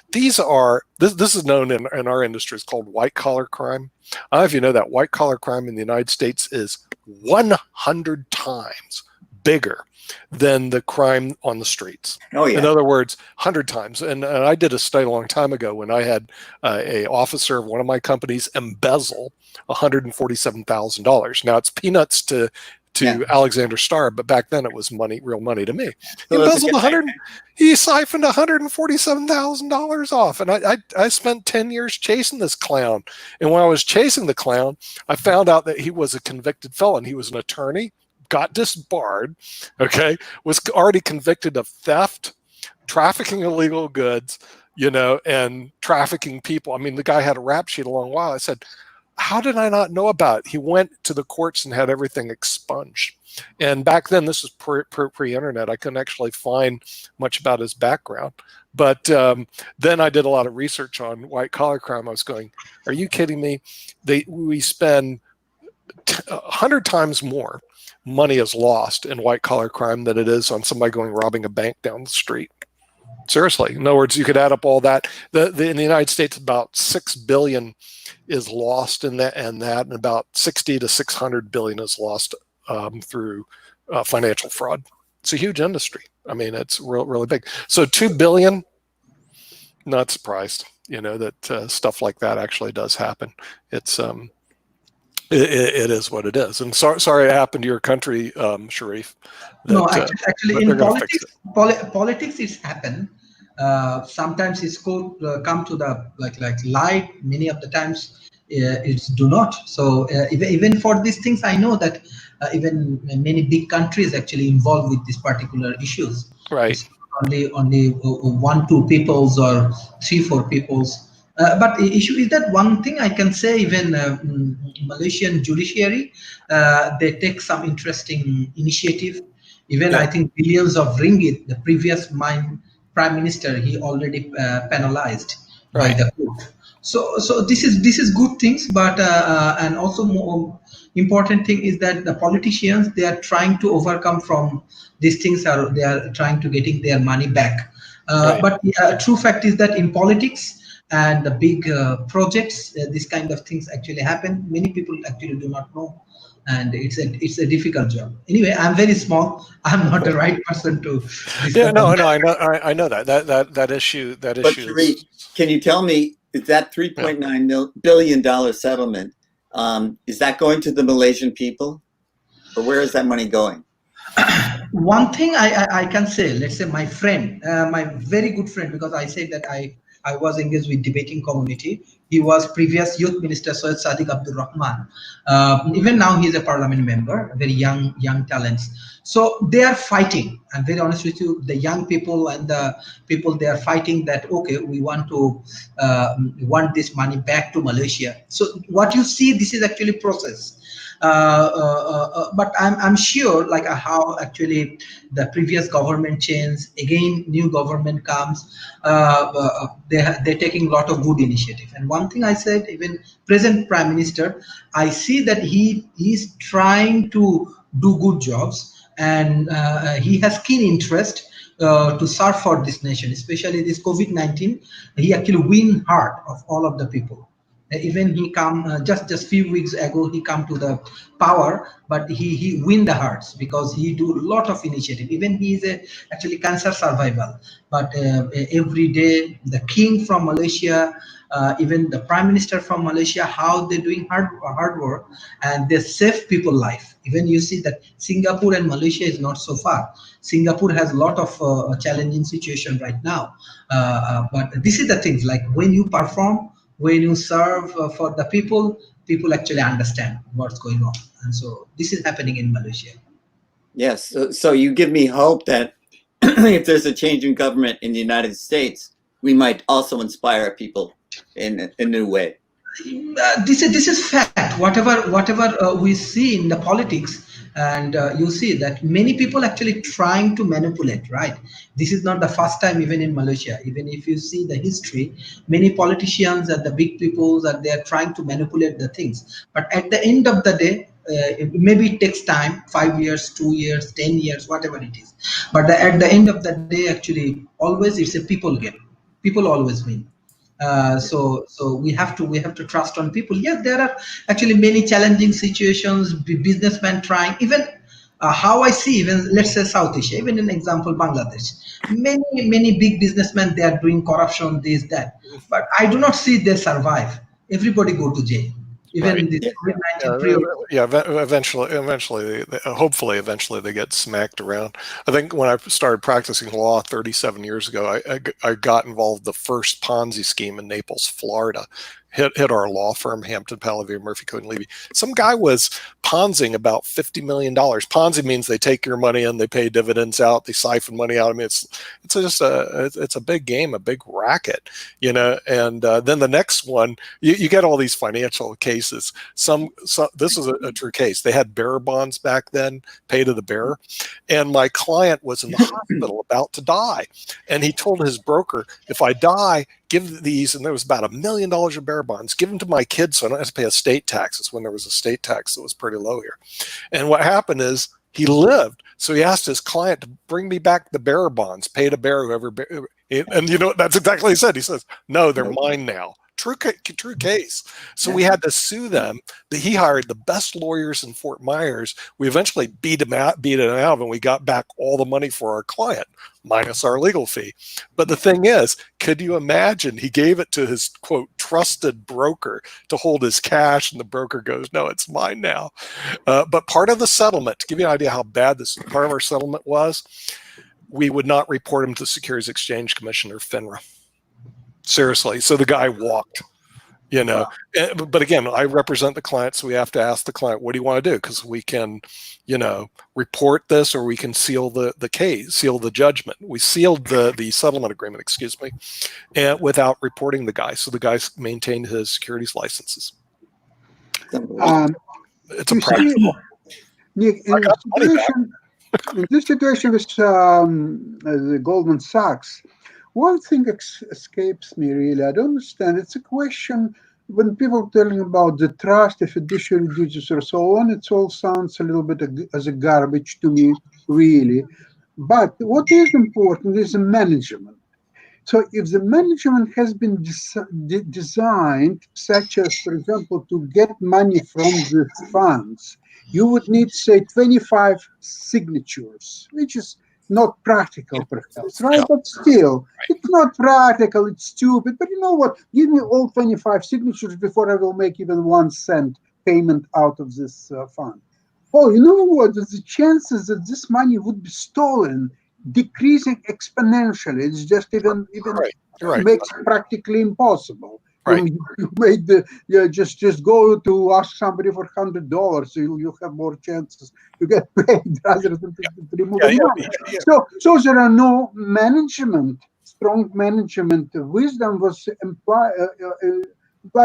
is known in our industry, it's called white collar crime. I don't know if you know that white collar crime in the United States is 100 times bigger than the crime on the streets. Oh, yeah. In other words, 100 times. And I did a study a long time ago when I had a officer of one of my companies embezzle $147,000. Now it's peanuts to Alexander Starr, but back then it was real money to me. He embezzled he siphoned $147,000 off, and I spent 10 years chasing this clown. And when I was chasing the clown, I found out that he was a convicted felon. He was an attorney, got disbarred, was already convicted of theft, trafficking illegal goods, and trafficking people. I mean, the guy had a rap sheet a long while. I said, how did I not know about it? He went to the courts and had everything expunged. And back then, this was pre-internet. I couldn't actually find much about his background. But then I did a lot of research on white collar crime. I was going, are you kidding me? We spend 100 times more money is lost in white collar crime than it is on somebody robbing a bank down the street. Seriously. In other words, you could add up all that. In the United States, about $6 billion is lost in that, and about 60 to 600 billion is lost through financial fraud. It's a huge industry. I mean, it's really big. So 2 billion, not surprised, that stuff like that actually does happen. It's it is what it is. And sorry it happened to your country, Sharif. No, actually in politics it's happened. Sometimes it's come to the like light. Many of the times it's do not. So even for these things, I know that even many big countries actually involved with these particular issues. Right. It's only 1-2 peoples or 3-4 peoples. But the issue is that one thing I can say, even Malaysian judiciary, they take some interesting initiative. Even I think billions of ringgit, the previous prime minister, he already penalized by the court. So this is good things, but and also more important thing is that the politicians, they are trying to overcome from these things. They are trying to getting their money back. But the true fact is that in politics and the big projects, this kind of things actually happen. Many people actually do not know, and it's a difficult job. Anyway, I'm very small. I'm not the right person to. Yeah, no, I know that issue. But Sharif, can you tell me, is that $3.9 billion settlement? Is that going to the Malaysian people, or where is that money going? One thing I can say, let's say my friend, my very good friend, because I said that I was engaged with debating community. He was previous youth minister, Syed Sadiq Abdul Rahman. Even now he is a parliament member, very young talents. So they are fighting. I'm very honest with you, the young people and the people, they are fighting that, okay, we want this money back to Malaysia. So what you see, this is actually process. But I'm sure, like how actually the previous government changed, again new government comes, they're taking a lot of good initiative. And one thing I said, even present prime minister, I see that he's trying to do good jobs, and he has keen interest to serve for this nation, especially this COVID-19. He actually win heart of all of the people. Even he come just few weeks ago, he come to the power, but he win the hearts because he do a lot of initiative. Even he is actually cancer survival. But every day, the king from Malaysia, even the prime minister from Malaysia, how they're doing hard work, and they save people life. Even you see that Singapore and Malaysia is not so far. Singapore has a lot of challenging situation right now. But this is the things, like when you perform, when you serve for the people actually understand what's going on. And so this is happening in Malaysia. Yes. So you give me hope that if there's a change in government in the United States, we might also inspire people in a new way. This is fact. Whatever we see in the politics, and you see that many people actually trying to manipulate. Right. This is not the first time, even in Malaysia. Even if you see the history, many politicians and the big people that they are trying to manipulate the things. But at the end of the day, maybe it takes time, 5 years, 2 years, 10 years, whatever it is. But at the end of the day, actually, always it's a people game. People always win. So we have to trust on people. Yes, there are actually many challenging situations. Businessmen trying, even how I see, even let's say South Asia, even in example Bangladesh, many big businessmen, they are doing corruption, this that, but I do not see they survive. Everybody go to jail. Even Right. this COVID-19 Yeah, period. hopefully, eventually they get smacked around. I think when I started practicing law 37 years ago, I got involved in the first Ponzi scheme in Naples, Florida. Hit our law firm, Hampton, Palavia, Murphy, Cohen, Levy. Some guy was ponzing about $50 million. Ponzi means they take your money and they pay dividends out, they siphon money out. I mean, it's a big game, a big racket, you know. And then the next one, you get all these financial cases. This is a true case. They had bearer bonds back then, pay to the bearer, and my client was in the hospital about to die, and he told his broker, if I die, give these, and there was about $1 million of bearer bonds, give them to my kids so I don't have to pay estate taxes, when there was a state tax that was pretty low here. And what happened is he lived, so he asked his client to bring me back the bearer bonds, pay to bear whoever, and you know, that's exactly what he said. He says, no, they're mine now. True case. So we had to sue them. He hired the best lawyers in Fort Myers. We eventually beat it out, and we got back all the money for our client, minus our legal fee. But the thing is, could you imagine? He gave it to his, quote, trusted broker to hold his cash, and the broker goes, no, it's mine now. But part of the settlement, to give you an idea how bad this part of our settlement was, we would not report him to Securities Exchange Commission or FINRA. Seriously. So the guy walked, you know. Wow. But again, I represent the client, so we have to ask the client, what do you want to do? Because we can, you know, report this, or we can seal the case, seal the judgment. We sealed the settlement agreement, excuse me, and without reporting the guy. So the guy maintained his securities licenses. It's a practice. Nick, in this situation with the Goldman Sachs, one thing escapes me, really. I don't understand. It's a question when people are telling about the trust, the fiduciary duties, or so on. It all sounds a little bit as a garbage to me, really. But what is important is the management. So if the management has been designed, such as, for example, to get money from the funds, you would need, say, 25 signatures, which is not practical, perhaps, right? But still, it's not practical, it's stupid. But you know what? Give me all 25 signatures before I will make even 1 cent payment out of this fund. Oh, you know what? The chances that this money would be stolen decreasing exponentially. It's just even makes it practically impossible. Right. You made just go to ask somebody for $100, so you have more chances to get paid rather than to remove the money. So there are no strong management wisdom was implied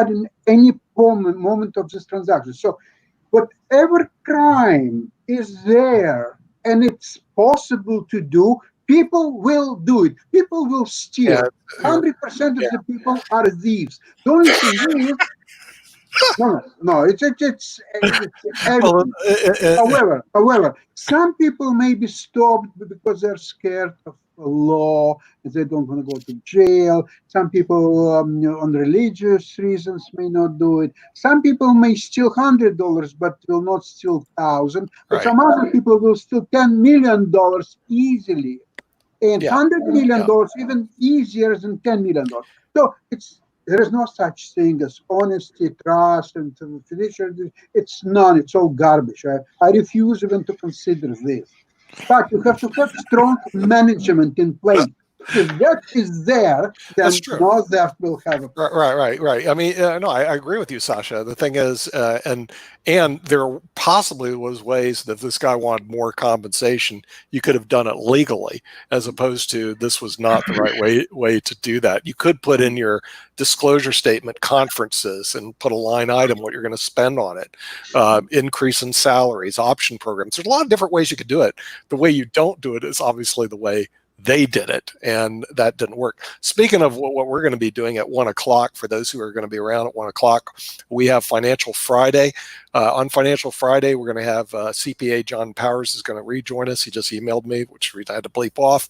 in any moment of this transaction. So whatever crime is there and it's possible to do, people will do it. People will steal. 100% of the people are thieves. The only thing is, no, it's however, some people may be stopped because they're scared of law, they don't want to go to jail. Some people on religious reasons may not do it. Some people may steal $100 but will not steal $1,000. But some other people will steal $10 million easily, and $100 million even easier than $10 million. So there is no such thing as honesty, trust, and fiduciary. It's none. It's all garbage. I refuse even to consider this. But you have to have strong management in place. If that is there, then That's true. no theft will have a Right. I mean, no, I agree with you, Sasha. The thing is, and there possibly was ways that if this guy wanted more compensation, you could have done it legally, as opposed to this was not the right way to do that. You could put in your disclosure statement conferences and put a line item what you're going to spend on it, increase in salaries, option programs. There's a lot of different ways you could do it. The way you don't do it is obviously the way they did it, and that didn't work. Speaking of what we're going to be doing at 1 o'clock, for those who are going to be around at 1 o'clock, we have Financial Friday. On Financial Friday, we're going to have CPA John Powers is going to rejoin us. He just emailed me, which I had to bleep off,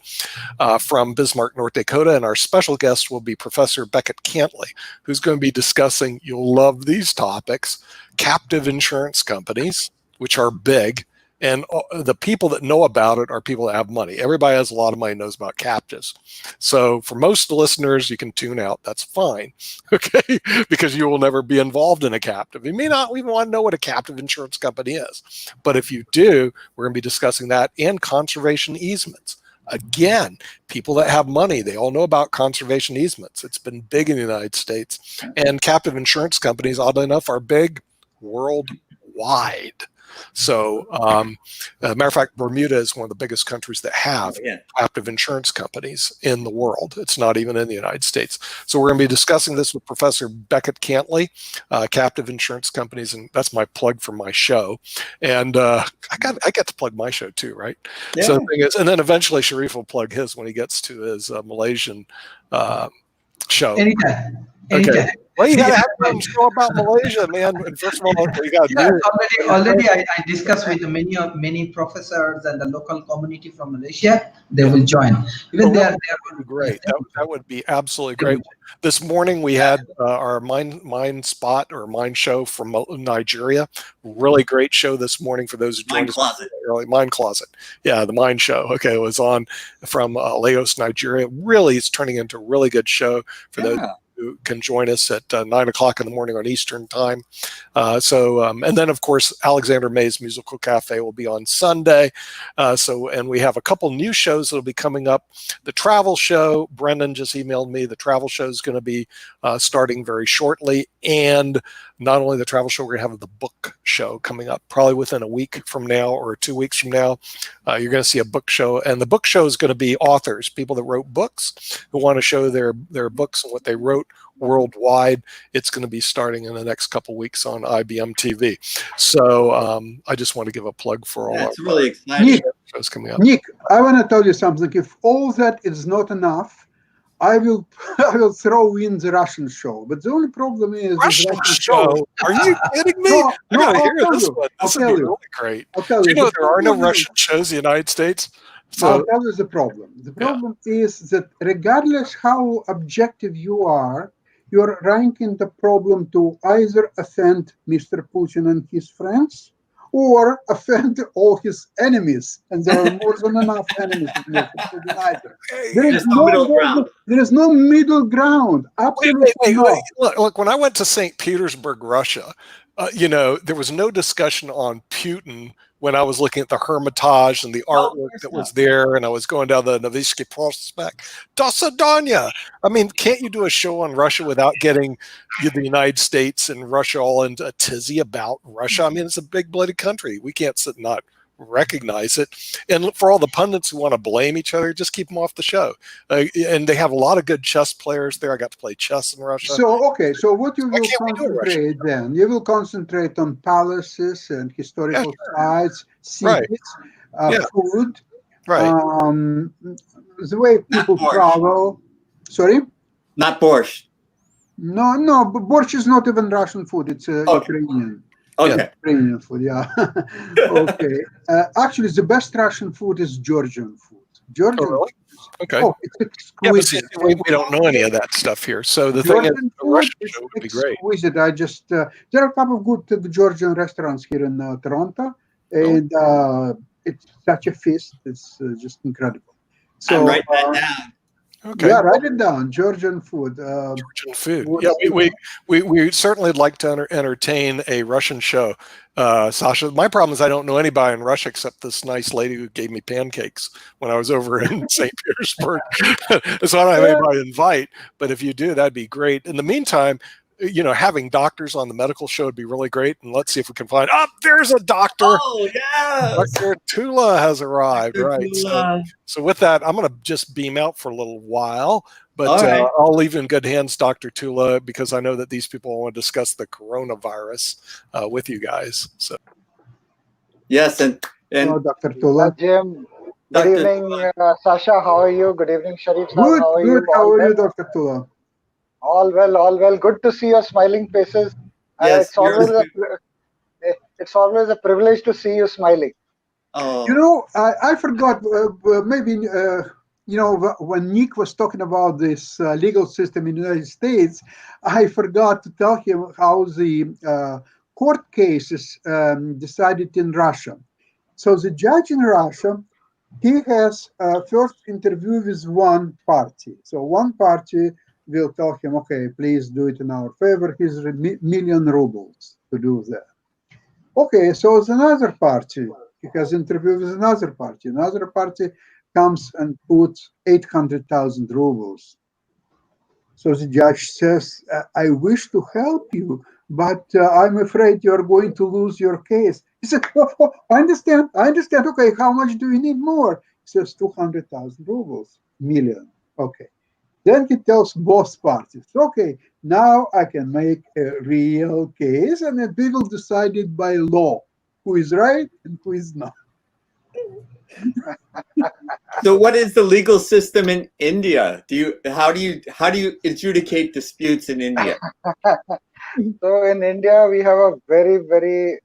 from Bismarck, North Dakota. And our special guest will be Professor Beckett Cantley, who's going to be discussing, you'll love these topics, captive insurance companies, which are big. And the people that know about it are people that have money. Everybody has a lot of money, knows about captives. So for most of the listeners, you can tune out. That's fine, okay? Because you will never be involved in a captive. You may not even want to know what a captive insurance company is. But if you do, we're going to be discussing that and conservation easements. Again, people that have money, they all know about conservation easements. It's been big in the United States. And captive insurance companies, oddly enough, are big worldwide. So, matter of fact, Bermuda is one of the biggest countries that have captive insurance companies in the world. It's not even in the United States. So we're going to be discussing this with Professor Beckett Cantley, captive insurance companies, and that's my plug for my show. And I get to plug my show too, right? Yeah. So the thing is, and then eventually Sharif will plug his when he gets to his Malaysian show. Anytime. Okay. Well, you got to have a show about Malaysia, man. And first of all, you got to do it. Already I discussed with many professors and the local community from Malaysia. They will join. Even they are great. That would be absolutely great. This morning we had our Mind Spot or Mind Show from Nigeria. Really great show this morning for those who joined us early. Mind Closet. Yeah, the Mind Show. Okay, it was on from Lagos, Nigeria. Really, it's turning into a really good show for those who can join us at 9 o'clock in the morning on Eastern time. And then of course, Alexander May's Musical Cafe will be on Sunday. And we have a couple new shows that'll be coming up. The travel show, Brendan just emailed me, the travel show is going to be starting very shortly. And not only the travel show, we're going to have the book show coming up probably within a week from now or 2 weeks from now. You're going to see a book show, and the book show is going to be authors, people that wrote books who want to show their books and what they wrote worldwide. It's going to be starting in the next couple weeks on IBM TV. So I just want to give a plug for all That's really exciting. Shows coming up. Nick, I want to tell you something. If all that is not enough, I will throw in the Russian show. But the only problem is Russian show. Are you kidding me? I gotta hear this one. This would be really great. Do you know there are no Russian shows in the United States? So I'll tell you the problem. The problem is that regardless how objective you are ranking the problem to either offend Mr. Putin and his friends or offend all his enemies. And there are more than enough enemies of Mr. Putin either. There is no middle ground. Absolutely wait. Look, when I went to St. Petersburg, Russia, there was no discussion on Putin when I was looking at the Hermitage and the artwork that was there, and I was going down the Nevsky Prospect. Do Svidaniya. I mean, can't you do a show on Russia without getting the United States and Russia all into a tizzy about Russia? I mean, it's a big blooded country. We can't sit and not recognize it. And for all the pundits who want to blame each other, just keep them off the show. And they have a lot of good chess players there. I got to play chess in Russia. So what you will concentrate then? You will concentrate on palaces and historical sites, cities, food, the way people travel. Sorry? Not borscht. No, but borscht is not even Russian food. It's Ukrainian. Okay. Ukrainian food, Okay. Actually, the best Russian food is Georgian food. Georgian. Oh, really? Okay. It's exquisite. We don't know any of that stuff here. So the thing is, the Russian show would be great. Exquisite. There are a couple of good Georgian restaurants here in Toronto, and it's such a feast. It's just incredible. So write that down. Okay. Yeah, write it down. Georgian food. Georgian food. What Yeah, is it? we certainly like to entertain a Russian show. Sasha, my problem is I don't know anybody in Russia except this nice lady who gave me pancakes when I was over in St. Petersburg. So I don't have anybody to invite, but if you do, that'd be great. In the meantime, having doctors on the medical show would be really great. And let's see if we can find, there's a doctor. Oh, yes. Dr. Tula has arrived, Dr. right? Tula. So with that, I'm going to just beam out for a little while, but All right. I'll leave you in good hands, Dr. Tula, because I know that these people want to discuss the coronavirus with you guys. So Yes, and Hello, Dr. Tula. Jim, good Dr. evening, Sasha. How are you? Good evening, Sharif. Sahab. Good, How are good. you? How All are you, well? Dr. Tula? All well, all well. Good to see your smiling faces. Yes, It's always a privilege to see you smiling. You know, I forgot. Maybe when Nick was talking about this legal system in the United States, I forgot to tell him how the court cases decided in Russia. So the judge in Russia, he has first interview with one party. So one party will tell him, okay, please do it in our favor. Here's million rubles to do that. Okay, so it's another party. He has interviewed with another party. Another party comes and puts 800,000 rubles. So the judge says, I wish to help you, but I'm afraid you're going to lose your case. He said, oh, I understand. Okay, how much do you need more? He says, 200,000 rubles, million. Okay. Then he tells both parties, okay, now I can make a real case, and then people decided by law who is right and who is not. So what is the legal system in India? How do you adjudicate disputes in India? So in India, we have a very, very,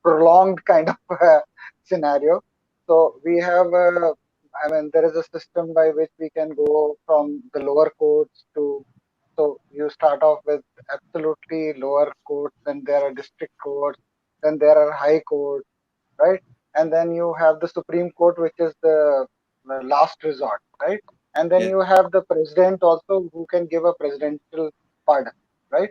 prolonged kind of scenario. So we have, there is a system by which we can go from the lower courts to, so you start off with absolutely lower courts, then there are district courts, then there are high courts, right? And then you have the Supreme Court, which is the last resort, right? And then Yeah. you have the president also, who can give a presidential pardon, right?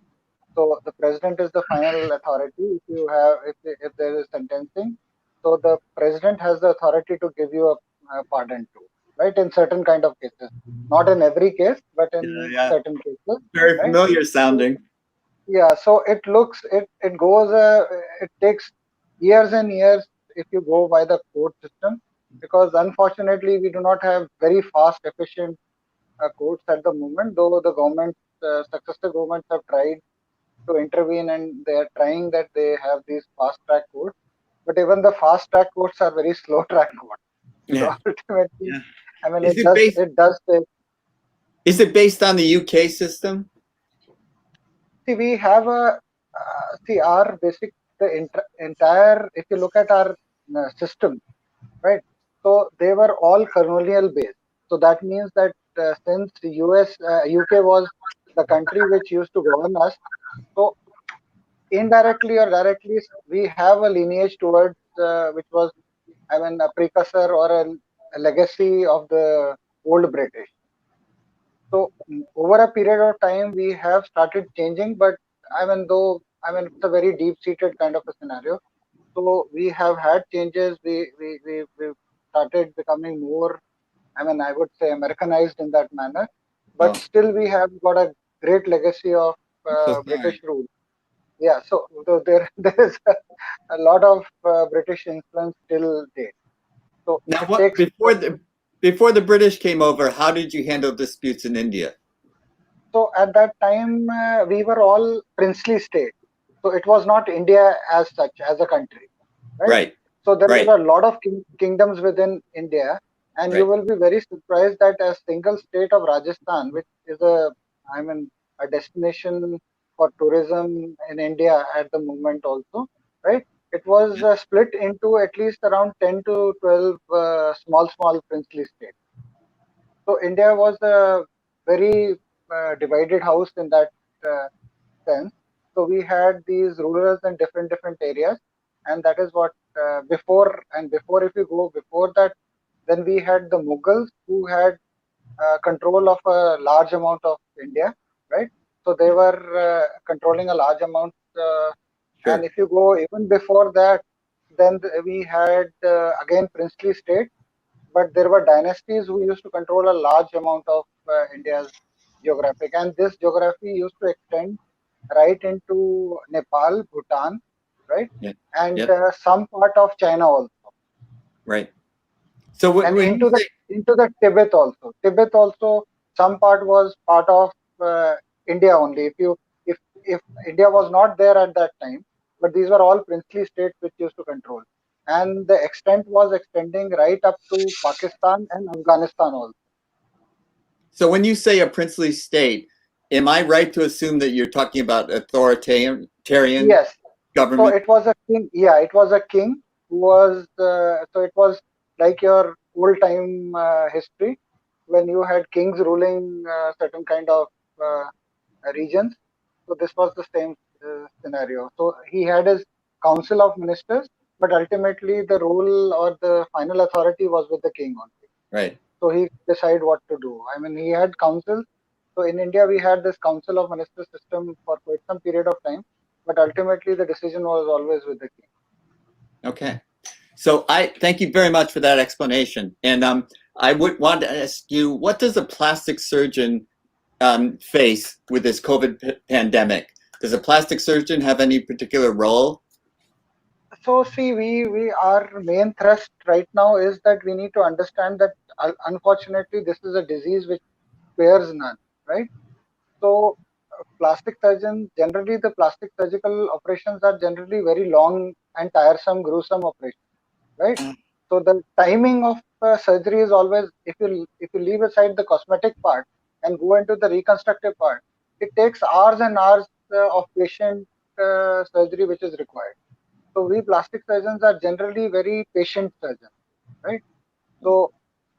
So the president is the final authority if there is sentencing. So the president has the authority to give you a pardon too, right? In certain kind of cases, not in every case, but in Yeah. certain cases. Very right? familiar sounding. Yeah, so it goes, it takes years and years if you go by the court system, because unfortunately we do not have very fast, efficient courts at the moment, though the government, successive governments have tried to intervene, and they are trying that they have these fast track courts. But even the fast track courts are very slow track courts. Yeah. So ultimately, Yeah. I mean, Is it does take. Is it based on the UK system? See, we have our basic, entire, if you look at our system, right? So they were all colonial based. So that means that since the UK was the country which used to govern us, so indirectly or directly, we have a lineage towards which was, a precursor or a legacy of the old British. So over a period of time, we have started changing, but it's a very deep-seated kind of a scenario. So we have had changes. We started becoming more, I would say, Americanized in that manner. But still, we have got a great legacy of British rule. Yeah. So there is a lot of British influence till date. So Now, it takes. before the British came over, how did you handle disputes in India? So at that time, we were all princely state. So it was not India as such, as a country, right? Right. So there Right. were a lot of kingdoms within India, and you Right. will be very surprised that a single state of Rajasthan, which is a destination for tourism in India at the moment also, right? It was split into at least around 10 to 12 small princely states. So India was a very divided house in that sense. So we had these rulers in different areas, and that is what before if you go before that, then we had the Mughals who had control of a large amount of India, right? So they were controlling a large amount. And if you go even before that, then we had again princely state, but there were dynasties who used to control a large amount of India's geographic, and this geography used to extend right into Nepal, Bhutan, right, and some part of China also, right. So and into the Tibet also. Tibet also, some part was part of India only. If India was not there at that time, but these were all princely states which used to control, and the extent was extending right up to Pakistan and Afghanistan also. So when you say a princely state, am I right to assume that you're talking about authoritarian Yes. government? So it was a king. Yeah, it was a king who was. So it was like your old time history when you had kings ruling certain kind of regions. So this was the same scenario. So he had his council of ministers, but ultimately the rule or the final authority was with the king only. Right. So he decided what to do. I mean, he had councils. So in India, we had this council of ministers system for quite some period of time, but ultimately the decision was always with the king. Okay. So I thank you very much for that explanation. And I would want to ask you, what does a plastic surgeon face with this COVID pandemic? Does a plastic surgeon have any particular role? So see, we our main thrust right now is that we need to understand that unfortunately this is a disease which spares none, right? So plastic surgeons, generally the plastic surgical operations are generally very long and tiresome, gruesome operations, right? So the timing of surgery is always, if you leave aside the cosmetic part and go into the reconstructive part, it takes hours and hours of patient surgery which is required. So we plastic surgeons are generally very patient surgeons, right? So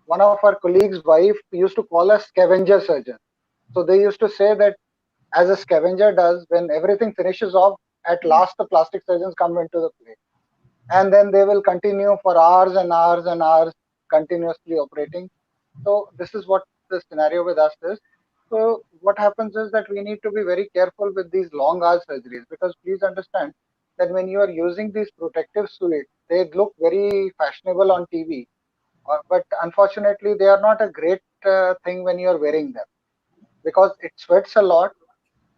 one of our colleagues' wife used to call us scavenger surgeons. So they used to say that as a scavenger does, when everything finishes off, at last the plastic surgeons come into the play. And then they will continue for hours and hours and hours continuously operating. So this is what the scenario with us is. So what happens is that we need to be very careful with these long hour surgeries, because please understand that when you are using these protective suits, they look very fashionable on TV, but unfortunately they are not a great thing when you are wearing them, because it sweats a lot.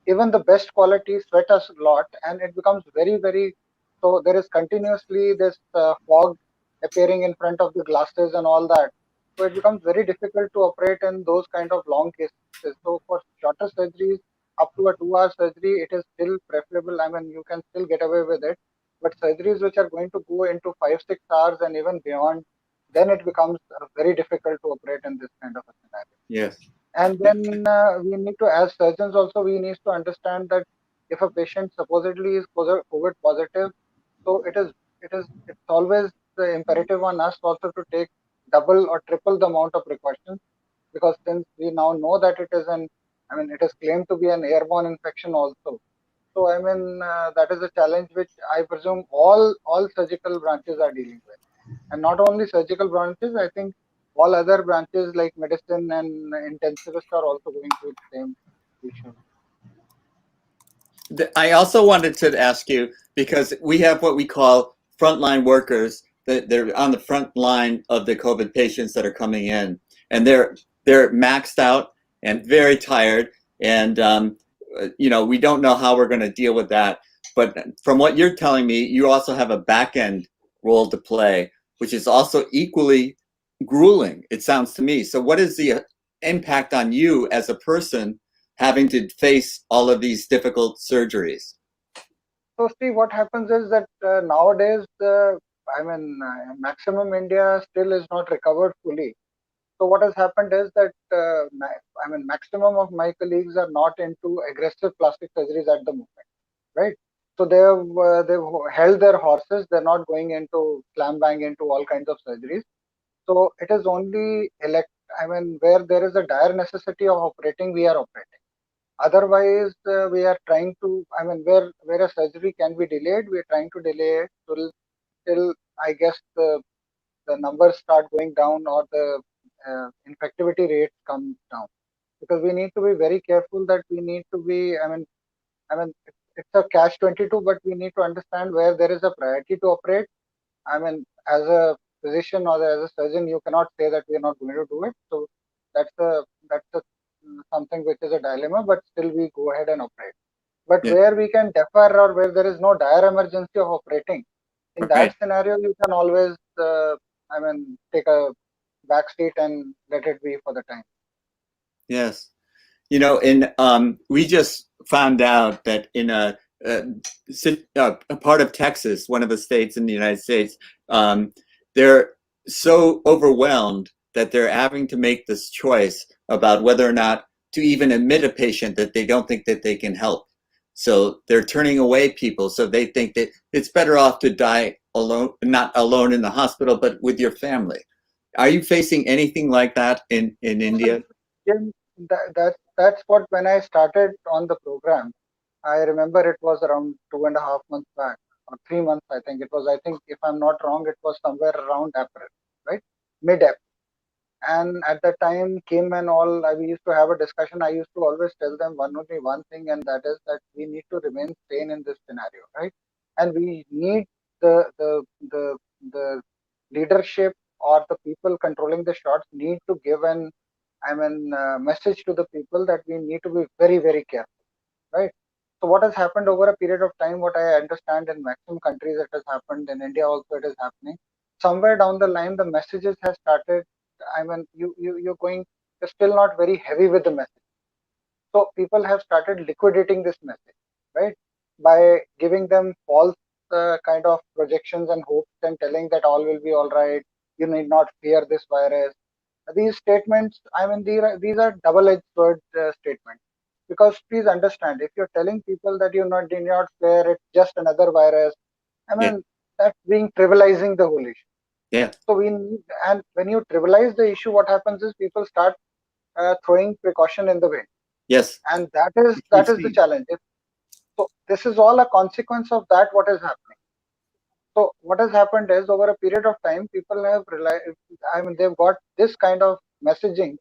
Even the best quality sweat us a lot, and it becomes very. So there is continuously this fog appearing in front of the glasses and all that. So it becomes very difficult to operate in those kind of long cases. So for shorter surgeries, up to a 2 hour surgery, it is still preferable. I mean, you can still get away with it. But surgeries which are going to go into 5-6 hours and even beyond, then it becomes very difficult to operate in this kind of a scenario. Yes. And then we need to, as surgeons also, we need to understand that if a patient supposedly is COVID positive, so it's always the imperative on us also to take double or triple the amount of precautions, because since we now know that it is it is claimed to be an airborne infection also. So I mean that is a challenge which I presume all surgical branches are dealing with, and not only surgical branches. I think all other branches like medicine and intensivists are also going through the same issue. I also wanted to ask you, because we have what we call frontline workers, that they're on the front line of the COVID patients that are coming in, and they're maxed out and very tired, and we don't know how we're going to deal with that. But from what you're telling me, you also have a back end role to play, which is also equally grueling, it sounds to me. So what is the impact on you as a person having to face all of these difficult surgeries? So see, what happens is that nowadays, maximum India still is not recovered fully. So what has happened is that maximum of my colleagues are not into aggressive plastic surgeries at the moment, right? So they've held their horses. They're not going into slam bang into all kinds of surgeries. So it is only where there is a dire necessity of operating, we are operating. Otherwise, we are trying to, where a surgery can be delayed, we are trying to delay it till I guess the numbers start going down, or the infectivity rates come down. Because we need to be very careful that we need to be, it's a catch-22, but we need to understand where there is a priority to operate. As a physician or as a surgeon, you cannot say that we are not going to do it. So that's something which is a dilemma, but still we go ahead and operate. But where we can defer or where there is no dire emergency of operating, in that scenario, you can always, take a back seat and let it be for the time. Yes. We just found out that in a part of Texas, one of the states in the United States, they're so overwhelmed that they're having to make this choice about whether or not to even admit a patient that they don't think that they can help. So they're turning away people. So they think that it's better off to die alone, not alone in the hospital, but with your family. Are you facing anything like that in India? That's what, when I started on the program, I remember it was around 2.5 months back, or 3 months, I think it was. I think, if I'm not wrong, it was somewhere around April, right? Mid-April. And at that time, Kim and all, we used to have a discussion. I used to always tell them only one thing, and that is that we need to remain sane in this scenario, right? And we need the leadership or the people controlling the shots need to give an message to the people that we need to be very, very careful, right? So what has happened over a period of time, what I understand in maximum countries it has happened, in India also it is happening. Somewhere down the line, the messages have started. You're still not very heavy with the message. So people have started liquidating this message, right? By giving them false kind of projections and hopes and telling that all will be all right. You need not fear this virus. These statements, these are double-edged sword statements. Because please understand, if you're telling people that do not fear, it's just another virus, that's being trivializing the whole issue. Yeah. So and when you trivialize the issue, what happens is people start throwing precaution in the wind. Yes. And that is the challenge. So this is all a consequence of that, what is happening. So what has happened is, over a period of time, people have they've got this kind of messaging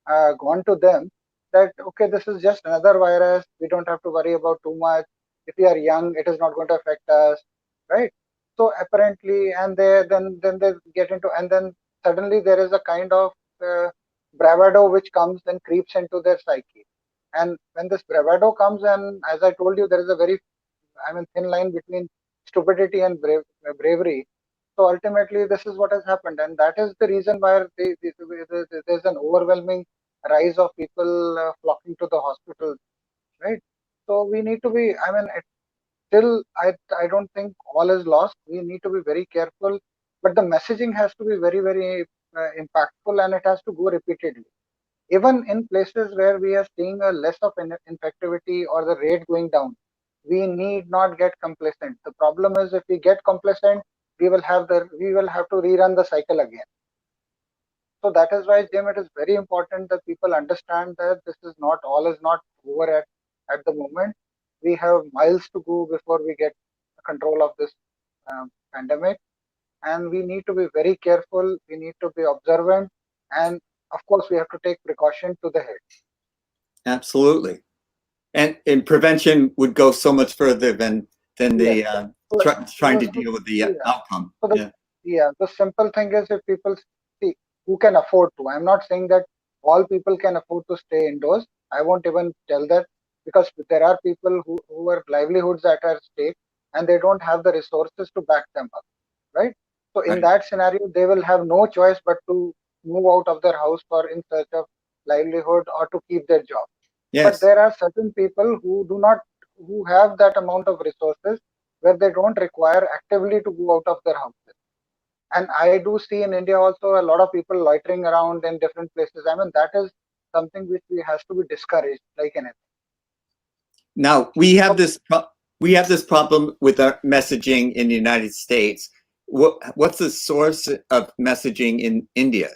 gone to them that, okay, this is just another virus. We don't have to worry about too much. If we are young, it is not going to affect us, right? So apparently, and then they get into, and then suddenly there is a kind of bravado which comes and creeps into their psyche. And when this bravado comes, and as I told you, there is a very thin line between stupidity and bravery. So ultimately, this is what has happened, and that is the reason why there's an overwhelming rise of people flocking to the hospitals, right? So we need to be. Still, I don't think all is lost. We need to be very careful, but the messaging has to be very, very impactful, and it has to go repeatedly. Even in places where we are seeing a less of infectivity or the rate going down, we need not get complacent. The problem is, if we get complacent, we will have to rerun the cycle again. So that is why, Jim, it is very important that people understand that this is not over at the moment. We have miles to go before we get control of this pandemic, and we need to be very careful. We need to be observant, and of course, we have to take precaution to the head. Absolutely. And prevention would go so much further than the trying to deal with the outcome. So the simple thing is, if people see who can afford to. I'm not saying that all people can afford to stay indoors. I won't even tell that, because there are people who are livelihoods at are stake, and they don't have the resources to back them up, right? So in that scenario, they will have no choice but to move out of their house for in search of livelihood or to keep their job. Yes. But there are certain people who have that amount of resources where they don't require actively to go out of their houses. And I do see in India also a lot of people loitering around in different places. That is something which has to be discouraged, like anything. Now we have this problem with our messaging in the United States. What's the source of messaging in India?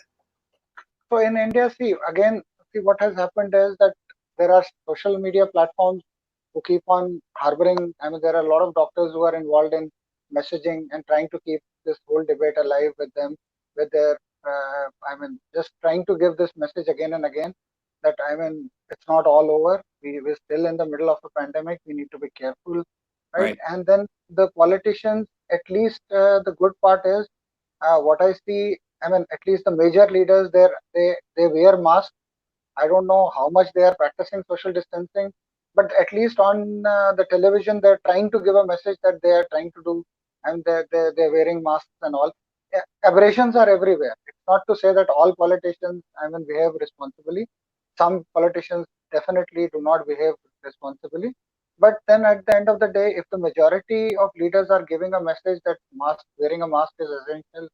So in India, see what has happened is that there are social media platforms who keep on harboring. There are a lot of doctors who are involved in messaging and trying to keep this whole debate alive with them, with their just trying to give this message again and again that it's not all over. We're still in the middle of a pandemic. We need to be careful, right? And then the politicians, at least the good part is what I see. At least the major leaders there, they wear masks. I don't know how much they are practicing social distancing, but at least on the television, they're trying to give a message that they are trying to do, and they're wearing masks and all. Aberrations are everywhere. It's not to say that all politicians, behave responsibly. Some politicians definitely do not behave responsibly. But then at the end of the day, if the majority of leaders are giving a message that wearing a mask is essential,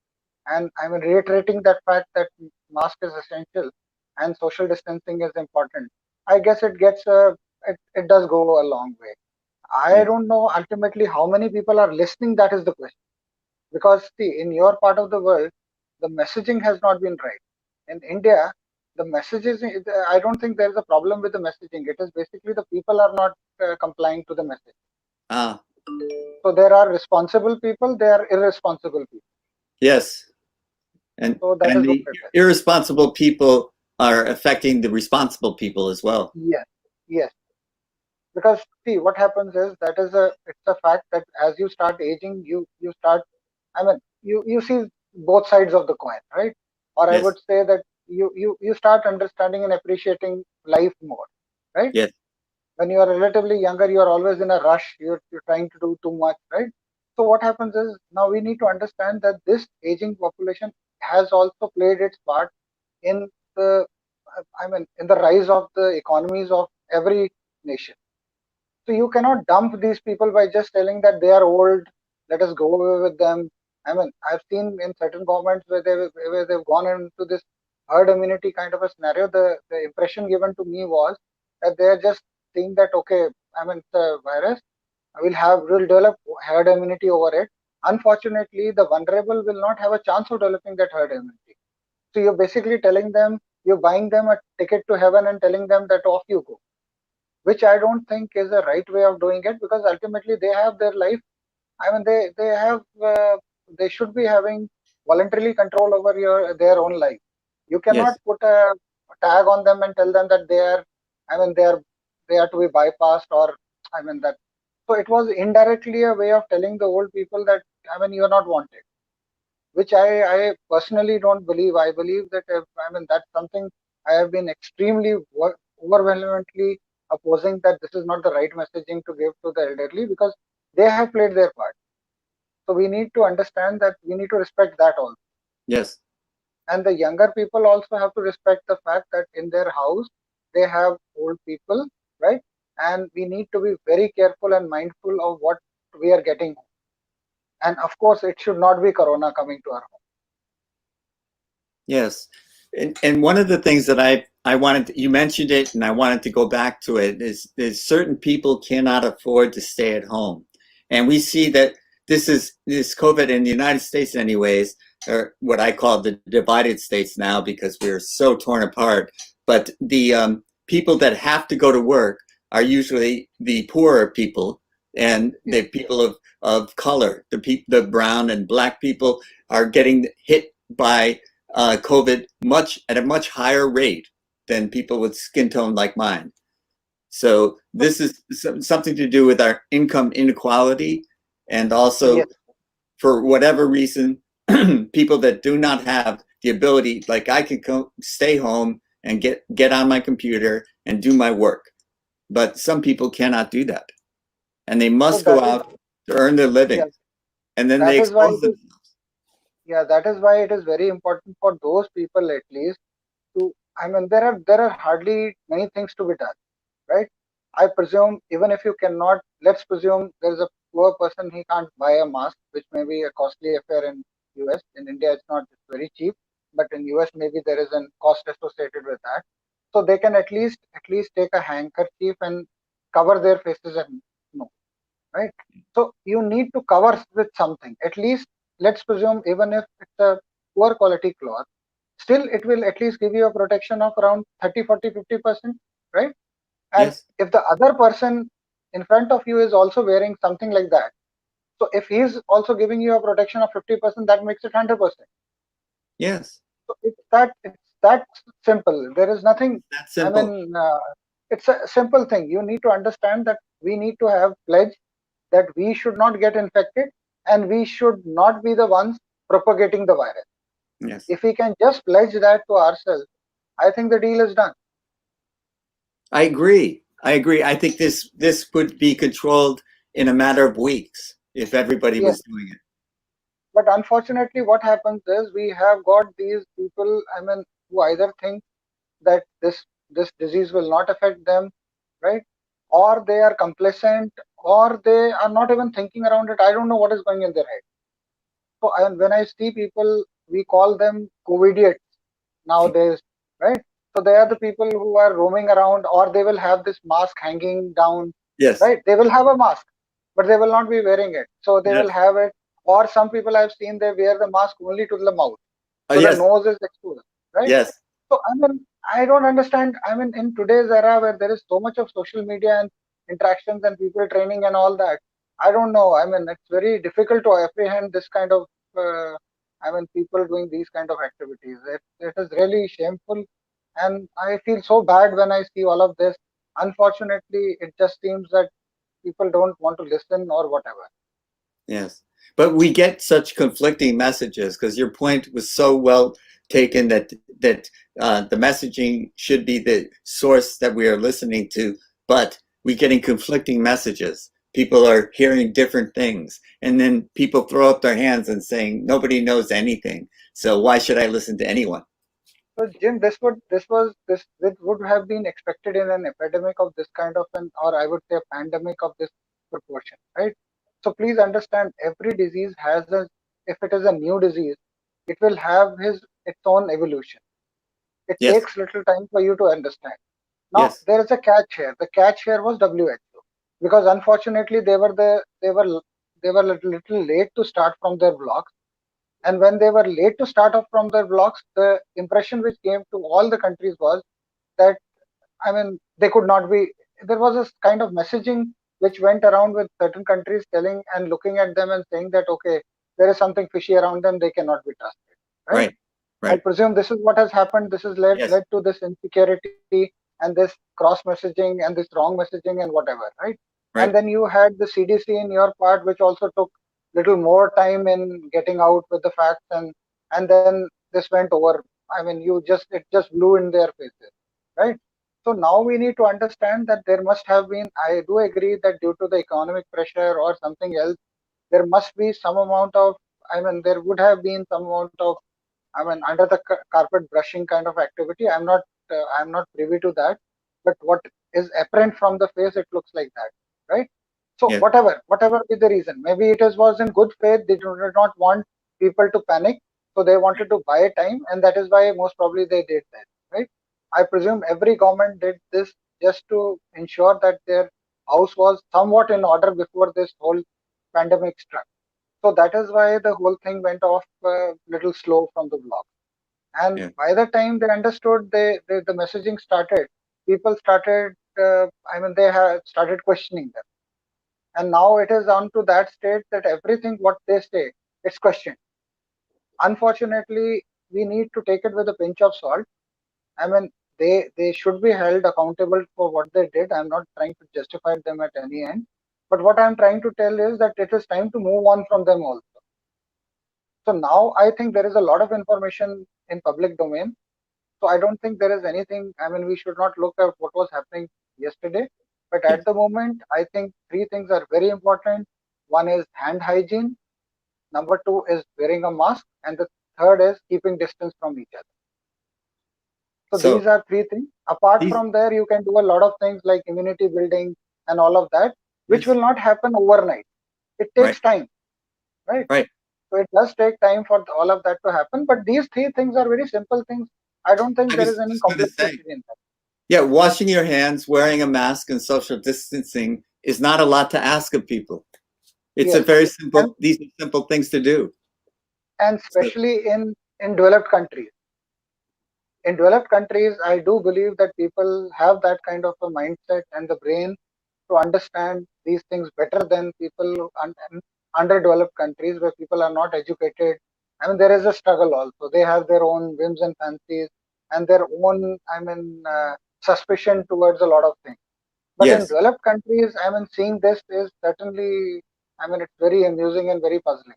and reiterating that fact that mask is essential and social distancing is important, I guess it gets it does go a long way. I don't know ultimately how many people are listening. That is the question. Because see, in your part of the world, the messaging has not been right. In India, the messages, I don't think there is a problem with the messaging. It is basically the people are not complying to the message. So there are responsible people, there are irresponsible people. Yes. And, so that and is the irresponsible people are affecting the responsible people as well. Yes, yes. Because see, what happens is it's a fact that as you start aging, you start, you see both sides of the coin, right? Or I would say that you start understanding and appreciating life more, right? Yes. When you are relatively younger, you are always in a rush. You're trying to do too much, right? So what happens is now we need to understand that this aging population has also played its part in the, in the rise of the economies of every nation. So you cannot dump these people by just telling that they are old. Let us go away with them. I've seen in certain governments where they've gone into this herd immunity kind of a scenario. The impression given to me was that they are just saying that okay, the virus will develop herd immunity over it. Unfortunately, the vulnerable will not have a chance of developing that herd immunity. So you're basically telling them, you're buying them a ticket to heaven and telling them that off you go, which I don't think is the right way of doing it, because ultimately they have their life. They should be having voluntarily control over their own life. You cannot put a tag on them and tell them that they are to be bypassed, or that. So it was indirectly a way of telling the old people that you are not wanted, which I personally don't believe. I believe that that's something I have been extremely overwhelmingly opposing, that this is not the right messaging to give to the elderly, because they have played their part. So we need to understand that we need to respect that also. Yes. And the younger people also have to respect the fact that in their house they have old people, right? And we need to be very careful and mindful of what we are getting. And of course, it should not be Corona coming to our home. Yes. And one of the things that I wanted to, you mentioned it, and I wanted to go back to it, is certain people cannot afford to stay at home. And we see that this COVID in the United States anyways, or what I call the divided states now, because we're so torn apart. But the people that have to go to work are usually the poorer people, and the people of color, the brown and black people are getting hit by COVID at a much higher rate than people with skin tone like mine. So this is something to do with our income inequality, and also for whatever reason, people that do not have the ability, like I could stay home and get on my computer and do my work, but some people cannot do that, and they must go out to earn their living, and then they expose themselves. Yeah, that is why it is very important for those people at least to, there are hardly many things to be done, right? I presume even if you cannot, let's presume there is a poor person, he can't buy a mask, which may be a costly affair in US. In India, it's not, it's very cheap, but in US maybe there is a cost associated with that. So they can at least take a handkerchief and cover their faces and nose, right? So you need to cover with something. At least let's presume even if it's a poor quality cloth, still it will at least give you a protection of around 30, 40, 50%, right? And if the other person in front of you is also wearing something like that, so if he's also giving you a protection of 50%, that makes it 100%. Yes. It's that simple. There is nothing. That's simple. It's a simple thing. You need to understand that we need to have pledge that we should not get infected and we should not be the ones propagating the virus. Yes. If we can just pledge that to ourselves, I think the deal is done. I agree. I think this would be controlled in a matter of weeks if everybody was doing it. But unfortunately, what happens is we have got these people, who either think that this disease will not affect them, right? Or they are complacent, or they are not even thinking around it. I don't know what is going in their head. So when I see people, we call them COVIDiots nowadays, right? So they are the people who are roaming around, or they will have this mask hanging down, Yes. right? They will have a mask, but they will not be wearing it. So they will have it. Or some people I've seen, they wear the mask only to the mouth. So the nose is exposed, right? Yes. So I don't understand. In today's era where there is so much of social media and interactions and people training and all that, I don't know. It's very difficult to apprehend this kind of, people doing these kind of activities. It is really shameful, and I feel so bad when I see all of this. Unfortunately, it just seems that people don't want to listen or whatever. Yes, but we get such conflicting messages because your point was so well taken that the messaging should be the source that we are listening to, but we're getting conflicting messages. People are hearing different things, and then people throw up their hands and saying nobody knows anything. So why should I listen to anyone? So Jim, this would have been expected in an epidemic of this kind of or I would say a pandemic of this proportion, right? So please understand, every disease has if it is a new disease, it will have its own evolution. It takes little time for you to understand. Now there is a catch here. The catch here was WHO, because unfortunately they were a little late to start from their blocks. And when they were late to start off from their blocks, the impression which came to all the countries was that, they could not be. There was this kind of messaging which went around with certain countries telling and looking at them and saying that, okay, there is something fishy around them, they cannot be trusted. Right? I presume this is what has happened. This has led to this insecurity and this cross messaging and this wrong messaging and whatever, right? And then you had the CDC in your part, which also took little more time in getting out with the facts, and then this went over. It just blew in their faces, right? So now we need to understand that there must have been, I do agree that due to the economic pressure or something else, there must be some amount of, there would have been some amount of, under the carpet brushing kind of activity. I'm not privy to that, but what is apparent from the face, it looks like that, right? So whatever be the reason, maybe it was in good faith. They did not want people to panic, so they wanted to buy time, and that is why most probably they did that, right? I presume every government did this just to ensure that their house was somewhat in order before this whole pandemic struck. So that is why the whole thing went off a little slow from the block. And by the time they understood, the messaging started. People started. They have started questioning them. And now it is on to that state that everything what they say, it's questioned. Unfortunately, we need to take it with a pinch of salt. They should be held accountable for what they did. I'm not trying to justify them at any end. But what I'm trying to tell is that it is time to move on from them also. So now I think there is a lot of information in public domain. So I don't think there is anything, we should not look at what was happening yesterday. But at the moment, I think three things are very important. One is hand hygiene. Number two is wearing a mask. And the third is keeping distance from each other. So these are three things. Apart from there, you can do a lot of things like immunity building and all of that, which will not happen overnight. It takes time, right? So it does take time for all of that to happen. But these three things are very simple things. I don't think there is any complexity in that. Yeah, washing your hands, wearing a mask, and social distancing is not a lot to ask of people. It's a very simple. These are simple things to do. And especially in developed countries. In developed countries, I do believe that people have that kind of a mindset and the brain to understand these things better than people in underdeveloped countries where people are not educated I mean, there is a struggle also. They have their own whims and fancies and their own, suspicion towards a lot of things. But in Yes. developed countries, seeing this is certainly, it's very amusing and very puzzling.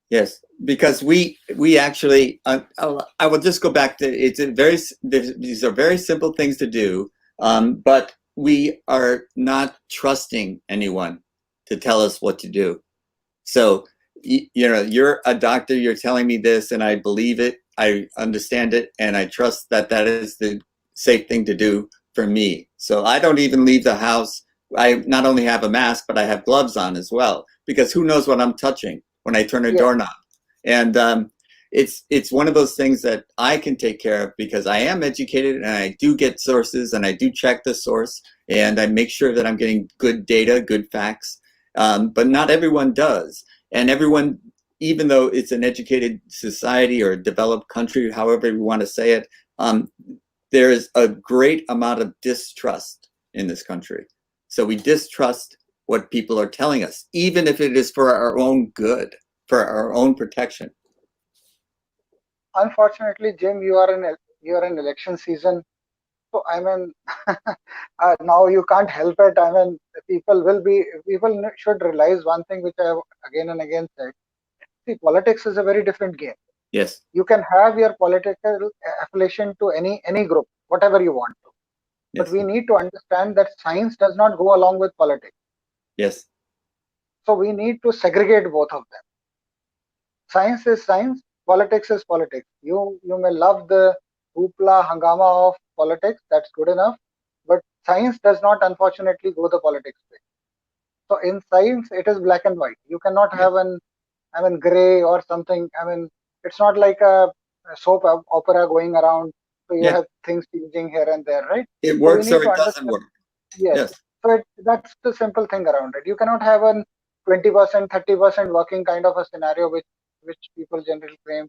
Yes, because we actually, I will just go back to, these are very simple things to do, but we are not trusting anyone to tell us what to do. So, you're a doctor, you're telling me this, and I believe it, I understand it, and I trust that that is the safe thing to do for me. So I don't even leave the house. I not only have a mask, but I have gloves on as well, because who knows what I'm touching when I turn a doorknob. And it's one of those things that I can take care of because I am educated and I do get sources and I do check the source and I make sure that I'm getting good data, good facts. But not everyone does. And everyone, even though it's an educated society or a developed country, however you want to say it, there is a great amount of distrust in this country. So we distrust what people are telling us, even if it is for our own good, for our own protection. Unfortunately, Jim, you are in election season. So now you can't help it. People should realize one thing which I have again and again said. See, politics is a very different game. Yes. You can have your political affiliation to any group, whatever you want to. But we need to understand that science does not go along with politics. Yes. So we need to segregate both of them. Science is science, politics is politics. You may love the hoopla, hangama of politics, that's good enough, but science does not unfortunately go the politics way. So in science, it is black and white. You cannot have gray or something. It's not like a soap opera going around. So you have things changing here and there, right? It works or it doesn't work. Yes. So that's the simple thing around it. You cannot have a 20%, 30% working kind of a scenario which people generally claim.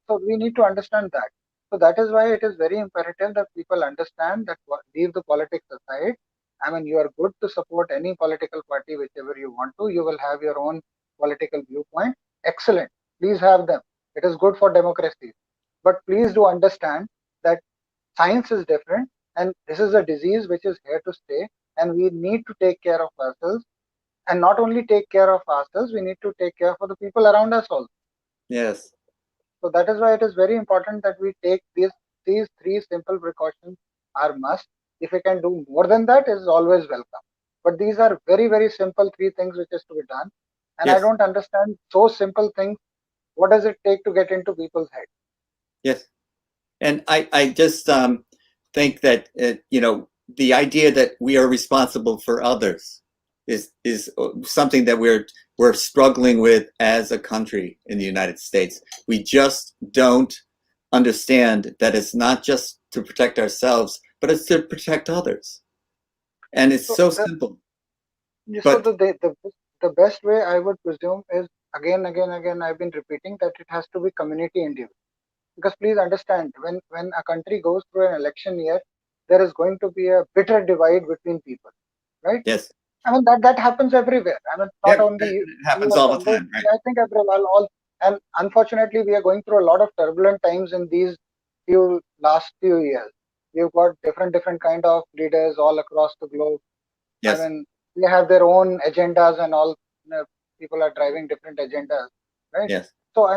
So we need to understand that. So that is why it is very imperative that people understand that leave the politics aside. You are good to support any political party, whichever you want to. You will have your own political viewpoint. Excellent. Please have them. It is good for democracy. But please do understand that science is different and this is a disease which is here to stay and we need to take care of ourselves. And not only take care of ourselves, we need to take care for the people around us also. Yes. So that is why it is very important that we take these three simple precautions are must. If we can do more than that, is always welcome. But these are very, very simple 3 things which is to be done. And I don't understand so simple things. What does it take to get into people's head? Yes. And I just think that, the idea that we are responsible for others is something that we're struggling with as a country in the United States. We just don't understand that it's not just to protect ourselves, but it's to protect others. And it's so simple. So the best way I would presume is again, I've been repeating that it has to be community individual. Because please understand, when a country goes through an election year, there is going to be a bitter divide between people, right? Yes. That happens everywhere. Not only it happens all the time, right? I think everywhere, and unfortunately, we are going through a lot of turbulent times in these last few years. We've got different kind of leaders all across the globe. Yes. They have their own agendas and all. People are driving different agendas, right? Yes. So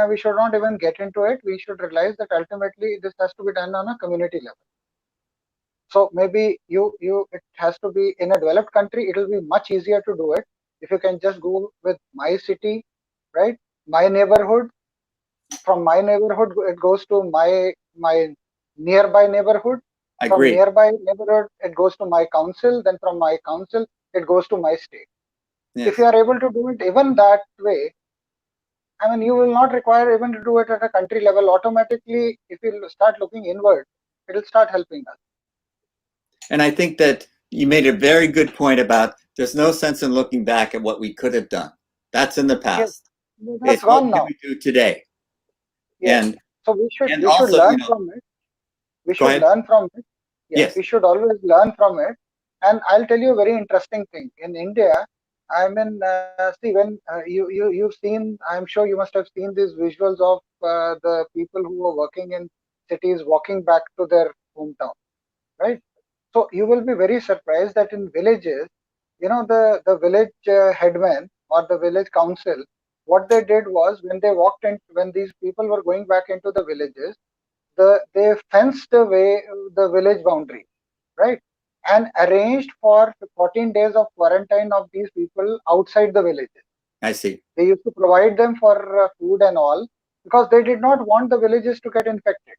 we should not even get into it. We should realize that ultimately this has to be done on a community level. So maybe it has to be in a developed country. It will be much easier to do it if you can just go with my city, right? My neighborhood. From my neighborhood, it goes to my nearby neighborhood. From nearby neighborhood, it goes to my council. Then from my council, it goes to my state. Yes. If you are able to do it even that way, you will not require even to do it at a country level. Automatically, if you start looking inward, it will start helping us. And I think that you made a very good point about there's no sense in looking back at what we could have done. That's in the past. Yes, that's gone now. What can we do today? Yes. And so we should also, learn from it. We should learn from it. Yes, we should always learn from it. And I'll tell you a very interesting thing. In India, I mean, see, when you've seen, I'm sure you must have seen these visuals of the people who were working in cities walking back to their hometown, right? So you will be very surprised that in villages, the village headman or the village council, what they did was when these people were going back into the villages, they fenced away the village boundary, right? And arranged for 14 days of quarantine of these people outside the villages. I see. They used to provide them for food and all because they did not want the villages to get infected.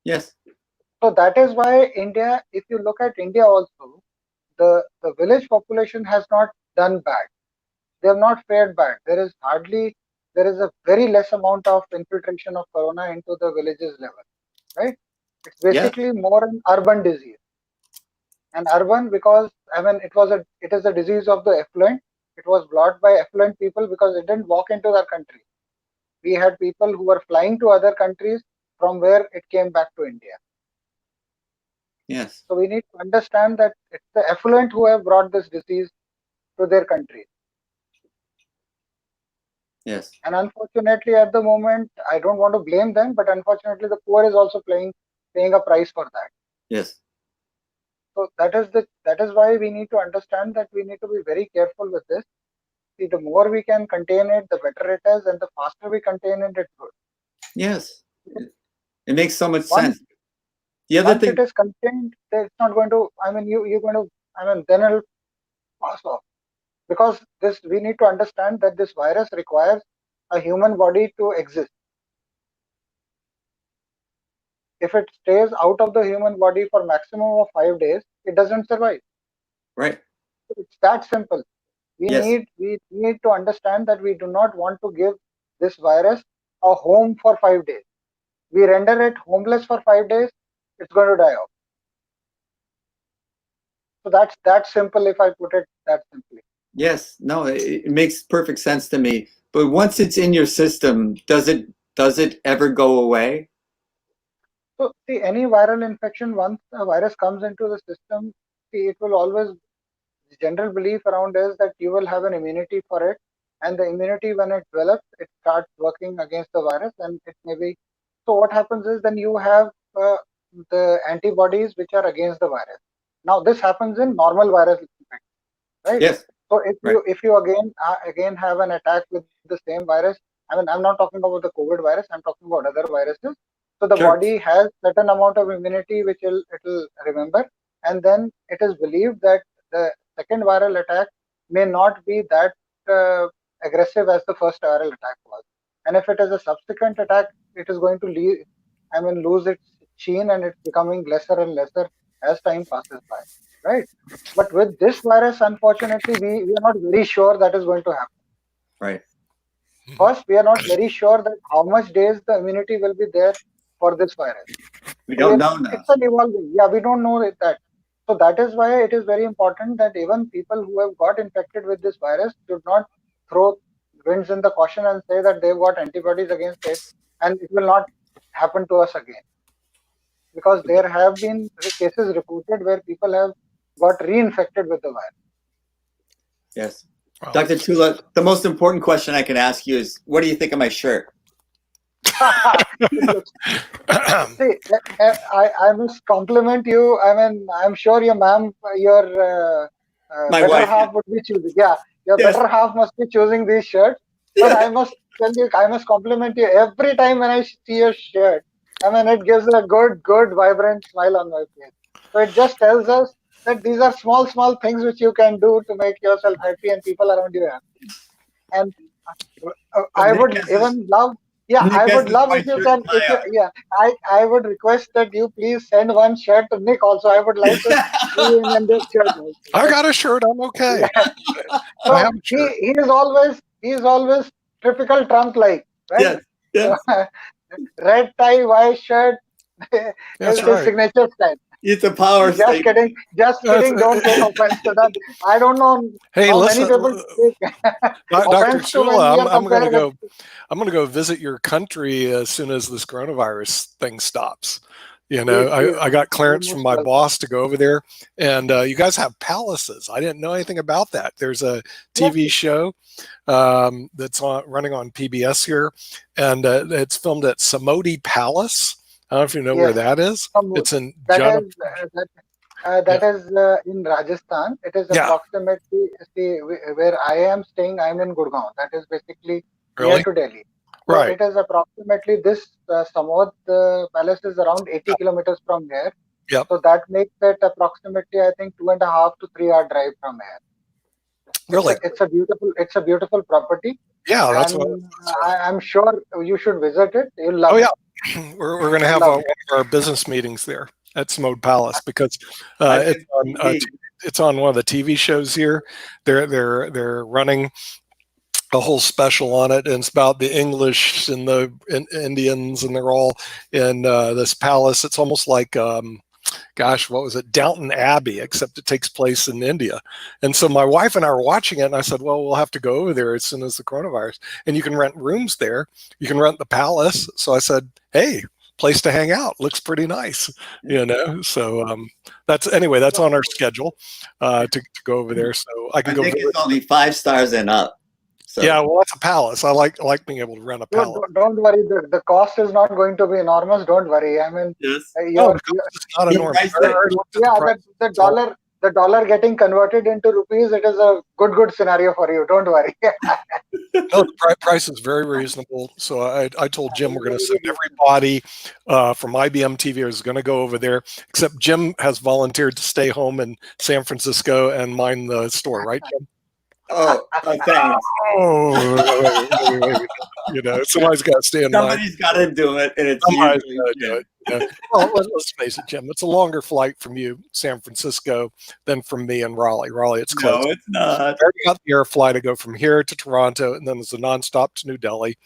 Yes. So that is why India, if you look at India also, the village population has not done bad. They have not fared bad. There is a very less amount of infiltration of corona into the villages level, right? It's basically more an urban disease. And urban because it is a disease of the affluent. It was brought by affluent people because it didn't walk into their country. We had people who were flying to other countries from where it came back to India. Yes. So we need to understand that it's the affluent who have brought this disease to their country. Yes. And unfortunately, at the moment, I don't want to blame them, but unfortunately, the poor is also paying a price for that. Yes. So that is why we need to understand that we need to be very careful with this. See, the more we can contain it, the better it is, and the faster we contain it, it's good. Yes. It makes so much sense. The other Once thing, it is contained, it's not going to. You're going to. Then it'll pass off. Because we need to understand that this virus requires a human body to exist. If it stays out of the human body for maximum of 5 days, it doesn't survive. right? It's that simple. We Yes. need to understand that we do not want to give this virus a home for 5 days. We render it homeless for 5 days, it's going to die off. So that's that simple if I put it that simply. Yes. No, it makes perfect sense to me. But once it's in your system, does it ever go away? So see, any viral infection, once a virus comes into the system, see, it will always, the general belief around is that you will have an immunity for it, and the immunity, when it develops, it starts working against the virus, and it may be. So what happens is then you have the antibodies which are against the virus. Now this happens in normal virus infection, right? Yes. So if you again have an attack with the same virus, I'm not talking about the COVID virus, I'm talking about other viruses. So the body has certain amount of immunity which it'll remember, and then it is believed that the second viral attack may not be that aggressive as the first viral attack was. And if it is a subsequent attack, it is going to lose its sheen, and it's becoming lesser and lesser as time passes by, right? But with this virus, unfortunately, we are not very sure that is going to happen. Right. First, we are not very sure that how much days the immunity will be there for this virus. We don't know now. It's an evolving. Yeah, we don't know that. So that is why it is very important that even people who have got infected with this virus should not throw winds in the caution and say that they've got antibodies against it and it will not happen to us again. Because there have been cases reported where people have got reinfected with the virus. Yes. Wow. Dr. Tula, the most important question I can ask you is, what do you think of my shirt? See, I must compliment you. I'm sure your better wife, half would be choosing. Yeah, your better half must be choosing these shirts. But I must tell you, I must compliment you every time when I see your shirt. It gives a good, vibrant smile on my face. So it just tells us that these are small things which you can do to make yourself happy and people around you happy. And I would even love. Yeah, I would love if you can. I would request that you please send one shirt to Nick also. I would like to see him in this shirt also. I got a shirt. I'm okay. Yeah. So he is always typical Trump like, right? Yes. So, red tie, white shirt. That's his signature style. It's a power statement. Just kidding. Don't take offense to that. I don't know. Hey, how listen, many people Dr. Tula, I'm going to go visit your country as soon as this coronavirus thing stops. You know, Yes, I got clearance you're from most my welcome. boss to go over there, and you guys have palaces. I didn't know anything about that. There's a TV show that's running on PBS here, and it's filmed at Cbd Palace. I don't know if you know where Yes. that is. It's in That Jana. is that is in Rajasthan. It is Yeah. approximately, see, where I am staying. I'm in Gurgaon. That is basically near Really? to Delhi. So Right. it is approximately this Samod Palace is around 80 kilometers from here. Yep. So that makes it approximately, I think, 2.5 to 3 hour drive from here. Really? It's a beautiful property, Yeah, that's what. and I'm sure you should visit it. You'll love Oh yeah, it. we're going to have Love one of our business meetings there at Cbd Palace because it's on one of the TV shows here. They're running a whole special on it, and it's about the English and the Indians, and they're all in this palace. It's almost like gosh, what was it, Downton Abbey, except it takes place in India. And so my wife and I were watching it, and I said, well, we'll have to go over there as soon as the coronavirus. And you can rent rooms there. You can rent the palace. So I said, hey, place to hang out. Looks pretty nice, you know. So that's on our schedule to go over there. So I can go. I think it's only 5 stars and up. So. Yeah, well, that's a palace. I like being able to rent a palace. Don't worry. The cost is not going to be enormous. Don't worry. I mean, yes. It's not enormous. The dollar getting converted into rupees, it is a good scenario for you. Don't worry. No, the price is very reasonable. So I told Jim we're going to send everybody from IBM TV is going to go over there, except Jim has volunteered to stay home in San Francisco and mind the store, right, Jim? Oh, thanks. Oh, you know, somebody's got to stay in mind. Somebody's got to do it, and it's somebody's got to do it. You know? Well, let's face it, Jim. It's a longer flight from you, San Francisco, than from me in Raleigh. Raleigh, it's close. No, it's not. I already got the air flight to go from here to Toronto, and then there's a nonstop to New Delhi.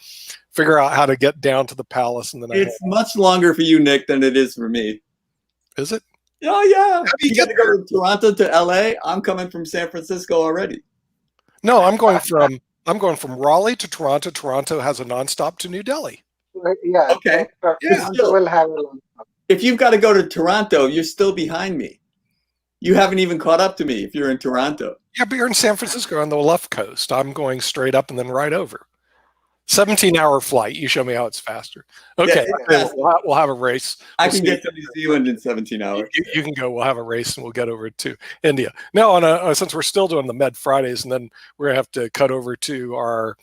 Figure out how to get down to the palace, and then it's much longer for you, Nick, than it is for me. Is it? Oh yeah. You got to go from Toronto to LA. I'm coming from San Francisco already. No, I'm going from Raleigh to Toronto. Toronto has a nonstop to New Delhi. Yeah. Okay. Yeah, will have a long stop. If you've got to go to Toronto, you're still behind me. You haven't even caught up to me if you're in Toronto. Yeah, but you're in San Francisco on the left coast. I'm going straight up and then right over. 17-hour flight. You show me how it's faster. Okay, yeah. We'll have a race. I can get to New Zealand in 17 hours. You can go. We'll have a race, and we'll get over to India. Now, since we're still doing the Med Fridays, and then we're going to have to cut over to our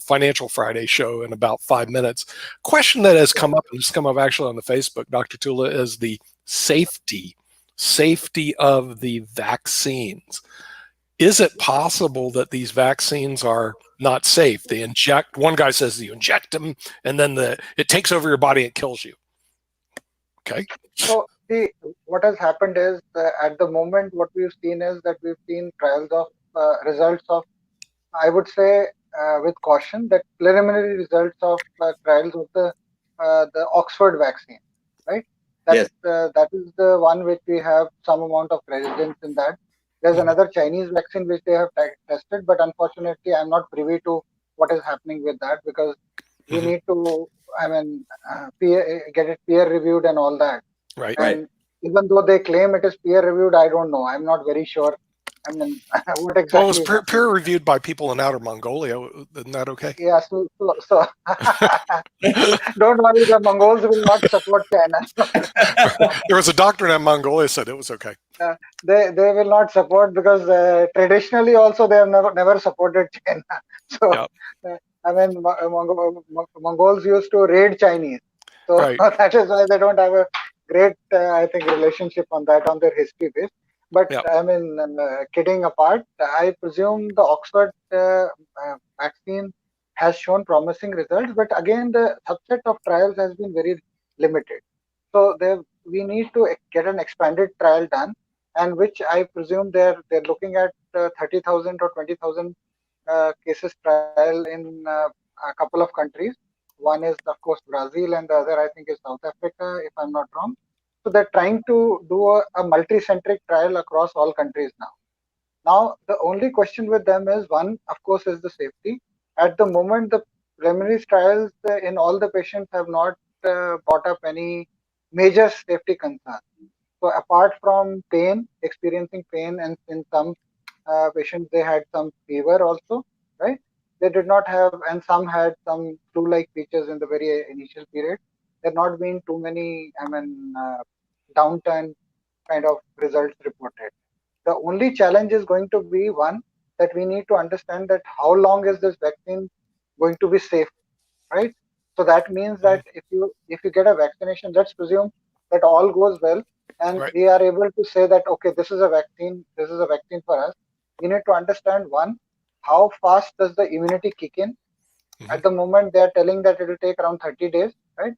Financial Friday show in about 5 minutes. Question that has come up, and it's come up actually on the Facebook, Dr. Tula, is the safety of the vaccines. Is it possible that these vaccines are not safe? They inject, one guy says you inject them and then it takes over your body and kills you. Okay. So see, what has happened is at the moment, what we've seen is that we've seen trials of results of, I would say with caution, that preliminary results of trials of the Oxford vaccine, right? Yes. That is the one which we have some amount of precedence in that. There's another Chinese vaccine which they have tested, but unfortunately, I'm not privy to what is happening with that because we need to, get it peer reviewed and all that. Right. And even though they claim it is peer reviewed, I don't know. I'm not very sure. I mean, what exactly? Well, it was peer reviewed by people in Outer Mongolia. Isn't that okay? Yeah. So don't worry, the Mongols will not support China. There was a doctor in Mongolia said it was okay. They will not support because traditionally also they have never supported China. So Mongols used to raid Chinese. So that is why they don't have a great, I think, relationship on that, on their history base. But kidding apart, I presume the Oxford vaccine has shown promising results. But again, the subset of trials has been very limited. So we need to get an expanded trial done, and which I presume they're looking at 30,000 or 20,000 cases trial in a couple of countries. One is, of course, Brazil, and the other, I think, is South Africa, if I'm not wrong. So they're trying to do a multi-centric trial across all countries now. Now, the only question with them is, one, of course, is the safety. At the moment, the preliminary trials in all the patients have not brought up any major safety concerns. So apart from pain, experiencing pain, and in some patients they had some fever also, right? They did not have, and some had some flu-like features in the very initial period. There not been too many, downturn kind of results reported. The only challenge is going to be one that we need to understand that how long is this vaccine going to be safe, right? So that means that if you get a vaccination, let's presume that all goes well, and Right. we are able to say that okay, this is a vaccine for us. We need to understand one, how fast does the immunity kick in? At the moment, they are telling that it will take around 30 days, right?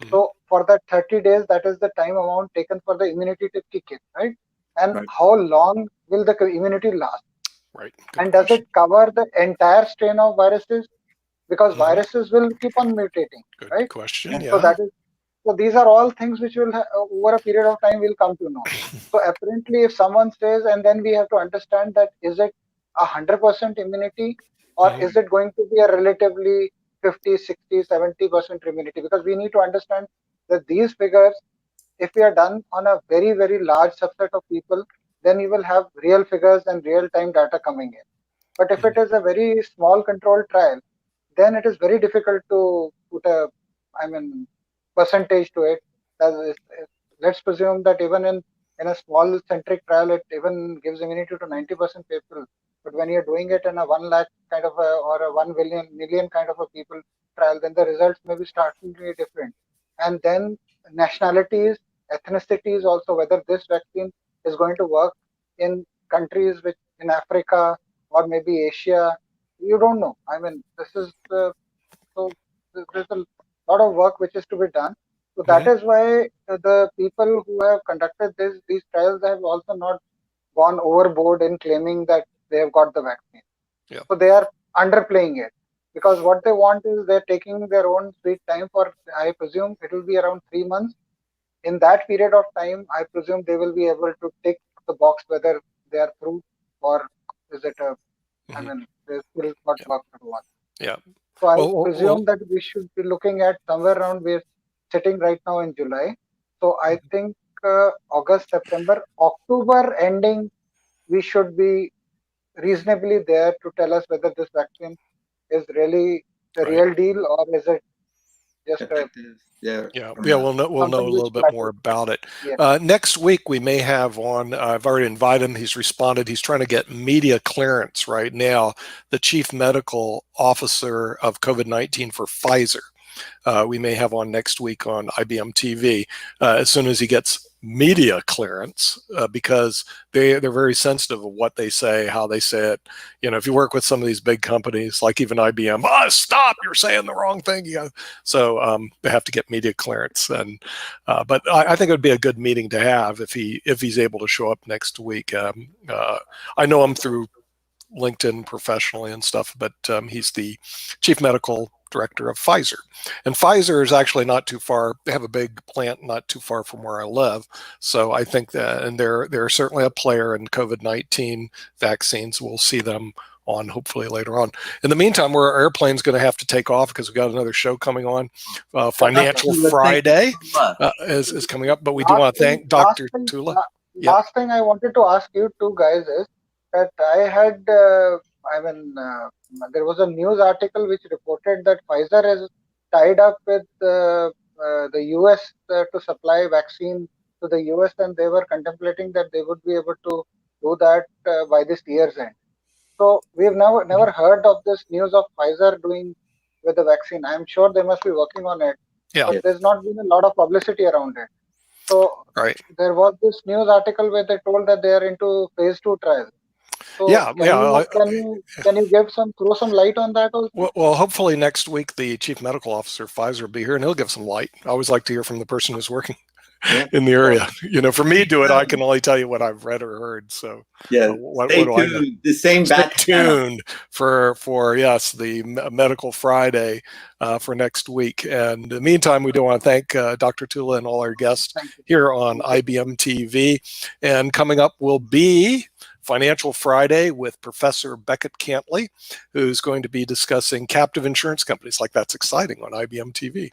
So for that 30 days, that is the time amount taken for the immunity to kick in, right? And Right. how long will the immunity last? Right. Good And does question. it cover the entire strain of viruses? Because viruses will keep on mutating, Good right? question. So Yeah. that is, so these are all things which will over a period of time we'll come to know. So apparently, if someone says, and then we have to understand that is it 100% immunity, or is it going to be a relatively 50, 60, 70% immunity? Because we need to understand that these figures, if we are done on a very, very large subset of people, then you will have real figures and real time data coming in. But if it is a very small controlled trial, then it is very difficult to put a, percentage to it. Let's presume that even in a small centric trial, it even gives immunity to 90% people. But when you're doing it in a 1 lakh kind of or a 1 million kind of a people trial, then the results may be startlingly different. And then nationalities, ethnicities also, whether this vaccine is going to work in countries which in Africa or maybe Asia, you don't know. This is so there's a lot of work which is to be done. So that is why the people who have conducted these trials have also not gone overboard in claiming that they have got the vaccine. Yeah. So they are underplaying it, because what they want is they're taking their own sweet time for, I presume it will be around 3 months. In that period of time, I presume they will be able to tick the box whether they are through, or is it there's still got work to do on. Yeah. So I Well, presume that we should be looking at somewhere around, we're sitting right now in July. So I think August, September, October ending, we should be reasonably there to tell us whether this vaccine is really the real deal, or is it just a we'll know a something little which bit more about it. Yeah. Next week we may have on. I've already invited him. He's responded. He's trying to get media clearance right now. The chief medical officer of COVID-19 for Pfizer. We may have on next week on IBM TV as soon as he gets media clearance, because they're very sensitive of what they say, how they say it. You know, if you work with some of these big companies like even IBM, stop, you're saying the wrong thing. So they have to get media clearance. And but I think it would be a good meeting to have if he's able to show up next week. I know him through LinkedIn professionally and stuff, but he's the chief medical director of Pfizer. And Pfizer is actually not too far. They have a big plant not too far from where I live. So I think that, and they're certainly a player in COVID-19 vaccines. We'll see them on hopefully later on. In the meantime, our airplane's going to have to take off because we've got another show coming on. Financial Friday is coming up, but we do want to thank Dr. Tula. Last thing I wanted to ask you two guys is that I had, there was a news article which reported that Pfizer has tied up with the US to supply vaccine to the US, and they were contemplating that they would be able to do that by this year's end. So we've never heard of this news of Pfizer doing with the vaccine. I'm sure they must be working on it, but there's not been a lot of publicity around it. So there was this news article where they told that they are into phase 2 trials. So can you throw some light on that also? Well, hopefully next week the chief medical officer of Pfizer will be here and he'll give some light. I always like to hear from the person who's working in the area. You know, for me to do it, I can only tell you what I've read or heard. So what do I know? The same Stay tuned for the Medical Friday for next week. And in the meantime, we do want to thank Dr. Tula and all our guests here on IBM TV. And coming up will be Financial Friday with Professor Beckett Cantley, who's going to be discussing captive insurance companies. Like, that's exciting on IBM TV.